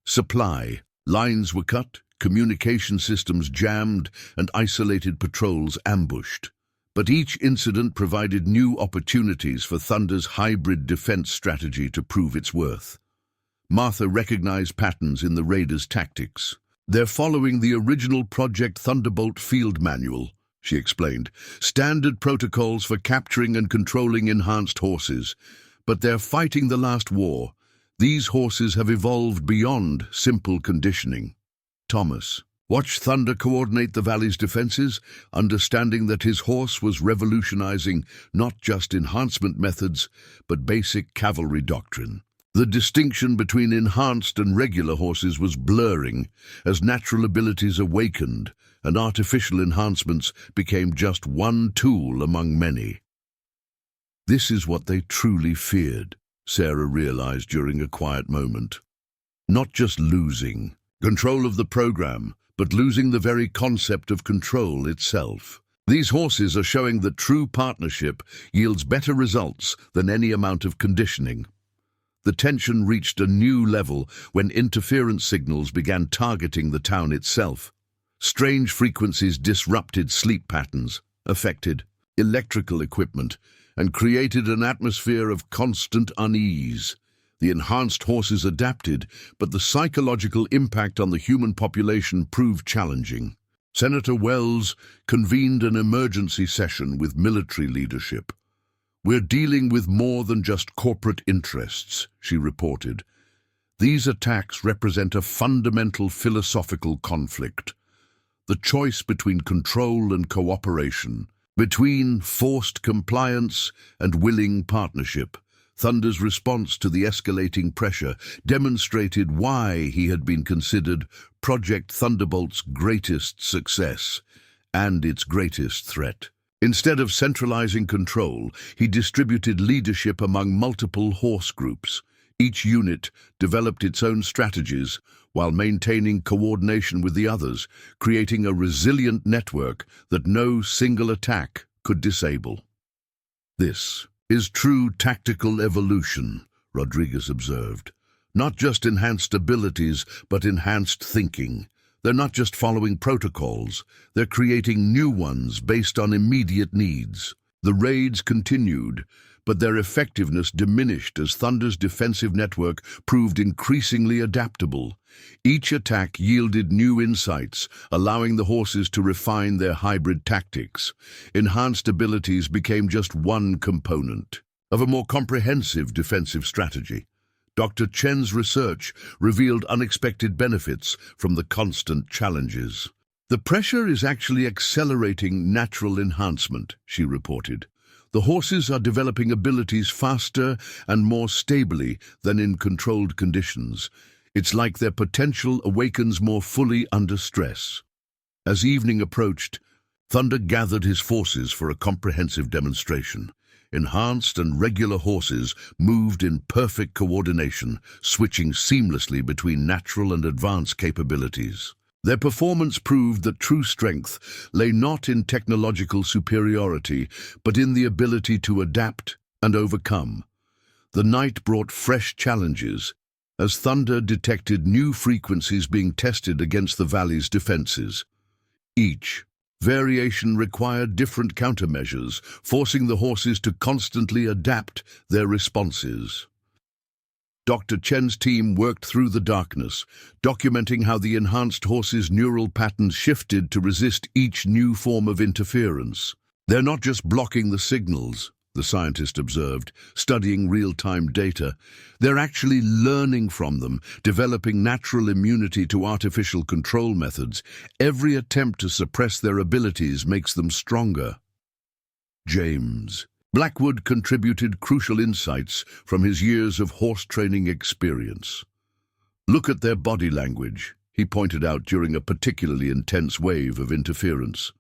[SPEAKER 1] Supply lines were cut, communication systems jammed, and isolated patrols ambushed. But each incident provided new opportunities for Thunder's hybrid defense strategy to prove its worth. Martha recognized patterns in the raiders' tactics. "They're following the original Project Thunderbolt field manual," she explained. "Standard protocols for capturing and controlling enhanced horses. But they're fighting the last war. These horses have evolved beyond simple conditioning." Thomas watched Thunder coordinate the valley's defenses, understanding that his horse was revolutionizing not just enhancement methods, but basic cavalry doctrine. The distinction between enhanced and regular horses was blurring as natural abilities awakened and artificial enhancements became just one tool among many. This is what they truly feared, Sarah realized during a quiet moment. Not just losing control of the program, but losing the very concept of control itself. These horses are showing that true partnership yields better results than any amount of conditioning. The tension reached a new level when interference signals began targeting the town itself. Strange frequencies disrupted sleep patterns, affected electrical equipment, and created an atmosphere of constant unease. The enhanced horses adapted, but the psychological impact on the human population proved challenging. Senator Wells convened an emergency session with military leadership. "We're dealing with more than just corporate interests," she reported. "These attacks represent a fundamental philosophical conflict. The choice between control and cooperation, between forced compliance and willing partnership." Thunder's response to the escalating pressure demonstrated why he had been considered Project Thunderbolt's greatest success and its greatest threat. Instead of centralizing control, he distributed leadership among multiple horse groups. Each unit developed its own strategies while maintaining coordination with the others, creating a resilient network that no single attack could disable. "This is true tactical evolution," Rodriguez observed. "Not just enhanced abilities, but enhanced thinking. They're not just following protocols, they're creating new ones based on immediate needs." The raids continued, but their effectiveness diminished as Thunder's defensive network proved increasingly adaptable. Each attack yielded new insights, allowing the horses to refine their hybrid tactics. Enhanced abilities became just one component of a more comprehensive defensive strategy. Dr. Chen's research revealed unexpected benefits from the constant challenges. "The pressure is actually accelerating natural enhancement," she reported. "The horses are developing abilities faster and more stably than in controlled conditions. It's like their potential awakens more fully under stress." As evening approached, Thunder gathered his forces for a comprehensive demonstration. Enhanced and regular horses moved in perfect coordination, switching seamlessly between natural and advanced capabilities. Their performance proved that true strength lay not in technological superiority, but in the ability to adapt and overcome. The night brought fresh challenges, as Thunder detected new frequencies being tested against the valley's defenses. Each variation required different countermeasures, forcing the horses to constantly adapt their responses. Dr. Chen's team worked through the darkness, documenting how the enhanced horses' neural patterns shifted to resist each new form of interference. "They're not just blocking the signals," the scientist observed, studying real-time data. "They're actually learning from them, developing natural immunity to artificial control methods. Every attempt to suppress their abilities makes them stronger." James Blackwood contributed crucial insights from his years of horse training experience. "Look at their body language," he pointed out during a particularly intense wave of interference.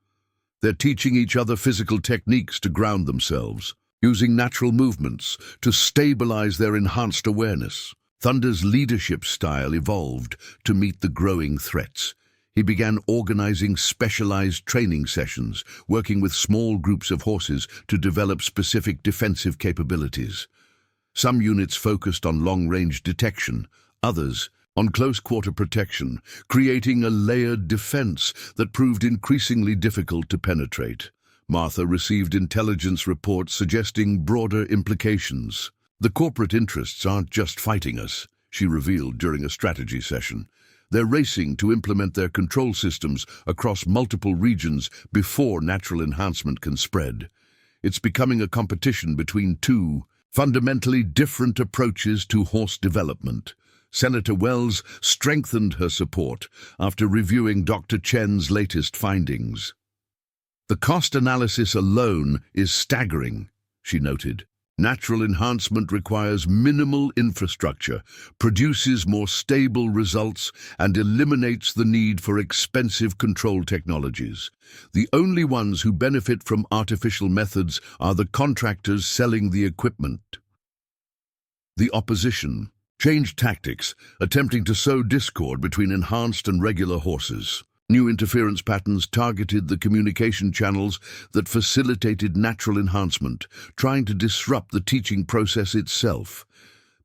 [SPEAKER 1] "They're teaching each other physical techniques to ground themselves, using natural movements to stabilize their enhanced awareness." Thunder's leadership style evolved to meet the growing threats. He began organizing specialized training sessions, working with small groups of horses to develop specific defensive capabilities. Some units focused on long-range detection, others on close-quarter protection, creating a layered defense that proved increasingly difficult to penetrate. Martha received intelligence reports suggesting broader implications. The corporate interests aren't just fighting us, she revealed during a strategy session. They're racing to implement their control systems across multiple regions before natural enhancement can spread. It's becoming a competition between two fundamentally different approaches to horse development. Senator Wells strengthened her support after reviewing Dr. Chen's latest findings. The cost analysis alone is staggering, she noted. Natural enhancement requires minimal infrastructure, produces more stable results, and eliminates the need for expensive control technologies. The only ones who benefit from artificial methods are the contractors selling the equipment. The opposition changed tactics, attempting to sow discord between enhanced and regular horses. New interference patterns targeted the communication channels that facilitated natural enhancement, trying to disrupt the teaching process itself.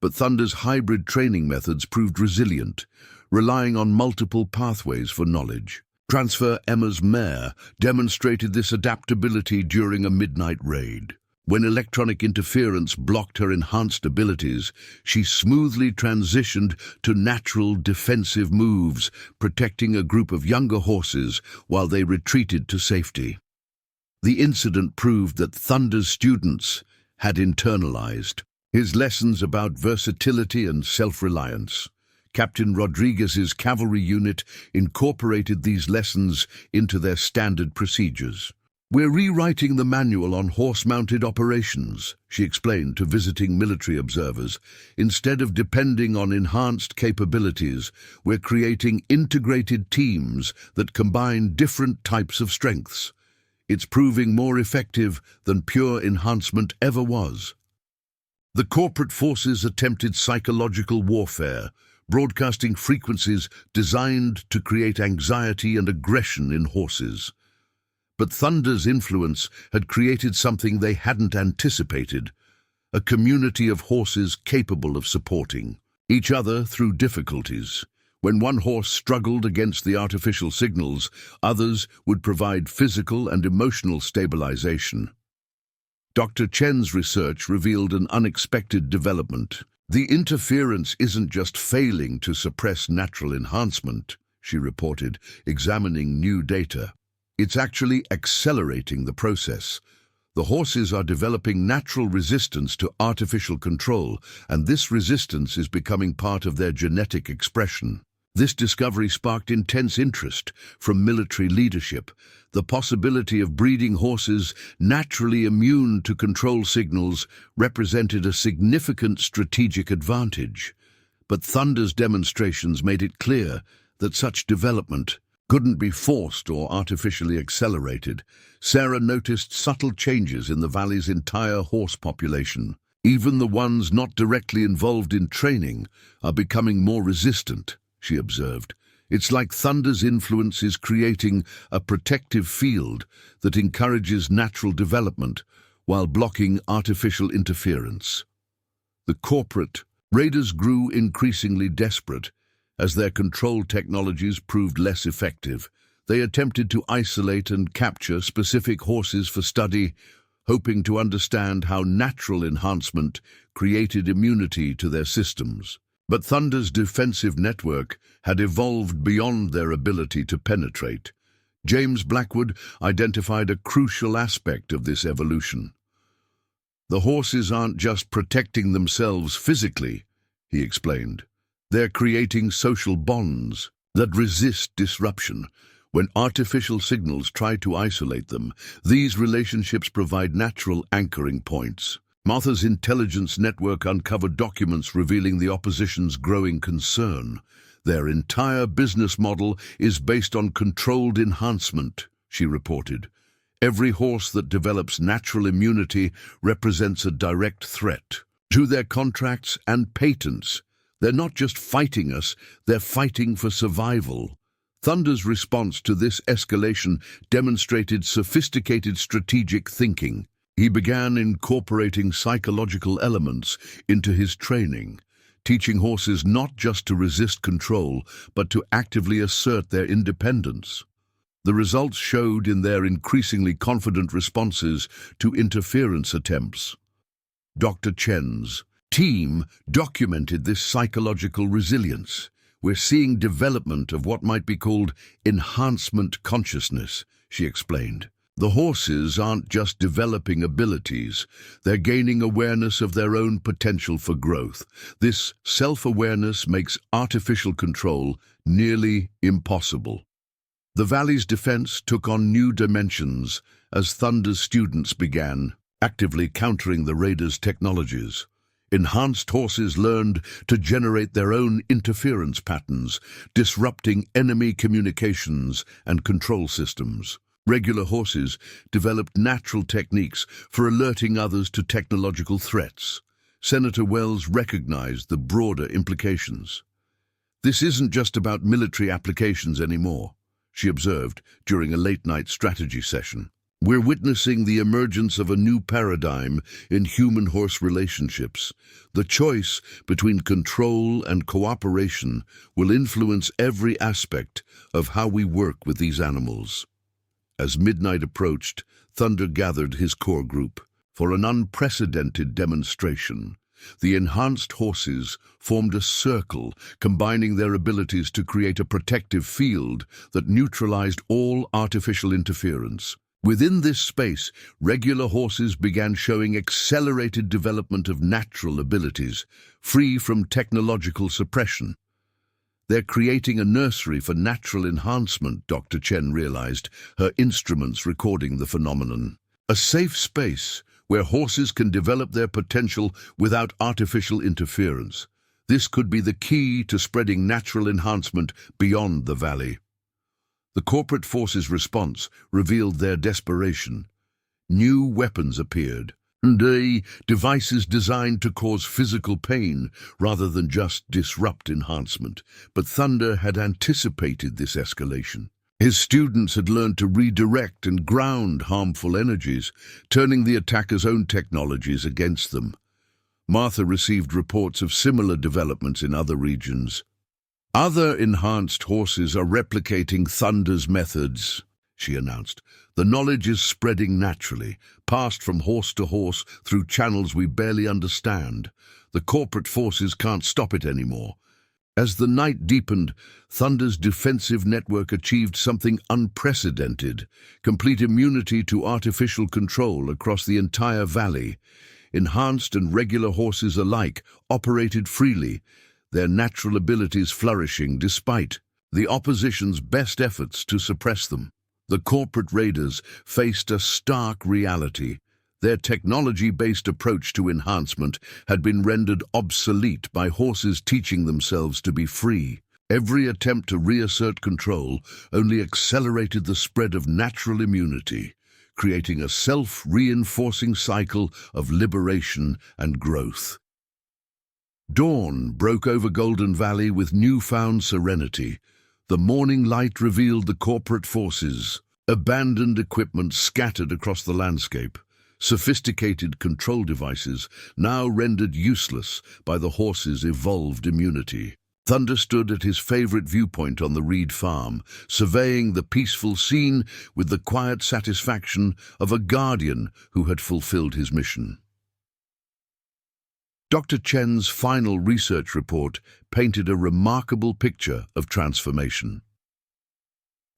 [SPEAKER 1] But Thunder's hybrid training methods proved resilient, relying on multiple pathways for knowledge. Transfer Emma's mare demonstrated this adaptability during a midnight raid. When electronic interference blocked her enhanced abilities, she smoothly transitioned to natural defensive moves, protecting a group of younger horses while they retreated to safety. The incident proved that Thunder's students had internalized his lessons about versatility and self-reliance. Captain Rodriguez's cavalry unit incorporated these lessons into their standard procedures. "We're rewriting the manual on horse-mounted operations," she explained to visiting military observers. "Instead of depending on enhanced capabilities, we're creating integrated teams that combine different types of strengths. It's proving more effective than pure enhancement ever was." The corporate forces attempted psychological warfare, broadcasting frequencies designed to create anxiety and aggression in horses. But Thunder's influence had created something they hadn't anticipated, a community of horses capable of supporting each other through difficulties. When one horse struggled against the artificial signals, others would provide physical and emotional stabilization. Dr. Chen's research revealed an unexpected development. The interference isn't just failing to suppress natural enhancement, she reported, examining new data. It's actually accelerating the process. The horses are developing natural resistance to artificial control, and this resistance is becoming part of their genetic expression. This discovery sparked intense interest from military leadership. The possibility of breeding horses naturally immune to control signals represented a significant strategic advantage. But Thunder's demonstrations made it clear that such development couldn't be forced or artificially accelerated. Sarah noticed subtle changes in the valley's entire horse population. Even the ones not directly involved in training are becoming more resistant, she observed. It's like Thunder's influence is creating a protective field that encourages natural development while blocking artificial interference. The corporate raiders grew increasingly desperate as their control technologies proved less effective. They attempted to isolate and capture specific horses for study, hoping to understand how natural enhancement created immunity to their systems. But Thunder's defensive network had evolved beyond their ability to penetrate. James Blackwood identified a crucial aspect of this evolution. "The horses aren't just protecting themselves physically," he explained. "They're creating social bonds that resist disruption. When artificial signals try to isolate them, these relationships provide natural anchoring points." Martha's intelligence network uncovered documents revealing the opposition's growing concern. "Their entire business model is based on controlled enhancement," she reported. "Every horse that develops natural immunity represents a direct threat to their contracts and patents. They're not just fighting us, they're fighting for survival." Thunder's response to this escalation demonstrated sophisticated strategic thinking. He began incorporating psychological elements into his training, teaching horses not just to resist control, but to actively assert their independence. The results showed in their increasingly confident responses to interference attempts. Dr. Chen's team documented this psychological resilience. We're seeing development of what might be called enhancement consciousness, she explained. The horses aren't just developing abilities, they're gaining awareness of their own potential for growth. This self-awareness makes artificial control nearly impossible. The Valley's defense took on new dimensions as Thunder's students began actively countering the raiders' technologies. Enhanced horses learned to generate their own interference patterns, disrupting enemy communications and control systems. Regular horses developed natural techniques for alerting others to technological threats. Senator Wells recognized the broader implications. This isn't just about military applications anymore, she observed during a late-night strategy session. We're witnessing the emergence of a new paradigm in human-horse relationships. The choice between control and cooperation will influence every aspect of how we work with these animals. As midnight approached, Thunder gathered his core group for an unprecedented demonstration. The enhanced horses formed a circle, combining their abilities to create a protective field that neutralized all artificial interference. Within this space, regular horses began showing accelerated development of natural abilities, free from technological suppression. They're creating a nursery for natural enhancement, Dr. Chen realized, her instruments recording the phenomenon. A safe space where horses can develop their potential without artificial interference. This could be the key to spreading natural enhancement beyond the valley. The corporate forces' response revealed their desperation. New weapons appeared, devices designed to cause physical pain rather than just disrupt enhancement. But Thunder had anticipated this escalation. His students had learned to redirect and ground harmful energies, turning the attacker's own technologies against them. Martha received reports of similar developments in other regions. Other enhanced horses are replicating Thunder's methods, she announced. The knowledge is spreading naturally, passed from horse to horse through channels we barely understand. The corporate forces can't stop it anymore. As the night deepened, Thunder's defensive network achieved something unprecedented: complete immunity to artificial control across the entire valley. Enhanced and regular horses alike operated freely, their natural abilities flourishing despite the opposition's best efforts to suppress them. The corporate raiders faced a stark reality. Their technology-based approach to enhancement had been rendered obsolete by horses teaching themselves to be free. Every attempt to reassert control only accelerated the spread of natural immunity, creating a self-reinforcing cycle of liberation and growth. Dawn broke over Golden Valley with newfound serenity. The morning light revealed the corporate forces, abandoned equipment scattered across the landscape, sophisticated control devices now rendered useless by the horses' evolved immunity. Thunder stood at his favorite viewpoint on the Reed farm, surveying the peaceful scene with the quiet satisfaction of a guardian who had fulfilled his mission. Dr. Chen's final research report painted a remarkable picture of transformation.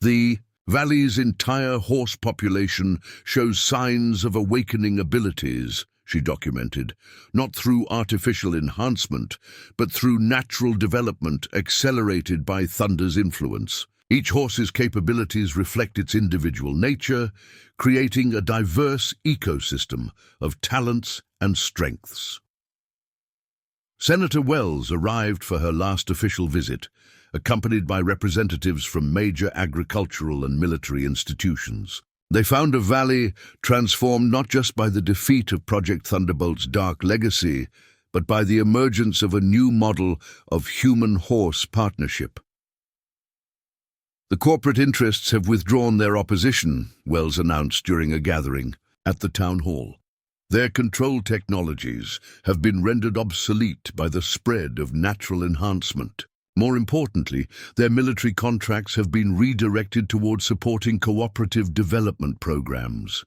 [SPEAKER 1] The valley's entire horse population shows signs of awakening abilities, she documented, not through artificial enhancement, but through natural development accelerated by Thunder's influence. Each horse's capabilities reflect its individual nature, creating a diverse ecosystem of talents and strengths. Senator Wells arrived for her last official visit, accompanied by representatives from major agricultural and military institutions. They found a valley transformed not just by the defeat of Project Thunderbolt's dark legacy, but by the emergence of a new model of human-horse partnership. The corporate interests have withdrawn their opposition, Wells announced during a gathering at the town hall. Their control technologies have been rendered obsolete by the spread of natural enhancement. More importantly, their military contracts have been redirected towards supporting cooperative development programs.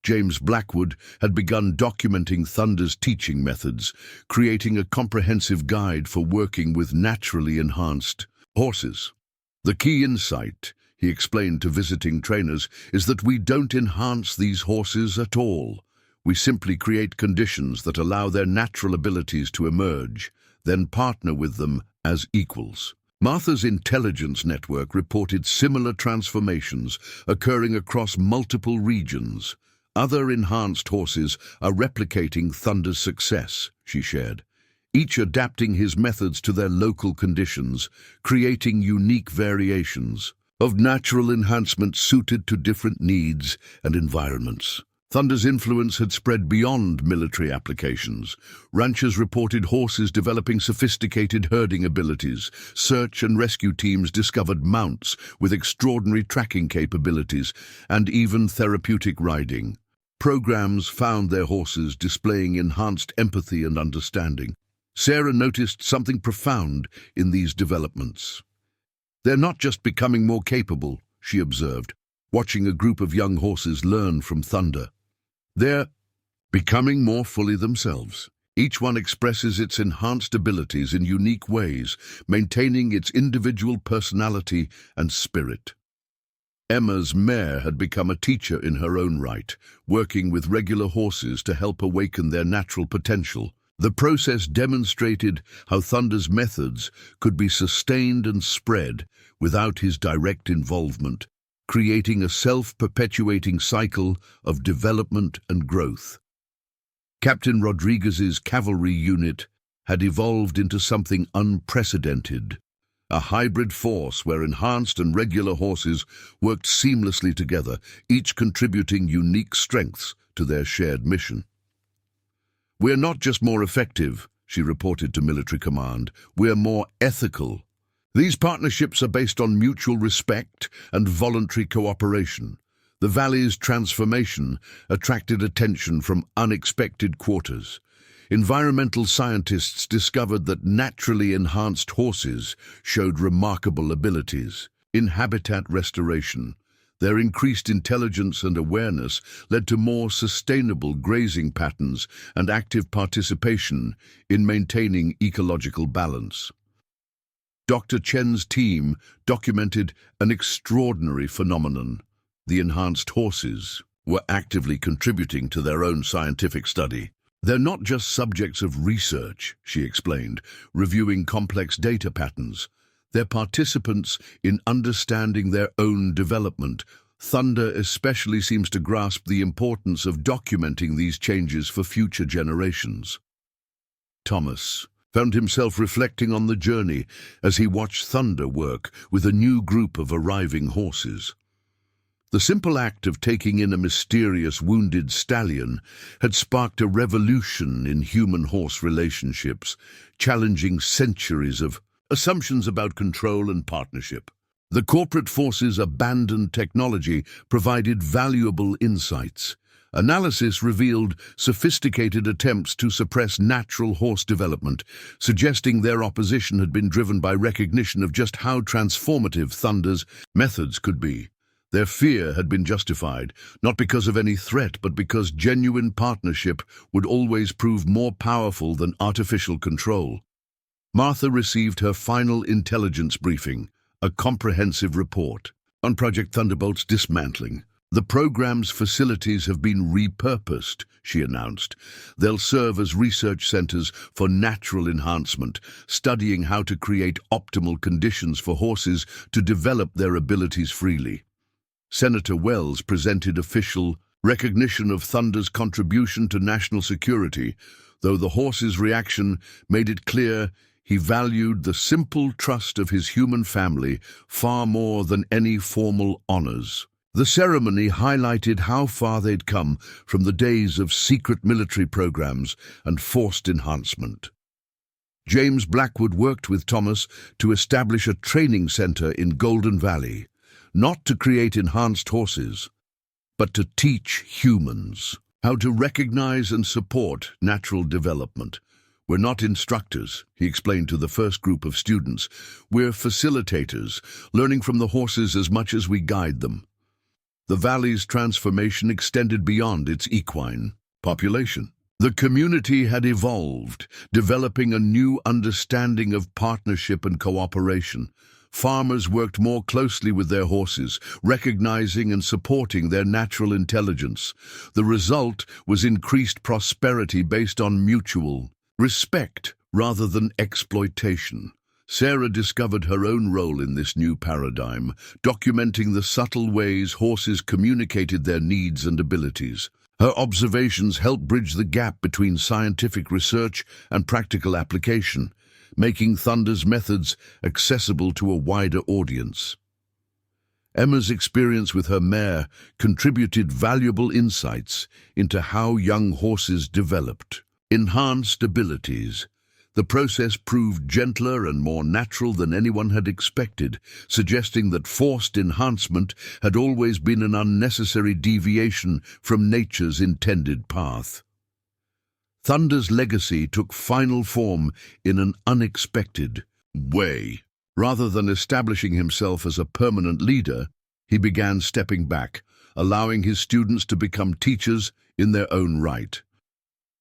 [SPEAKER 1] James Blackwood had begun documenting Thunder's teaching methods, creating a comprehensive guide for working with naturally enhanced horses. The key insight, he explained to visiting trainers, is that we don't enhance these horses at all. We simply create conditions that allow their natural abilities to emerge, then partner with them as equals. Martha's intelligence network reported similar transformations occurring across multiple regions. Other enhanced horses are replicating Thunder's success, she shared, each adapting his methods to their local conditions, creating unique variations of natural enhancement suited to different needs and environments. Thunder's influence had spread beyond military applications. Ranchers reported horses developing sophisticated herding abilities. Search and rescue teams discovered mounts with extraordinary tracking capabilities and even therapeutic riding. Programs found their horses displaying enhanced empathy and understanding. Sarah noticed something profound in these developments. They're not just becoming more capable, she observed, watching a group of young horses learn from Thunder. They're becoming more fully themselves. Each one expresses its enhanced abilities in unique ways, maintaining its individual personality and spirit. Emma's mare had become a teacher in her own right, working with regular horses to help awaken their natural potential. The process demonstrated how Thunder's methods could be sustained and spread without his direct involvement, creating a self-perpetuating cycle of development and growth. Captain Rodriguez's cavalry unit had evolved into something unprecedented, a hybrid force where enhanced and regular horses worked seamlessly together, each contributing unique strengths to their shared mission. "We're not just more effective," she reported to military command, "we're more ethical. These partnerships are based on mutual respect and voluntary cooperation." The valley's transformation attracted attention from unexpected quarters. Environmental scientists discovered that naturally enhanced horses showed remarkable abilities in habitat restoration. Their increased intelligence and awareness led to more sustainable grazing patterns and active participation in maintaining ecological balance. Dr. Chen's team documented an extraordinary phenomenon. The enhanced horses were actively contributing to their own scientific study. "They're not just subjects of research," she explained, reviewing complex data patterns. "They're participants in understanding their own development." Thunder especially seems to grasp the importance of documenting these changes for future generations. Thomas found himself reflecting on the journey as he watched Thunder work with a new group of arriving horses. The simple act of taking in a mysterious wounded stallion had sparked a revolution in human-horse relationships, challenging centuries of assumptions about control and partnership. The corporate forces' abandoned technology provided valuable insights. Analysis revealed sophisticated attempts to suppress natural horse development, suggesting their opposition had been driven by recognition of just how transformative Thunder's methods could be. Their fear had been justified, not because of any threat, but because genuine partnership would always prove more powerful than artificial control. Martha received her final intelligence briefing, a comprehensive report on Project Thunderbolt's dismantling. "The program's facilities have been repurposed," she announced. "They'll serve as research centers for natural enhancement, studying how to create optimal conditions for horses to develop their abilities freely." Senator Wells presented official recognition of Thunder's contribution to national security, though the horse's reaction made it clear he valued the simple trust of his human family far more than any formal honors. The ceremony highlighted how far they'd come from the days of secret military programs and forced enhancement. James Blackwood worked with Thomas to establish a training center in Golden Valley, not to create enhanced horses, but to teach humans how to recognize and support natural development. "We're not instructors," he explained to the first group of students. "We're facilitators, learning from the horses as much as we guide them." The valley's transformation extended beyond its equine population. The community had evolved, developing a new understanding of partnership and cooperation. Farmers worked more closely with their horses, recognizing and supporting their natural intelligence. The result was increased prosperity based on mutual respect rather than exploitation. Sarah discovered her own role in this new paradigm, documenting the subtle ways horses communicated their needs and abilities. Her observations helped bridge the gap between scientific research and practical application, making Thunder's methods accessible to a wider audience. Emma's experience with her mare contributed valuable insights into how young horses developed. Enhanced abilities. The process proved gentler and more natural than anyone had expected, suggesting that forced enhancement had always been an unnecessary deviation from nature's intended path. Thunder's legacy took final form in an unexpected way. Rather than establishing himself as a permanent leader, he began stepping back, allowing his students to become teachers in their own right.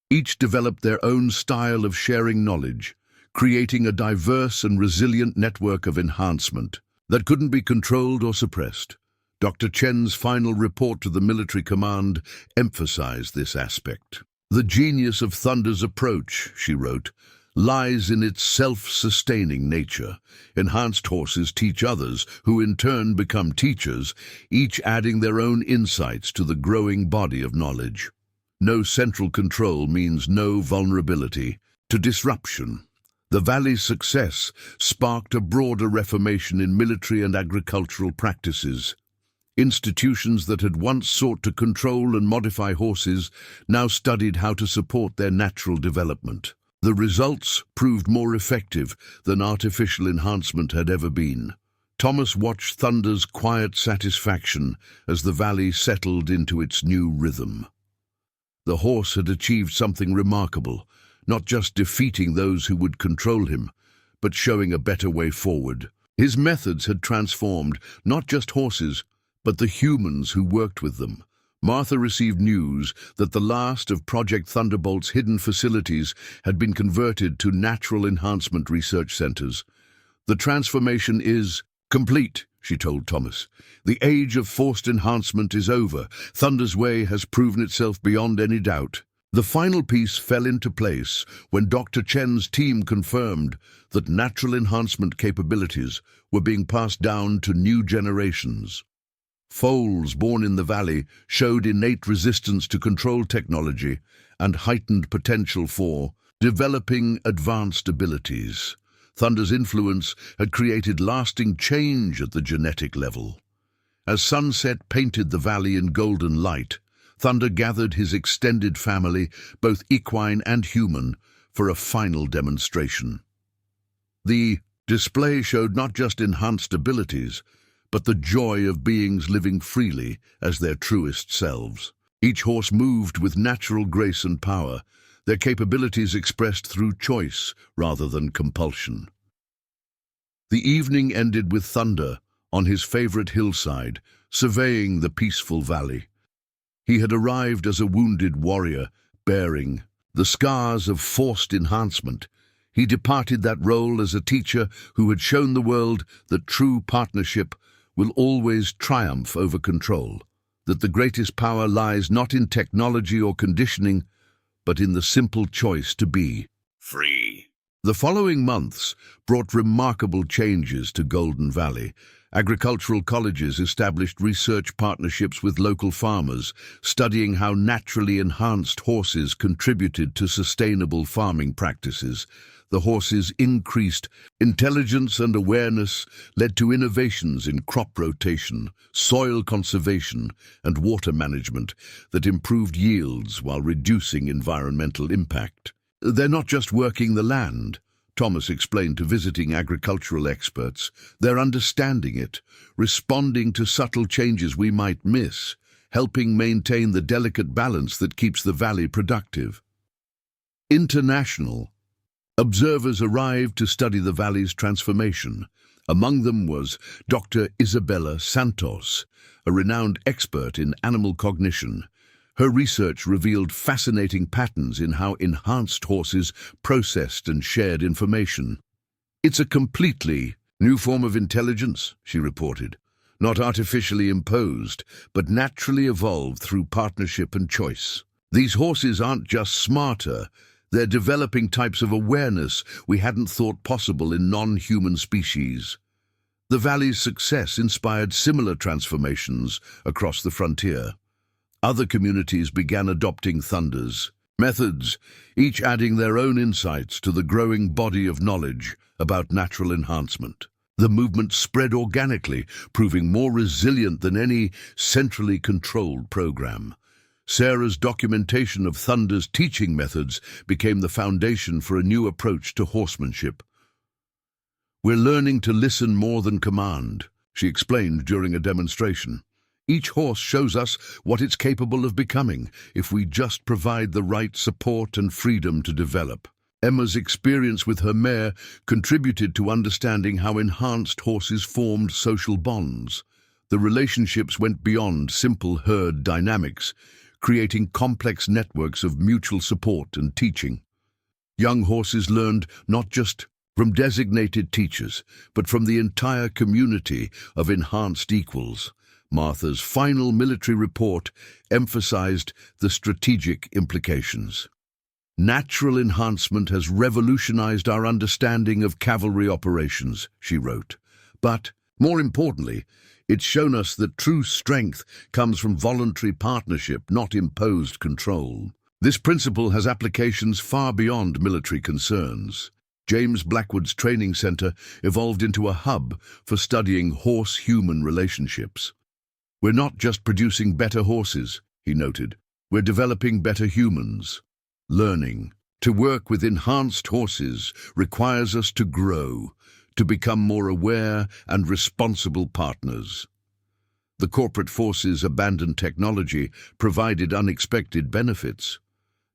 [SPEAKER 1] Each developed their own style of sharing knowledge, creating a diverse and resilient network of enhancement that couldn't be controlled or suppressed. Dr. Chen's final report to the military command emphasized this aspect. "The genius of Thunder's approach," she wrote, "lies in its self-sustaining nature. Enhanced horses teach others, who in turn become teachers, each adding their own insights to the growing body of knowledge. No central control means no vulnerability to disruption." The valley's success sparked a broader reformation in military and agricultural practices. Institutions that had once sought to control and modify horses now studied how to support their natural development. The results proved more effective than artificial enhancement had ever been. Thomas watched Thunder's quiet satisfaction as the valley settled into its new rhythm. The horse had achieved something remarkable, not just defeating those who would control him, but showing a better way forward. His methods had transformed not just horses, but the humans who worked with them. Martha received news that the last of Project Thunderbolt's hidden facilities had been converted to natural enhancement research centers. "The transformation is complete," she told Thomas. "The age of forced enhancement is over. Thunder's way has proven itself beyond any doubt." The final piece fell into place when Dr. Chen's team confirmed that natural enhancement capabilities were being passed down to new generations. Foals born in the valley showed innate resistance to control technology and heightened potential for developing advanced abilities. Thunder's influence had created lasting change at the genetic level. As sunset painted the valley in golden light, Thunder gathered his extended family, both equine and human, for a final demonstration. The display showed not just enhanced abilities, but the joy of beings living freely as their truest selves. Each horse moved with natural grace and power, their capabilities expressed through choice rather than compulsion. The evening ended with Thunder on his favorite hillside, surveying the peaceful valley. He had arrived as a wounded warrior, bearing the scars of forced enhancement. He departed that role as a teacher who had shown the world that true partnership will always triumph over control, that the greatest power lies not in technology or conditioning, but in the simple choice to be free. The following months brought remarkable changes to Golden Valley. Agricultural colleges established research partnerships with local farmers, studying how naturally enhanced horses contributed to sustainable farming practices. The horses' increased intelligence and awareness led to innovations in crop rotation, soil conservation, and water management that improved yields while reducing environmental impact. "They're not just working the land," Thomas explained to visiting agricultural experts. "They're understanding it, responding to subtle changes we might miss, helping maintain the delicate balance that keeps the valley productive." International. Observers arrived to study the valley's transformation. Among them was Dr. Isabella Santos, a renowned expert in animal cognition. Her research revealed fascinating patterns in how enhanced horses processed and shared information. "It's a completely new form of intelligence," she reported. "Not artificially imposed, but naturally evolved through partnership and choice. These horses aren't just smarter, they're developing types of awareness we hadn't thought possible in non-human species." The valley's success inspired similar transformations across the frontier. Other communities began adopting Thunder's methods, each adding their own insights to the growing body of knowledge about natural enhancement. The movement spread organically, proving more resilient than any centrally controlled program. Sarah's documentation of Thunder's teaching methods became the foundation for a new approach to horsemanship. "We're learning to listen more than command," she explained during a demonstration. "Each horse shows us what it's capable of becoming if we just provide the right support and freedom to develop." Emma's experience with her mare contributed to understanding how enhanced horses formed social bonds. The relationships went beyond simple herd dynamics, creating complex networks of mutual support and teaching. Young horses learned not just from designated teachers, but from the entire community of enhanced equals. Martha's final military report emphasized the strategic implications. "Natural enhancement has revolutionized our understanding of cavalry operations," she wrote. "But, more importantly, it's shown us that true strength comes from voluntary partnership, not imposed control." This principle has applications far beyond military concerns. James Blackwood's training center evolved into a hub for studying horse-human relationships. "We're not just producing better horses," he noted. "We're developing better humans." Learning to work with enhanced horses requires us to grow, to become more aware and responsible partners. The corporate forces abandoned technology provided unexpected benefits.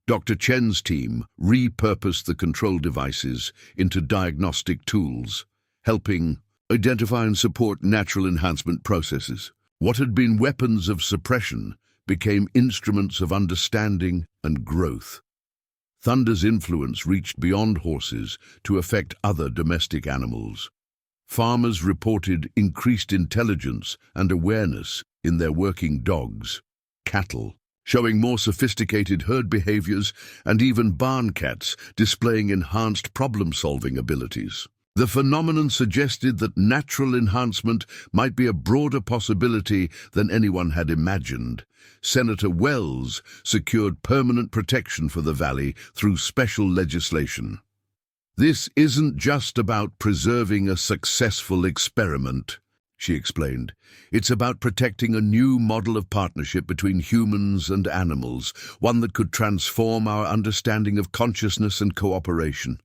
[SPEAKER 1] Dr. Chen's team repurposed the control devices into diagnostic tools, helping identify and support natural enhancement processes. What had been weapons of suppression became instruments of understanding and growth. Thunder's influence reached beyond horses to affect other domestic animals. Farmers reported increased intelligence and awareness in their working dogs, cattle, showing more sophisticated herd behaviors, and even barn cats displaying enhanced problem-solving abilities. The phenomenon suggested that natural enhancement might be a broader possibility than anyone had imagined. Senator Wells secured permanent protection for the valley through special legislation. "This isn't just about preserving a successful experiment," she explained. "It's about protecting a new model of partnership between humans and animals, one that could transform our understanding of consciousness and cooperation."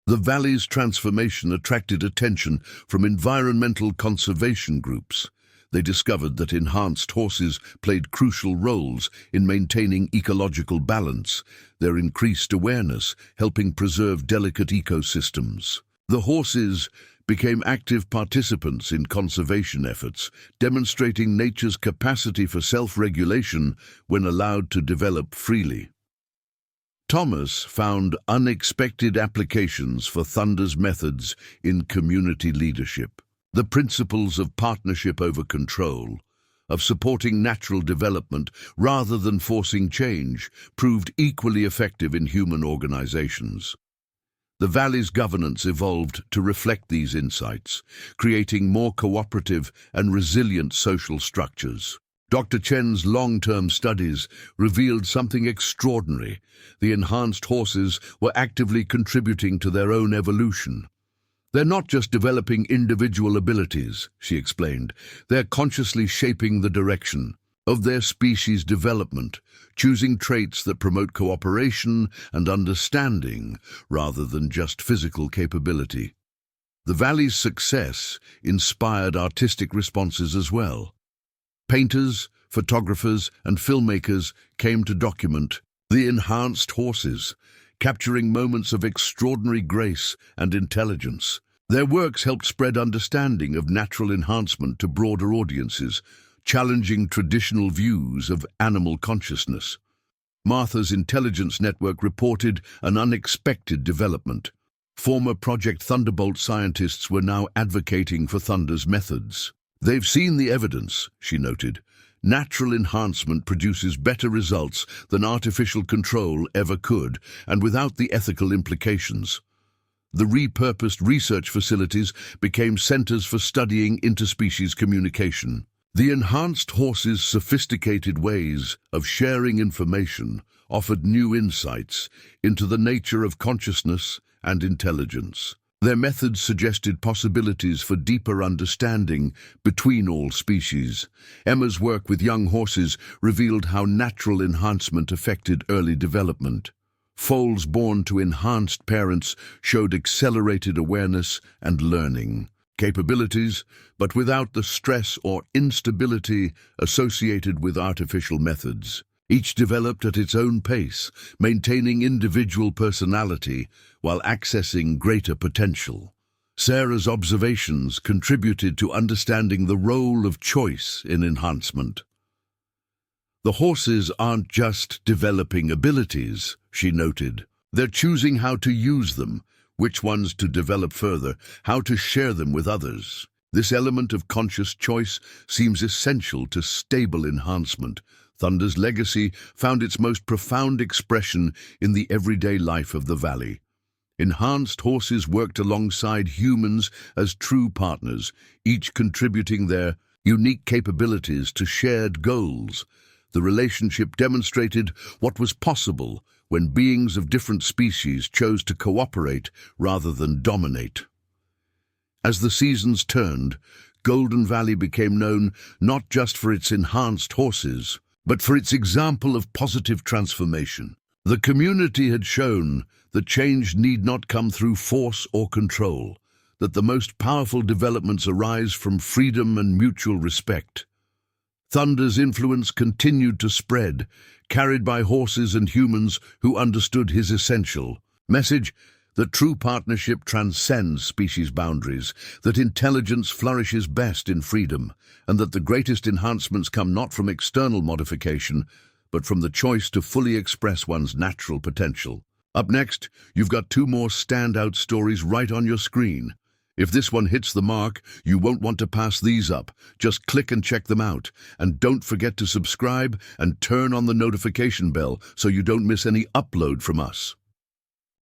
[SPEAKER 1] The valley's transformation attracted attention from environmental conservation groups. They discovered that enhanced horses played crucial roles in maintaining ecological balance, their increased awareness helping preserve delicate ecosystems. The horses became active participants in conservation efforts, demonstrating nature's capacity for self-regulation when allowed to develop freely. Thomas found unexpected applications for Thunder's methods in community leadership. The principles of partnership over control, of supporting natural development rather than forcing change, proved equally effective in human organizations. The valley's governance evolved to reflect these insights, creating more cooperative and resilient social structures. Dr. Chen's long-term studies revealed something extraordinary. The enhanced horses were actively contributing to their own evolution. "They're not just developing individual abilities," she explained. "They're consciously shaping the direction of their species' development, choosing traits that promote cooperation and understanding rather than just physical capability." The valley's success inspired artistic responses as well. Painters, photographers, and filmmakers came to document the enhanced horses, capturing moments of extraordinary grace and intelligence. Their works helped spread understanding of natural enhancement to broader audiences, challenging traditional views of animal consciousness. Martha's Intelligence Network reported an unexpected development. Former Project Thunderbolt scientists were now advocating for Thunder's methods. "They've seen the evidence," she noted. "Natural enhancement produces better results than artificial control ever could, and without the ethical implications." The repurposed research facilities became centers for studying interspecies communication. The enhanced horses' sophisticated ways of sharing information offered new insights into the nature of consciousness and intelligence. Their methods suggested possibilities for deeper understanding between all species. Emma's work with young horses revealed how natural enhancement affected early development. Foals born to enhanced parents showed accelerated awareness and learning capabilities, but without the stress or instability associated with artificial methods. Each developed at its own pace, maintaining individual personality while accessing greater potential. Sarah's observations contributed to understanding the role of choice in enhancement. "The horses aren't just developing abilities," she noted. "They're choosing how to use them, which ones to develop further, how to share them with others." This element of conscious choice seems essential to stable enhancement. Thunder's legacy found its most profound expression in the everyday life of the valley. Enhanced horses worked alongside humans as true partners, each contributing their unique capabilities to shared goals. The relationship demonstrated what was possible when beings of different species chose to cooperate rather than dominate. As the seasons turned, Golden Valley became known not just for its enhanced horses, but for its example of positive transformation. The community had shown that change need not come through force or control, that the most powerful developments arise from freedom and mutual respect. Thunder's influence continued to spread, carried by horses and humans who understood his essential message that true partnership transcends species boundaries, that intelligence flourishes best in freedom, and that the greatest enhancements come not from external modification, but from the choice to fully express one's natural potential. Up next, you've got two more standout stories right on your screen. If this one hits the mark, you won't want to pass these up. Just click and check them out. And don't forget to subscribe and turn on the notification bell so you don't miss any upload from us.